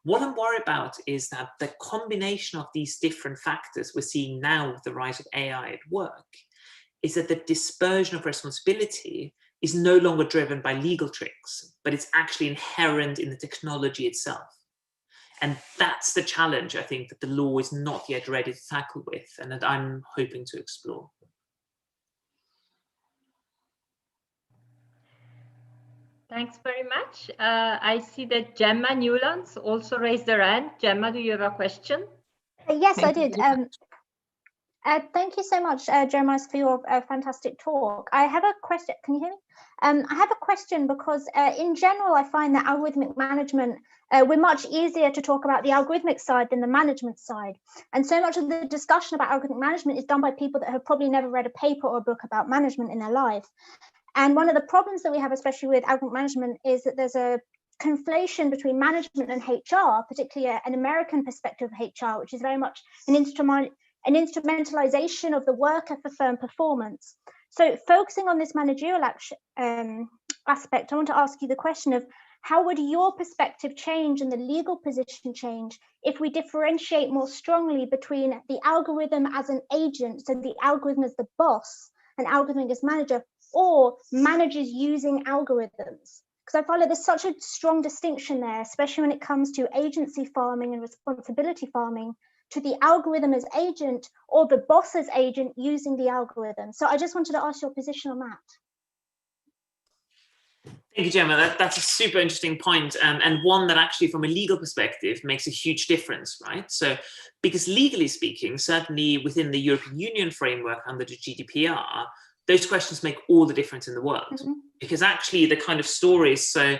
What I'm worried about is that the combination of these different factors we're seeing now with the rise of AI at work is that the dispersion of responsibility is no longer driven by legal tricks, but it's actually inherent in the technology itself. And that's the challenge, I think, that the law is not yet ready to tackle with, and that I'm hoping to explore. Thanks very much. I see that Gemma Newlands also raised her hand. Gemma, do you have a question? Yes, I did. Thank you so much, Jeremiah, for your fantastic talk. I have a question. Can you hear me? I have a question because in general, I find that algorithmic management, we're much easier to talk about the algorithmic side than the management side. And so much of the discussion about algorithmic management is done by people that have probably never read a paper or a book about management in their life. And one of the problems that we have, especially with algorithmic management, is that there's a conflation between management and HR, particularly an American perspective of HR, which is very much an instrumentalization of the worker for firm performance. So focusing on this managerial aspect, I want to ask you the question of how would your perspective change and the legal position change if we differentiate more strongly between the algorithm as an agent, so the algorithm as the boss, and algorithm as manager, or managers using algorithms? Because I find that there's such a strong distinction there, especially when it comes to agency farming and responsibility farming, to the algorithm as agent or the boss as agent using the algorithm. So I just wanted to ask your position on that. Thank you, Gemma. That's a super interesting point, and one that actually from a legal perspective makes a huge difference, right? So because legally speaking, certainly within the European Union framework under the GDPR, those questions make all the difference in the world. Mm-hmm. Because actually the kind of stories, so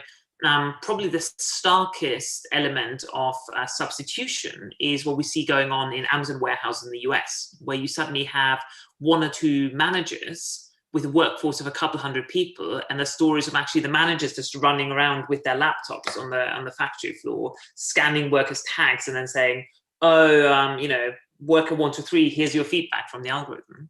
probably the starkest element of substitution is what we see going on in Amazon warehouses in the US, where you suddenly have one or two managers with a workforce of a couple hundred people, and the stories of actually the managers just running around with their laptops on the factory floor, scanning workers' tags and then saying, oh, worker 1 to 3, here's your feedback from the algorithm.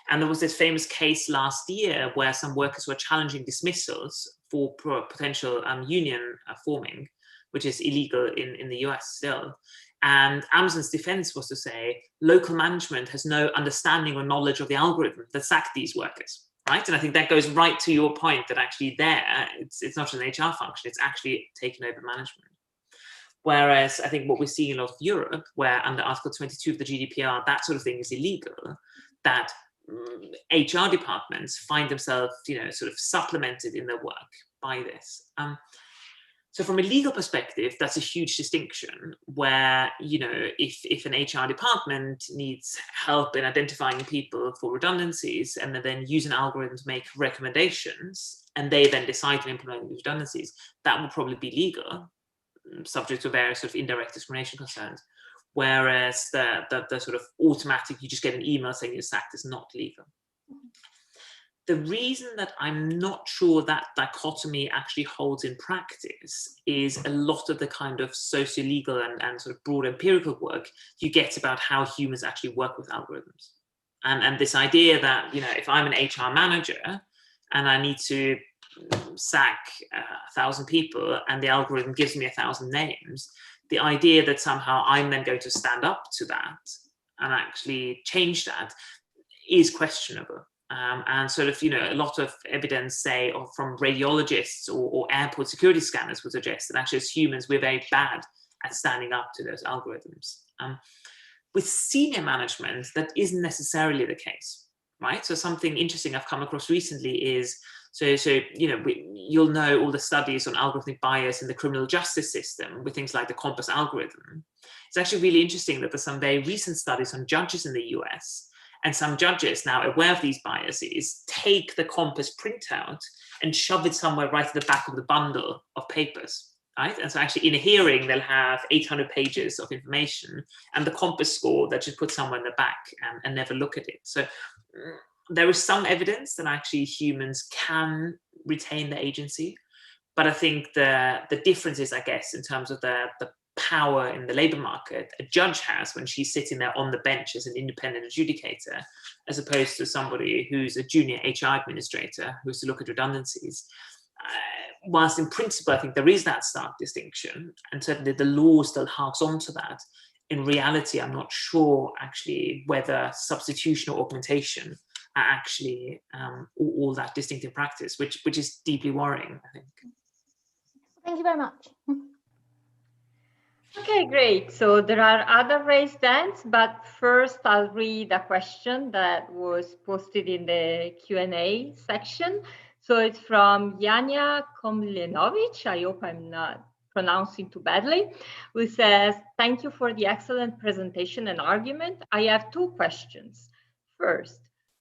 And there was this famous case last year where some workers were challenging dismissals for potential union forming, which is illegal in the US still. And Amazon's defense was to say, local management has no understanding or knowledge of the algorithm that sacked these workers, right? And I think that goes right to your point that actually it's not an HR function, it's actually taken over management. Whereas I think what we're seeing in a lot of Europe, where under Article 22 of the GDPR, that sort of thing is illegal, that HR departments find themselves, sort of supplemented in their work by this. So from a legal perspective, that's a huge distinction where, if an HR department needs help in identifying people for redundancies and then use an algorithm to make recommendations, and they then decide to implement these redundancies, that would probably be legal, subject to various sort of indirect discrimination concerns. Whereas the sort of automatic, you just get an email saying you're sacked, is not legal. The reason that I'm not sure that dichotomy actually holds in practice is a lot of the kind of socio-legal and sort of broad empirical work you get about how humans actually work with algorithms. And this idea that, if I'm an HR manager and I need to sack 1,000 people and the algorithm gives me 1,000 names, the idea that somehow I'm then going to stand up to that and actually change that is questionable. And sort of, a lot of evidence, say, from radiologists or airport security scanners would suggest that actually as humans, we're very bad at standing up to those algorithms. With senior management, that isn't necessarily the case, right? So something interesting I've come across recently is, you'll know all the studies on algorithmic bias in the criminal justice system with things like the COMPAS algorithm. It's actually really interesting that there's some very recent studies on judges in the US. And some judges, now aware of these biases, take the COMPAS printout and shove it somewhere right at the back of the bundle of papers, right? And so actually in a hearing, they'll have 800 pages of information and the COMPAS score that just put somewhere in the back and never look at it. So there is some evidence that actually humans can retain the agency. But I think the difference is, I guess, in terms of the power in the labor market a judge has when she's sitting there on the bench as an independent adjudicator, as opposed to somebody who's a junior HR administrator who has to look at redundancies. Whilst in principle, I think there is that stark distinction, and certainly the law still harks on to that. In reality, I'm not sure actually whether substitution or augmentation are actually all that distinct in practice, which is deeply worrying, I think. Thank you very much. Okay, great. So there are other raised hands, but first I'll read a question that was posted in the Q&A section. So it's from Yania Komlenovic. I hope I'm not pronouncing too badly, who says, thank you for the excellent presentation and argument. I have two questions. First,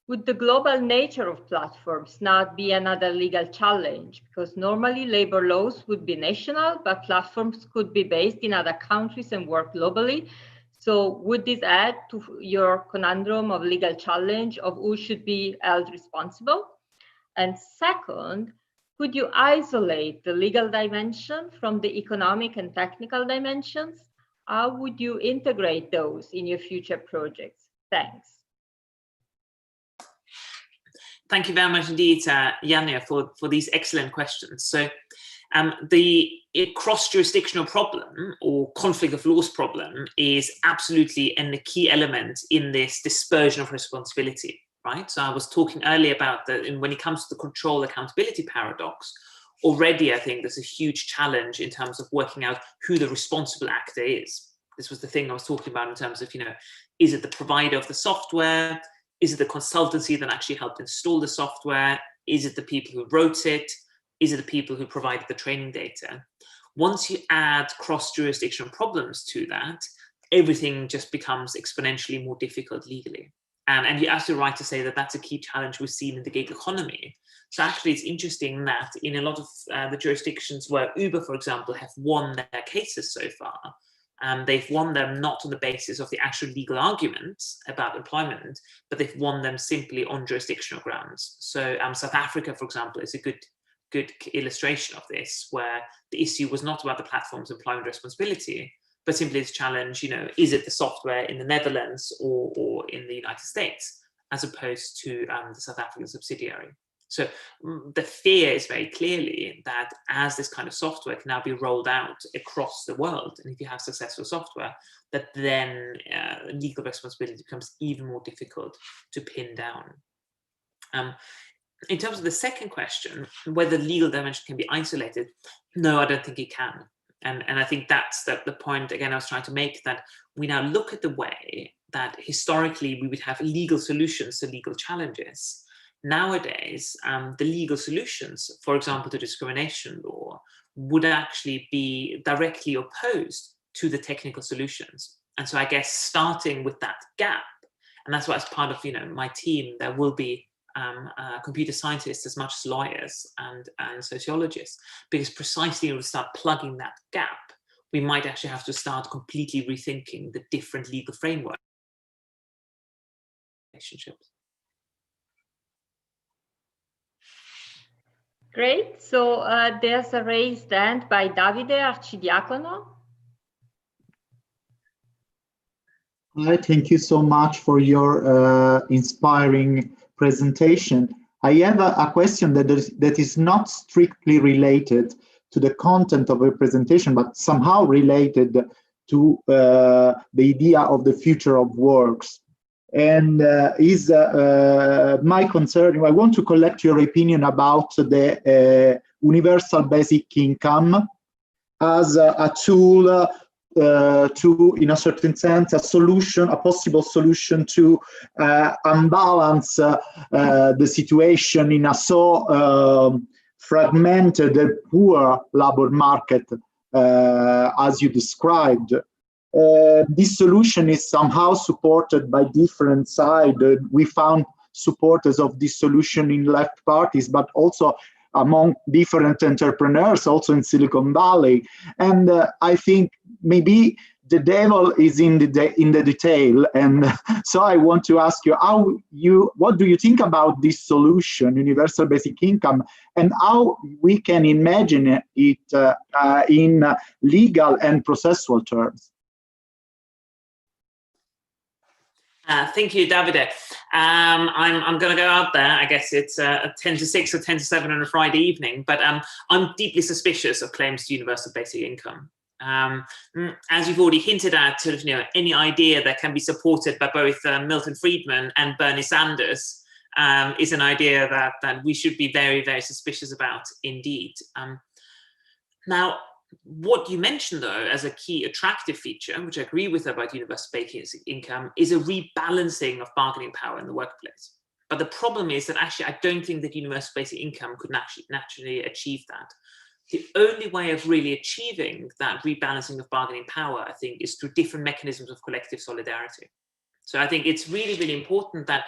would the global nature of platforms not be another legal challenge? Because normally labor laws would be national, but platforms could be based in other countries and work globally. So would this add to your conundrum of legal challenge of who should be held responsible? And second, could you isolate the legal dimension from the economic and technical dimensions? How would you integrate those in your future projects? Thanks. Thank you very much indeed, Yania, for these excellent questions. So the cross-jurisdictional problem or conflict of laws problem is absolutely a key element in this dispersion of responsibility, right? So I was talking earlier about when it comes to the control accountability paradox, already I think there's a huge challenge in terms of working out who the responsible actor is. This was the thing I was talking about in terms of, is it the provider of the software? Is it the consultancy that actually helped install the software? Is it the people who wrote it? Is it the people who provided the training data? Once you add cross-jurisdictional problems to that, everything just becomes exponentially more difficult legally. And you're absolutely right to say that that's a key challenge we've seen in the gig economy. So actually, it's interesting that in a lot of the jurisdictions where Uber, for example, have won their cases so far, they've won them not on the basis of the actual legal arguments about employment, but they've won them simply on jurisdictional grounds. So South Africa, for example, is a good illustration of this, where the issue was not about the platform's employment responsibility, but simply this challenge, is it the software in the Netherlands or in the United States, as opposed to the South African subsidiary. So the fear is very clearly that as this kind of software can now be rolled out across the world, and if you have successful software, that then legal responsibility becomes even more difficult to pin down. In terms of the second question, whether legal dimension can be isolated, no, I don't think it can. And I think that's the point, again, I was trying to make, that we now look at the way that historically we would have legal solutions to legal challenges. Nowadays, the legal solutions, for example, to discrimination law, would actually be directly opposed to the technical solutions. And so I guess starting with that gap, and that's why as part of my team, there will be computer scientists as much as lawyers and sociologists, because precisely to start plugging that gap, we might actually have to start completely rethinking the different legal framework relationships. Great. So there's a raised hand by Davide Arcidiacono. Hi, thank you so much for your inspiring presentation. I have a question that is not strictly related to the content of a presentation, but somehow related to the idea of the future of works. And is my concern, I want to collect your opinion about the universal basic income as a tool to, in a certain sense, a possible solution to unbalance the situation in a so fragmented, poor labor market as you described. This solution is somehow supported by different sides. We found supporters of this solution in left parties, but also among different entrepreneurs, also in Silicon Valley. And I think maybe the devil is in the detail. And so I want to ask you, what do you think about this solution, universal basic income, and how we can imagine it in legal and processual terms? Thank you, Davide. I'm going to go out there. I guess it's 10 to 6 or 10 to 7 on a Friday evening, but I'm deeply suspicious of claims to universal basic income. As you've already hinted at, sort of, any idea that can be supported by both Milton Friedman and Bernie Sanders is an idea that we should be very, very suspicious about indeed. Now, what you mentioned, though, as a key attractive feature, which I agree with about universal basic income, is a rebalancing of bargaining power in the workplace. But the problem is that actually, I don't think that universal basic income could naturally achieve that. The only way of really achieving that rebalancing of bargaining power, I think, is through different mechanisms of collective solidarity. So I think it's really, really important that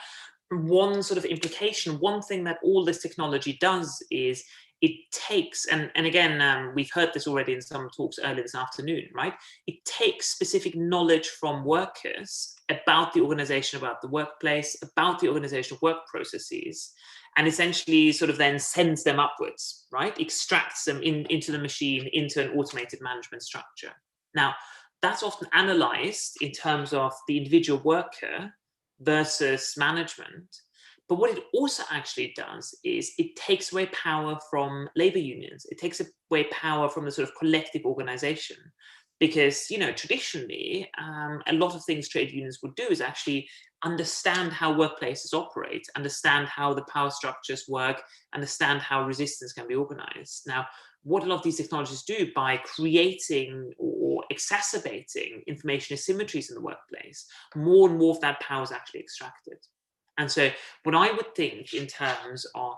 one sort of implication, one thing that all this technology does is it takes, and again, we've heard this already in some talks earlier this afternoon, right? It takes specific knowledge from workers about the organization, about the workplace, about the organization of work processes, and essentially sort of then sends them upwards, right? Extracts them into the machine, into an automated management structure. Now, that's often analyzed in terms of the individual worker versus management. But what it also actually does is it takes away power from labor unions. It takes away power from the sort of collective organization. Because, traditionally, a lot of things trade unions would do is actually understand how workplaces operate, understand how the power structures work, understand how resistance can be organized. Now, what a lot of these technologies do by creating or exacerbating information asymmetries in the workplace, more and more of that power is actually extracted. And so what I would think in terms of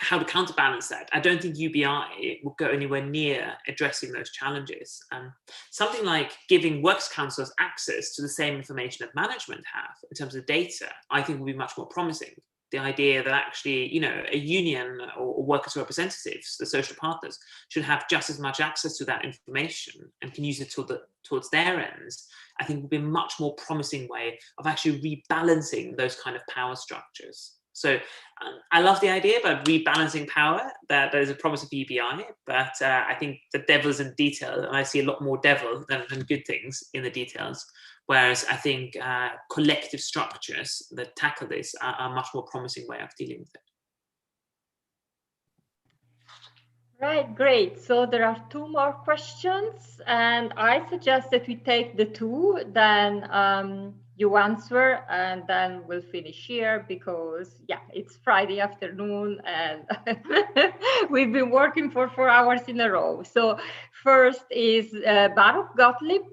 how to counterbalance that, I don't think UBI will go anywhere near addressing those challenges. Something like giving works councils access to the same information that management have in terms of data, I think will be much more promising. The idea that actually, a union or workers' representatives, the social partners, should have just as much access to that information and can use it towards their ends, I think will be a much more promising way of actually rebalancing those kind of power structures. So I love the idea about rebalancing power. That is a promise of UBI, but I think the devil's in detail, and I see a lot more devil than good things in the details. Whereas I think collective structures that tackle this are a much more promising way of dealing with it. Right, great. So there are 2 more questions, and I suggest that we take the 2, then you answer, and then we'll finish here because, it's Friday afternoon and we've been working for 4 hours in a row. So first is Baruch Gottlieb.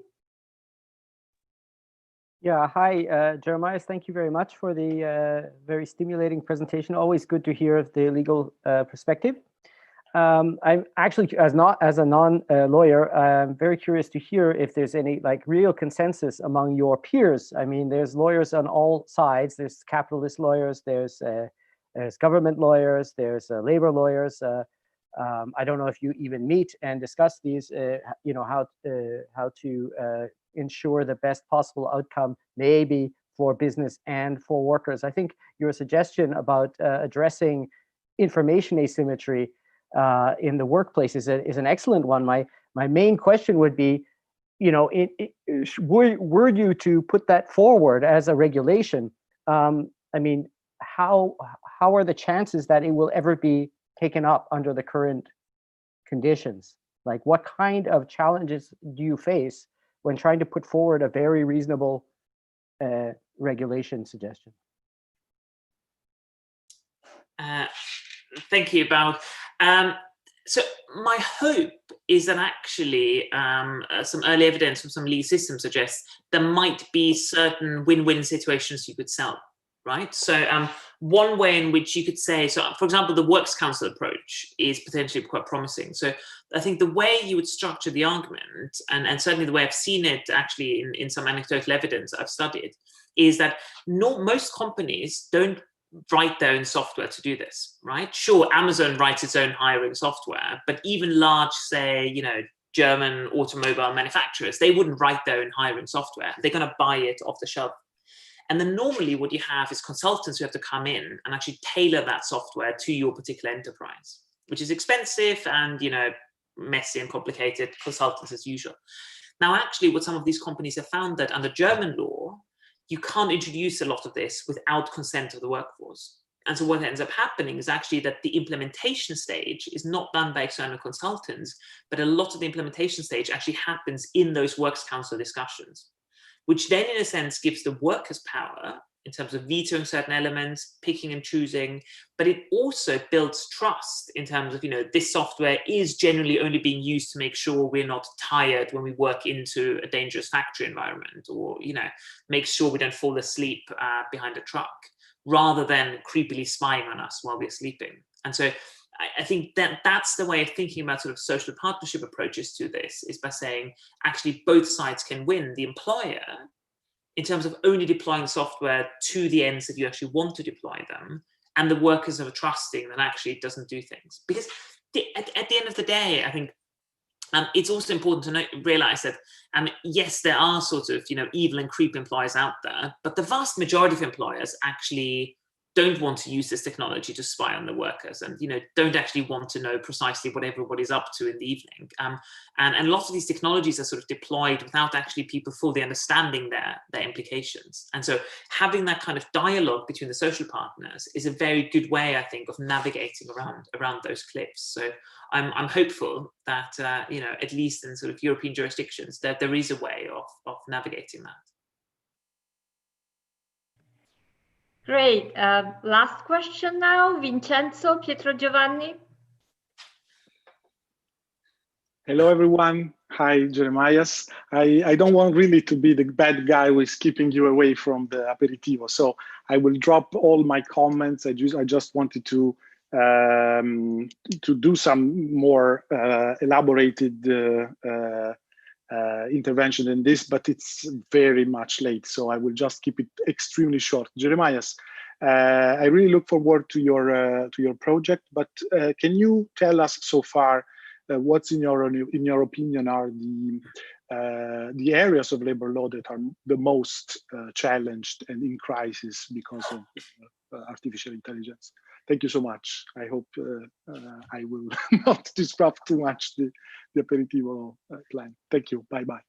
Yeah, hi, Jeremiah. Thank you very much for the very stimulating presentation. Always good to hear the legal perspective. I'm actually, as a non-lawyer, I'm very curious to hear if there's any like real consensus among your peers. I mean, there's lawyers on all sides. There's capitalist lawyers, there's government lawyers, there's labor lawyers. I don't know if you even meet and discuss these, you know, how to ensure the best possible outcome, maybe for business and for workers. I think your suggestion about addressing information asymmetry in the workplace is an excellent one. My main question would be, you know, were you to put that forward as a regulation? I mean, how are the chances that it will ever be taken up under the current conditions? Like, what kind of challenges do you face when trying to put forward a very reasonable regulation suggestion? Thank you, Bao. So my hope is that actually some early evidence from some legal systems suggests there might be certain win-win situations you could sell, right? So one way in which you could say, so for example, the Works Council approach is potentially quite promising. So I think the way you would structure the argument, and certainly the way I've seen it actually in some anecdotal evidence I've studied, is that most companies don't write their own software to do this, right? Sure, Amazon writes its own hiring software, but even large, say, you know, German automobile manufacturers, they wouldn't write their own hiring software. They're going to buy it off the shelf. And then normally what you have is consultants who have to come in and actually tailor that software to your particular enterprise, which is expensive and, you know, messy and complicated, consultants as usual. Now, actually, what some of these companies have found that under German law, you can't introduce a lot of this without consent of the workforce. And so what ends up happening is actually that the implementation stage is not done by external consultants, but a lot of the implementation stage actually happens in those Works Council discussions, which then in a sense gives the workers power in terms of vetoing certain elements, picking and choosing, but it also builds trust in terms of, you know, this software is generally only being used to make sure we're not tired when we work into a dangerous factory environment, or, you know, make sure we don't fall asleep behind a truck, rather than creepily spying on us while we're sleeping. And so I think that that's the way of thinking about sort of social partnership approaches to this, is by saying actually both sides can win. The employer, in terms of only deploying software to the ends that you actually want to deploy them, and the workers are trusting that actually it doesn't do things. Because at the end of the day, I think it's also important to realize that, yes, there are sort of, you know, evil and creepy employers out there, but the vast majority of employers actually don't want to use this technology to spy on the workers, and, you know, don't actually want to know precisely what everybody's up to in the evening. And lots of these technologies are sort of deployed without actually people fully understanding their implications. And so having that kind of dialogue between the social partners is a very good way, I think, of navigating around those cliffs. So I'm hopeful that, you know, at least in sort of European jurisdictions, that there is a way of navigating that. Great. Last question now, Vincenzo, Pietro Giovanni. Hello, everyone. Hi, Jeremias. I don't want really to be the bad guy who is keeping you away from the aperitivo, so I will drop all my comments. I just wanted to do some more elaborated intervention in this, but it's very much late, so I will just keep it extremely short. Jeremias, I really look forward to your project, but can you tell us so far what's in your opinion are the areas of labor law that are the most challenged and in crisis because of artificial intelligence? Thank you so much. I hope I will not disrupt too much the aperitivo plan. Thank you. Bye-bye.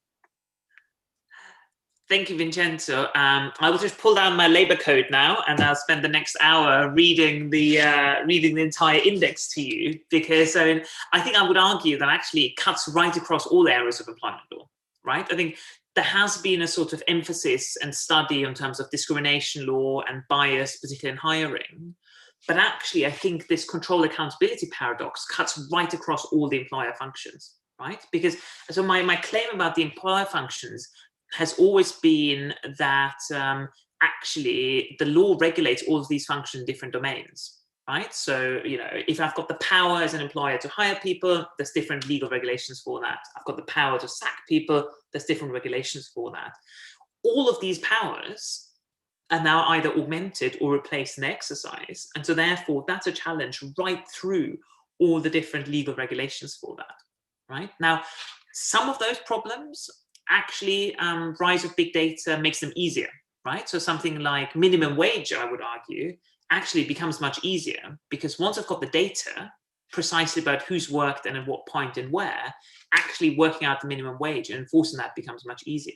Thank you, Vincenzo. I will just pull down my labor code now, and I'll spend the next hour reading the entire index to you, because I think I would argue that actually it cuts right across all areas of employment law, right? I think there has been a sort of emphasis and study in terms of discrimination law and bias, particularly in hiring. But actually, I think this control accountability paradox cuts right across all the employer functions, right? Because so my claim about the employer functions has always been that actually the law regulates all of these functions in different domains, right? So, you know, if I've got the power as an employer to hire people, there's different legal regulations for that. I've got the power to sack people, there's different regulations for that. All of these powers are now either augmented or replaced in exercise. And so therefore, that's a challenge right through all the different legal regulations for that, right? Now, some of those problems actually, rise of big data makes them easier, right? So something like minimum wage, I would argue, actually becomes much easier, because once I've got the data precisely about who's worked and at what point and where, actually working out the minimum wage and enforcing that becomes much easier.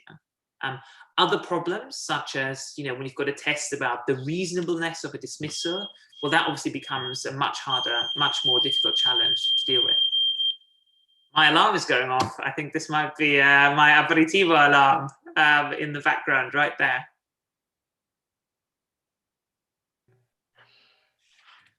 Other problems, such as, you know, when you've got a test about the reasonableness of a dismissal, well, that obviously becomes a much harder, much more difficult challenge to deal with. My alarm is going off. I think this might be my aperitivo alarm in the background right there.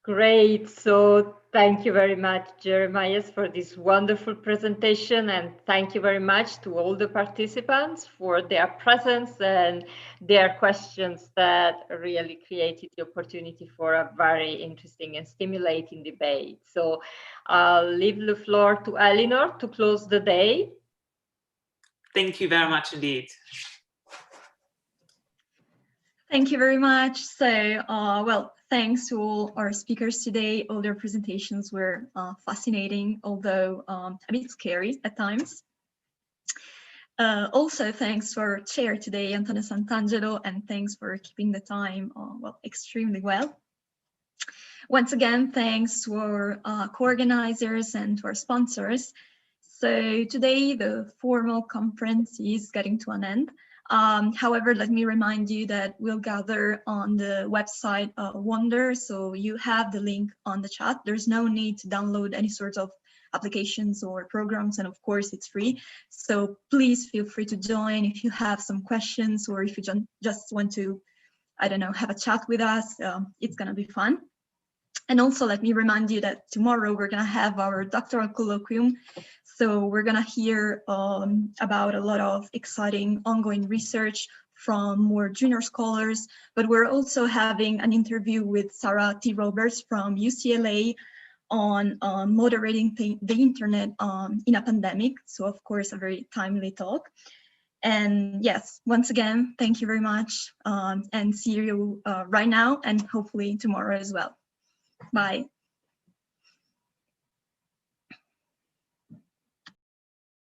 Great. So thank you very much, Jeremias, for this wonderful presentation. And thank you very much to all the participants for their presence and their questions that really created the opportunity for a very interesting and stimulating debate. So I'll leave the floor to Eleanor to close the day. Thank you very much indeed. Thank you very much. So, well, thanks to all our speakers today. All their presentations were fascinating, although a bit scary at times. Also, thanks to our chair today, Antonio Santangelo, and thanks for keeping the time, well, extremely well. Once again, thanks to our co-organizers and to our sponsors. So today, the formal conference is getting to an end. However, let me remind you that we'll gather on the website Wonder, so you have the link on the chat. There's no need to download any sort of applications or programs, and of course it's free. So please feel free to join if you have some questions, or if you just want to, I don't know, have a chat with us. It's gonna be fun. And also let me remind you that tomorrow we're gonna have our doctoral colloquium. So we're gonna hear about a lot of exciting ongoing research from more junior scholars, but we're also having an interview with Sarah T. Roberts from UCLA on moderating the internet in a pandemic. So of course, a very timely talk. And yes, once again, thank you very much, and see you right now and hopefully tomorrow as well. Bye.